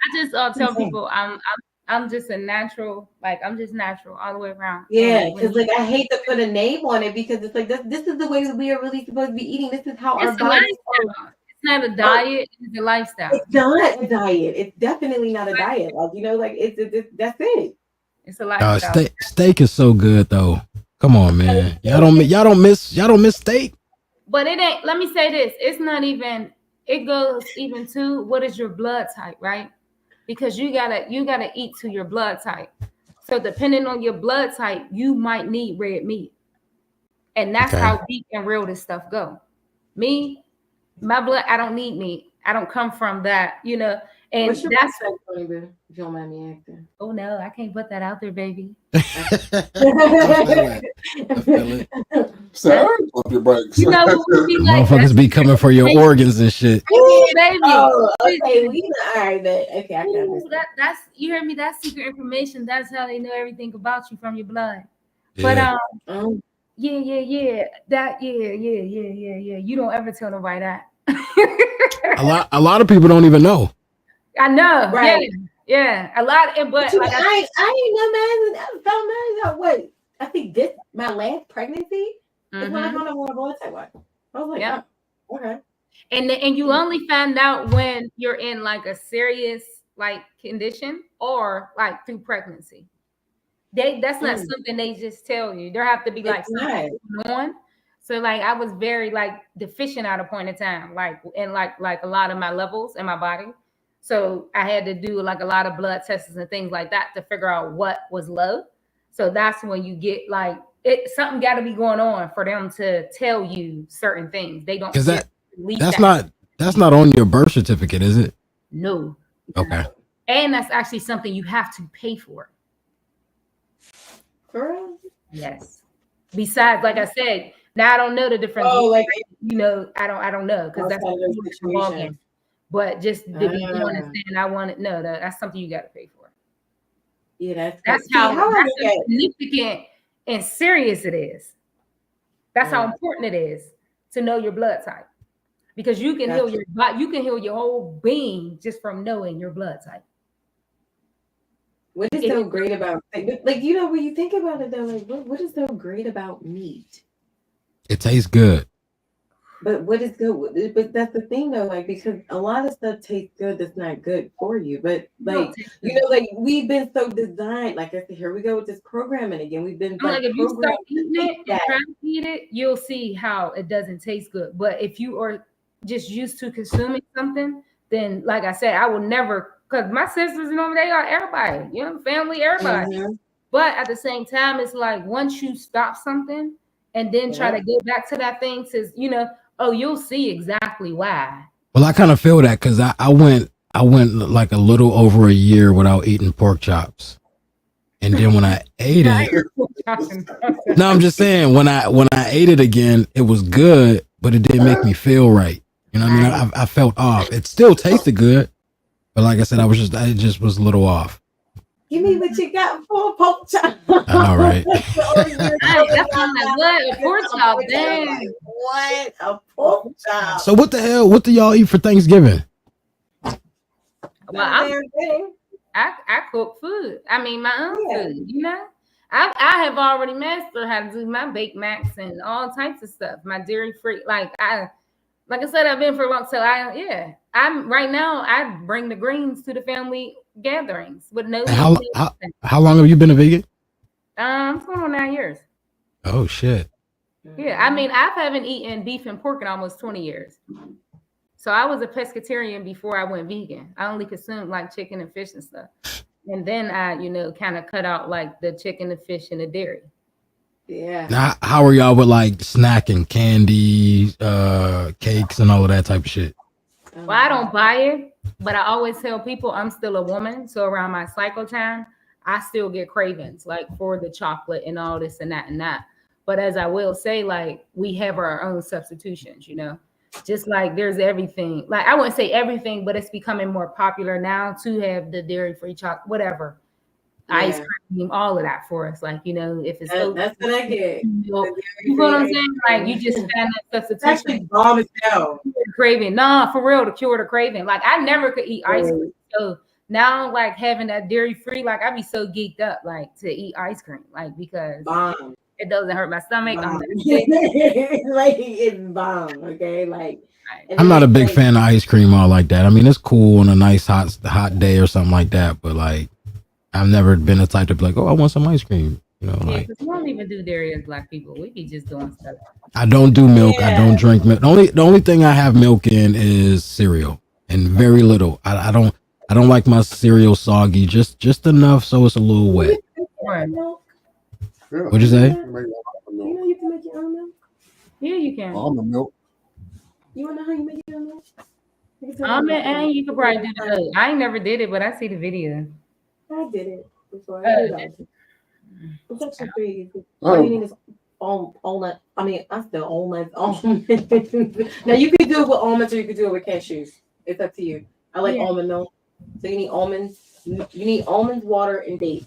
I just tell people I'm just a natural, like I'm just natural all the way around. Yeah, because like I hate to put a name on it because it's like this is the way that we are really supposed to be eating. This is how our bodies are. It's not a diet, it's a lifestyle. It's not a diet. It's definitely not a diet. Like, like it's that's it. It's a lifestyle. Steak is so good though. Come on, man. Y'all don't miss steak. But it ain't, let me say this. It's not even, it goes even to what is your blood type, right? Because you gotta eat to your blood type. So depending on your blood type, you might need red meat. And that's how deep and real this stuff go. Me, my blood, I don't need meat. I don't come from that, and what's your that's type, if you don't mind me asking. Oh no, I can't put that out there, baby. I feel it. Sorry, pump your brakes. Motherfuckers be coming for your organs and shit. Baby. Oh, okay. All right, but okay, I got this. That's you heard me. That's secret information. That's how they know everything about you from your blood. Yeah. But yeah. That yeah. You don't ever tell nobody that. a lot of people don't even know. I know, right? Yeah. A lot, but like I ain't no man. What? I think my last pregnancy is when I found out what my blood type was. I was like, oh, okay. And you only find out when you're in like a serious like condition or like through pregnancy. That's not something they just tell you. There have to be like something going on. So like I was very like deficient at a point in time, like in like a lot of my levels in my body. So I had to do like a lot of blood tests and things like that to figure out what was low. So that's when you get like something got to be going on for them to tell you certain things. They don't. That's not on your birth certificate, is it? No. Okay. And that's actually something you have to pay for. For real? Yes. Besides, like I said, now I don't know the difference. Oh, like I don't know because that's ballgame. But just to be honest, and I want to know that's something you got to pay for. Yeah, that's how significant and serious it is. That's how important it is to know your blood type, because you can heal your body, you can heal your whole being just from knowing your blood type. What is so great about like when you think about it though, like what is so great about meat? It tastes good. But what is good? But that's the thing though, like because a lot of stuff tastes good that's not good for you. But No, like you know, like we've been so designed. Like I said, here we go with this programming again. We've been I'm like, like if you programmed start eating to it think and that. try to eat it, you'll see how it doesn't taste good. But if you are just used to consuming something, then like I said, I will never because my sisters, they are everybody, family, everybody. Mhm. But at the same time, it's like once you stop something and then try Yeah. to go back to that thing, says, oh, you'll see exactly why. Well, I kind of feel that because I went like a little over a year without eating pork chops, and then when I ate it, no, I'm just saying when I ate it again, it was good, but it didn't make me feel right. You know what I mean? I felt off. It still tasted good, but like I said, I just was a little off. Give me what you got for a pork chop. I know, right? That's like what a pork chop, damn. Like, what a pork chop. So what the hell? What do y'all eat for Thanksgiving? Well, I cook food. I mean, my own food, I have already mastered how to do my baked macs and all types of stuff. My dairy free, like I said, I've been for a long. So I'm right now. I bring the greens to the family gatherings with no. How long have you been a vegan? It's going on 9 years. Oh shit. Yeah, I mean, I haven't eaten beef and pork in almost 20 years. So I was a pescatarian before I went vegan. I only consumed like chicken and fish and stuff. And then I, kind of cut out like the chicken, the fish, and the dairy. Yeah. Now, how are y'all with like snacking, candy, cakes, and all of that type of shit? Well, I don't buy it, but I always tell people I'm still a woman. So around my cycle time, I still get cravings like for the chocolate and all this and that and that. But as I will say, like we have our own substitutions, just like there's everything. Like I wouldn't say everything, but it's becoming more popular now to have the dairy-free chocolate, whatever, ice cream, all of that for us. Like if it's that's what I get. Milk, you know what I'm saying? Like you just find that substitution. Bomb as hell. Craving, nah, for real, to cure the craving. Like I never could eat ice cream, so now like having that dairy-free, like I'd be so geeked up, like to eat ice cream, like because. Bomb. It doesn't hurt my stomach. Like it's bomb, okay? Like I'm not a big fan of ice cream all like that. I mean, it's cool on a nice hot day or something like that, but like I've never been the type to be like, oh, I want some ice cream. Like we don't even do dairy as Black people. We be just doing stuff. I don't do milk. I don't drink milk. The only thing I have milk in is cereal, and very little. I don't like my cereal soggy, just enough so it's a little wet. Right. What'd you say? You can make your own milk. Yeah, you can. Almond milk. You wanna know how you make your own milk? Almond, and you could probably do that. I ain't never did it, but I see the video. I did it before. It's actually pretty easy. All you need is almond. I mean, I still almonds. Now you can do it with almonds or you can do it with cashews. It's up to you. I like almond milk. So you need almonds. You need almonds, water, and dates.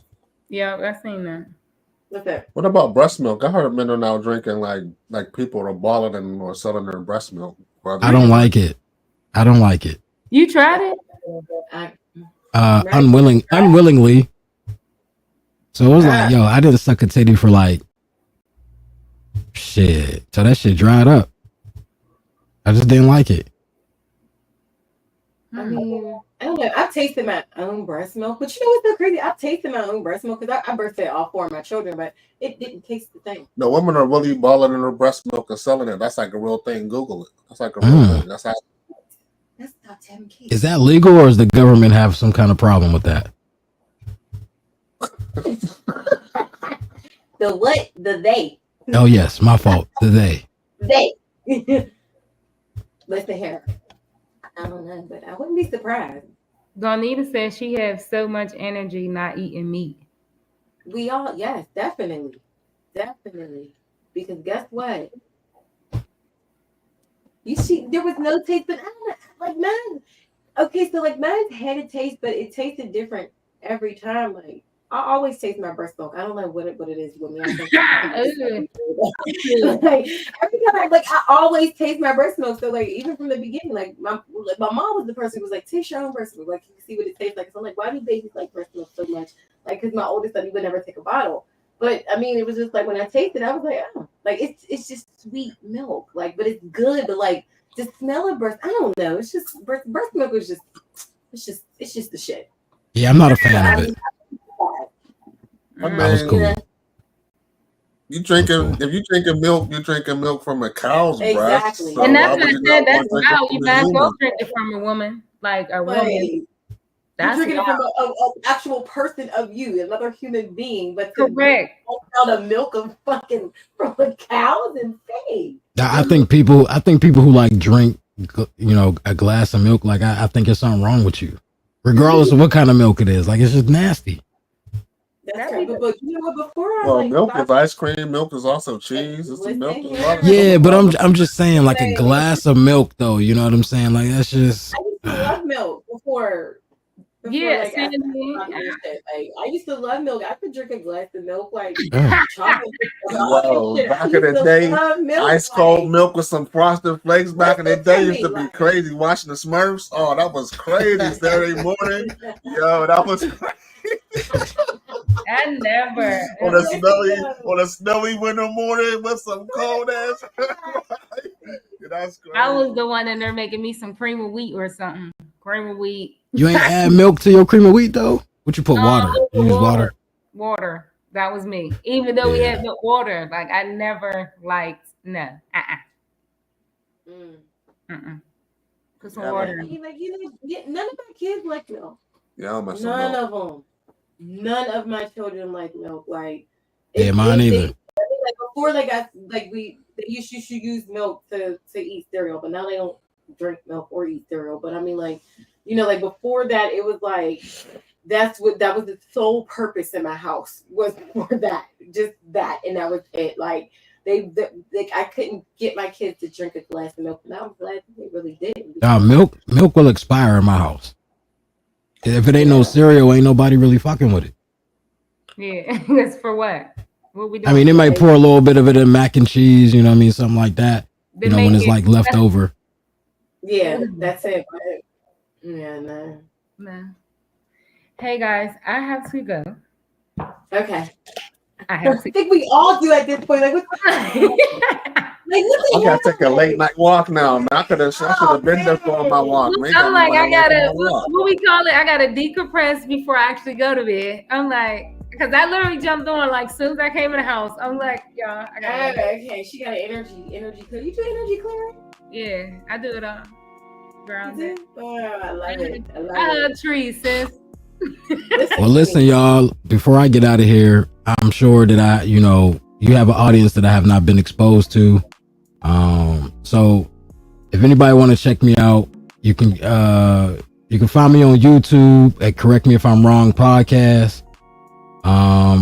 Yeah, I've seen that. What's that? What about breast milk? I heard men are now drinking like people are bottling or selling their breast milk. I don't like it. You tried it? Unwillingly. So it was like, yo, I did a suck a titty for like shit. So that shit dried up. I just didn't like it. I mean, I don't know. I've tasted my own breast milk, but you know what's so crazy? I've tasted my own breast milk because I birthed all four of my children, but it didn't taste the same. No, women are really balling in their breast milk and selling it. That's like a real thing. Google it. That's like a real thing. That's how. That's not 10 kids. Is that legal or does the government have some kind of problem with that? The what? The they. Oh yes, my fault. The they. They. Listen here. I don't know, but I wouldn't be surprised. Donita says she has so much energy not eating meat. We all, yes, definitely. Because guess what? You see, there was no taste, but I don't know, like mine. Okay, so like mine had a taste, but it tasted different every time. Like I always taste my breast milk. I don't know what it is with me. I think like every time, I always taste my breast milk. So like even from the beginning, like my mom was the person who was like, taste your own breast milk. Like you can see what it tastes like. So I'm like, why do babies like breast milk so much? Like because my oldest son, he would never take a bottle. But I mean, it was just like when I tasted it, I was like, oh, like it's just sweet milk, like, but it's good, but like the smell of breast, I don't know. It's just breast milk is just it's just the shit. Yeah, I'm not a fan of it. I That was mean, cool. you drinking cool. if you drinking milk, you're drinking milk from a cow's breast. Exactly. So And that's why what would I you said. not That's want to drink it wow. from You a might as well human? drink it from a woman, like a Like, woman. you're That's drinking it wild. from an actual person of you, another human being, but to Correct. out of milk of fucking from a cow is insane. I think people who like drink, a glass of milk, like I think there's something wrong with you, regardless of what kind of milk it is. Like it's just nasty. That's right. But you know what? Before I Well, like milk stopped- is ice cream. Milk is also cheese. It's Listen milk. here. Yeah, but I'm just saying, like a glass of milk, though. You know what I'm saying? Like that's just. I used to love milk before Yeah, like I same started here. talking this shit. Like I used to love milk. I could drink a glass of milk like Yeah. chocolate. Whoa, Shit, I back in used the to day, love milk, ice cold like- milk with some frosted flakes back in the Listen day to used to me, be like- crazy. Watching the Smurfs, oh, that was crazy. Saturday morning, yo, that was I never. on a snowy winter morning with some cold ass. That's crazy. I was the one in there making me some cream of wheat or something. Cream of wheat. You ain't add milk to your cream of wheat though. What you put water? You use water. Water. That was me. Even though we had the water, like I never liked no. Put some water in. Like none of my kids like milk. Yeah, I'm None of them. None of my children like milk. Like yeah, mine either. Like before they got like they used to use milk to eat cereal, but now they don't drink milk or eat cereal. But I mean, like like before that, it was like that was the sole purpose in my house was for that, just that, and that was it. Like I couldn't get my kids to drink a glass of milk, and I'm glad that they really did. Milk will expire in my house. If it ain't no cereal, ain't nobody really fucking with it. Yeah, that's for what? What we doing? I mean, they might pour a little bit of it in mac and cheese, you know what I mean? Something like that. When it's like left over. Yeah, that's it. But, yeah, no. Hey guys, I have to go. Okay. I think we all do at this point. Like, what's I gotta take a late night walk now. Man. I should have been there for my walk. Man. I'm like, I gotta, what we call it? I gotta decompress before I actually go to bed. I'm like, because I literally jumped on like soon as I came in the house. I'm like, y'all, I got okay. She got an energy clear. You do energy clearing? Yeah, I do it all. Grounded. Oh, I love it. I love trees, sis. Well, listen, y'all. Before I get out of here, I'm sure that you have an audience that I have not been exposed to. So if anybody want to check me out, you can find me on YouTube at Correct Me If I'm Wrong podcast. I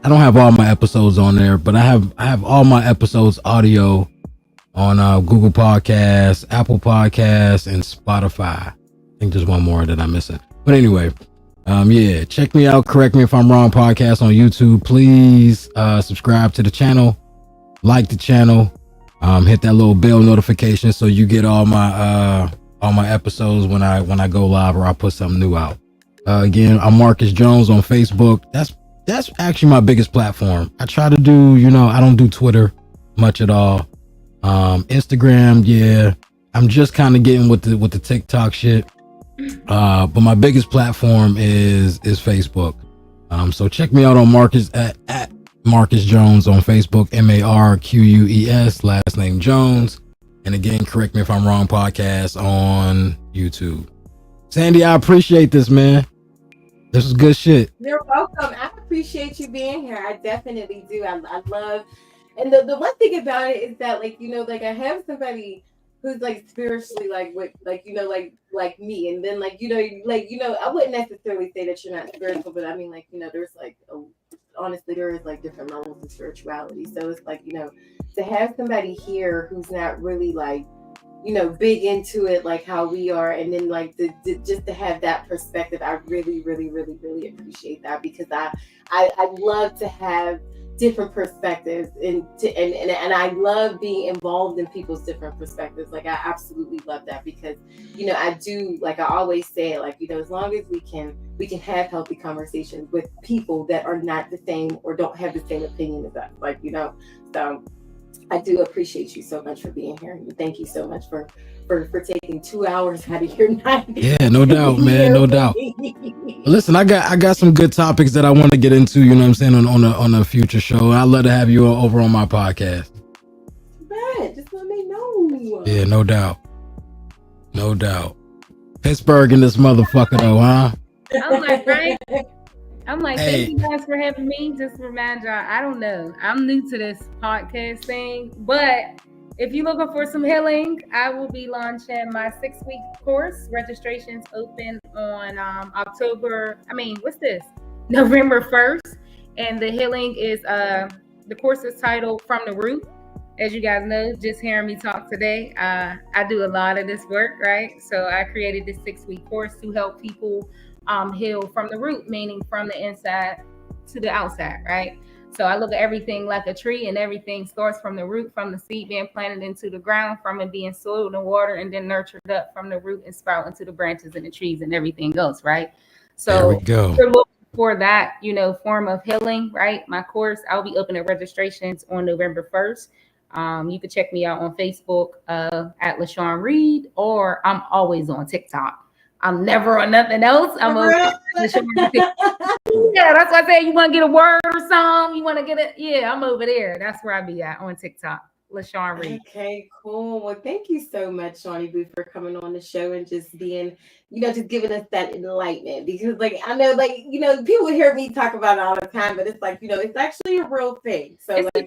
don't have all my episodes on there, but I have all my episodes audio on Google Podcasts, Apple Podcasts, and Spotify. I think there's one more that I'm missing. But anyway, check me out. Correct Me If I'm Wrong podcast on YouTube. Please subscribe to the channel, like the channel, hit that little bell notification so you get all my episodes when I go live or I put something new out. Again, I'm Marcus Jones on Facebook. That's actually my biggest platform. I try to do, I don't do Twitter much at all. Instagram, yeah, I'm just kind of getting with the TikTok shit. But my biggest platform is Facebook. So check me out on Marcus at Marcus Jones on Facebook, MARQUES, last name Jones. And again, Correct Me If I'm Wrong podcast on YouTube. Sandy, I appreciate this, man. This is good shit. You're welcome. I appreciate you being here. I definitely do. I love, and the one thing about it is that like I have somebody who's like spiritually like like me, and then I wouldn't necessarily say that you're not spiritual, but I mean there's honestly there is like different levels of spirituality. So it's like to have somebody here who's not really like big into it like how we are, and then like just to have that perspective, I really, really, really, really appreciate that, because I love to have different perspectives, and I love being involved in people's different perspectives. Like I absolutely love that because I do, like I always say it, like as long as we can have healthy conversations with people that are not the same or don't have the same opinion as us, like so I do appreciate you so much for being here. Thank you so much for taking 2 hours out of your night. Yeah, no doubt, man, no doubt. Listen, I got some good topics that I want to get into, you know what I'm saying, on a future show. I'd love to have you over on my podcast. Right, just let me know. Yeah, no doubt. No doubt. Pittsburgh in this motherfucker though, huh? I'm like, right? I'm like, Hey. thank you guys for having me. Just to remind y'all, I don't know. I'm new to this podcast thing, but if you're looking for some healing, I will be launching my 6-week course. Registrations open on November 1st. And the healing is, the course is titled From the Root. As you guys know, just hearing me talk today, I do a lot of this work, right? So I created this 6-week course to help people heal from the root, meaning from the inside to the outside, right? So I look at everything like a tree, and everything starts from the root, from the seed being planted into the ground, from it being soiled in water and then nurtured up from the root and sprout into the branches and the trees and everything else, right? So there we go. we're looking for that, form of healing, right? My course, I'll be opening registrations on November 1st. You can check me out on Facebook at LaShawn Reed, or I'm always on TikTok. I'm never on nothing else. I'm over LaShawn Reed. Yeah, that's why I say you want to get a word or something. You want to get it. Yeah, I'm over there. That's where I be at on TikTok. LaShawn Reed. Okay, cool. Well, thank you so much, Shawnee Boo, for coming on the show and just being, just giving us that enlightenment. Because, I know, people hear me talk about it all the time, but it's like, it's actually a real thing. So, It's to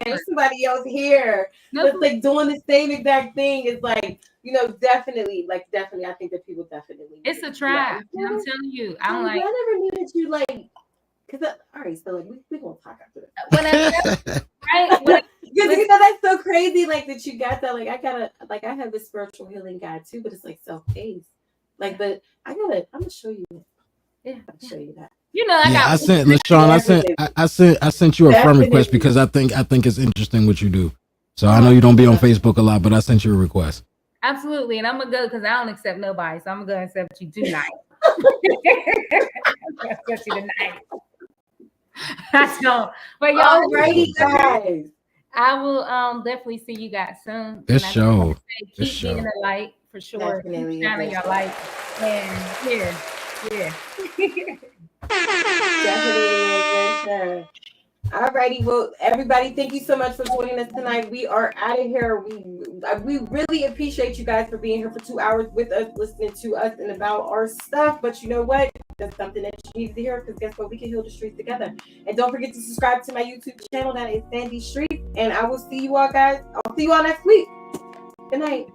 have somebody else here that's doing the same exact thing is definitely, I think that people definitely. It's a trap. I'm telling you. I'm like, I never knew that you because all right, so we gonna talk after that. right? Because that's so crazy, that you got that. I have a spiritual healing guide too, but it's self-paced. But I'm gonna show you. Yeah, I'll show you that. I sent LaShawn. I sent you a friend request because I think it's interesting what you do. So I know you don't be on Facebook a lot, but I sent you a request. Absolutely, and I'm gonna go because I don't accept nobody, so I'm gonna go accept you tonight. Accept you tonight. But y'all, alrighty, guys. I will definitely see you guys soon. This show. Keep being a light for sure. Definitely Keep shining your light. And yeah. Definitely. Alrighty, well, everybody, thank you so much for joining us tonight. We are out of here. We really appreciate you guys for being here for 2 hours with us, listening to us and about our stuff. But you know what? That's something that you need to hear, because guess what? We can heal the streets together. And don't forget to subscribe to my YouTube channel. That is Sandy Street. And I will see you all, guys. I'll see you all next week. Good night.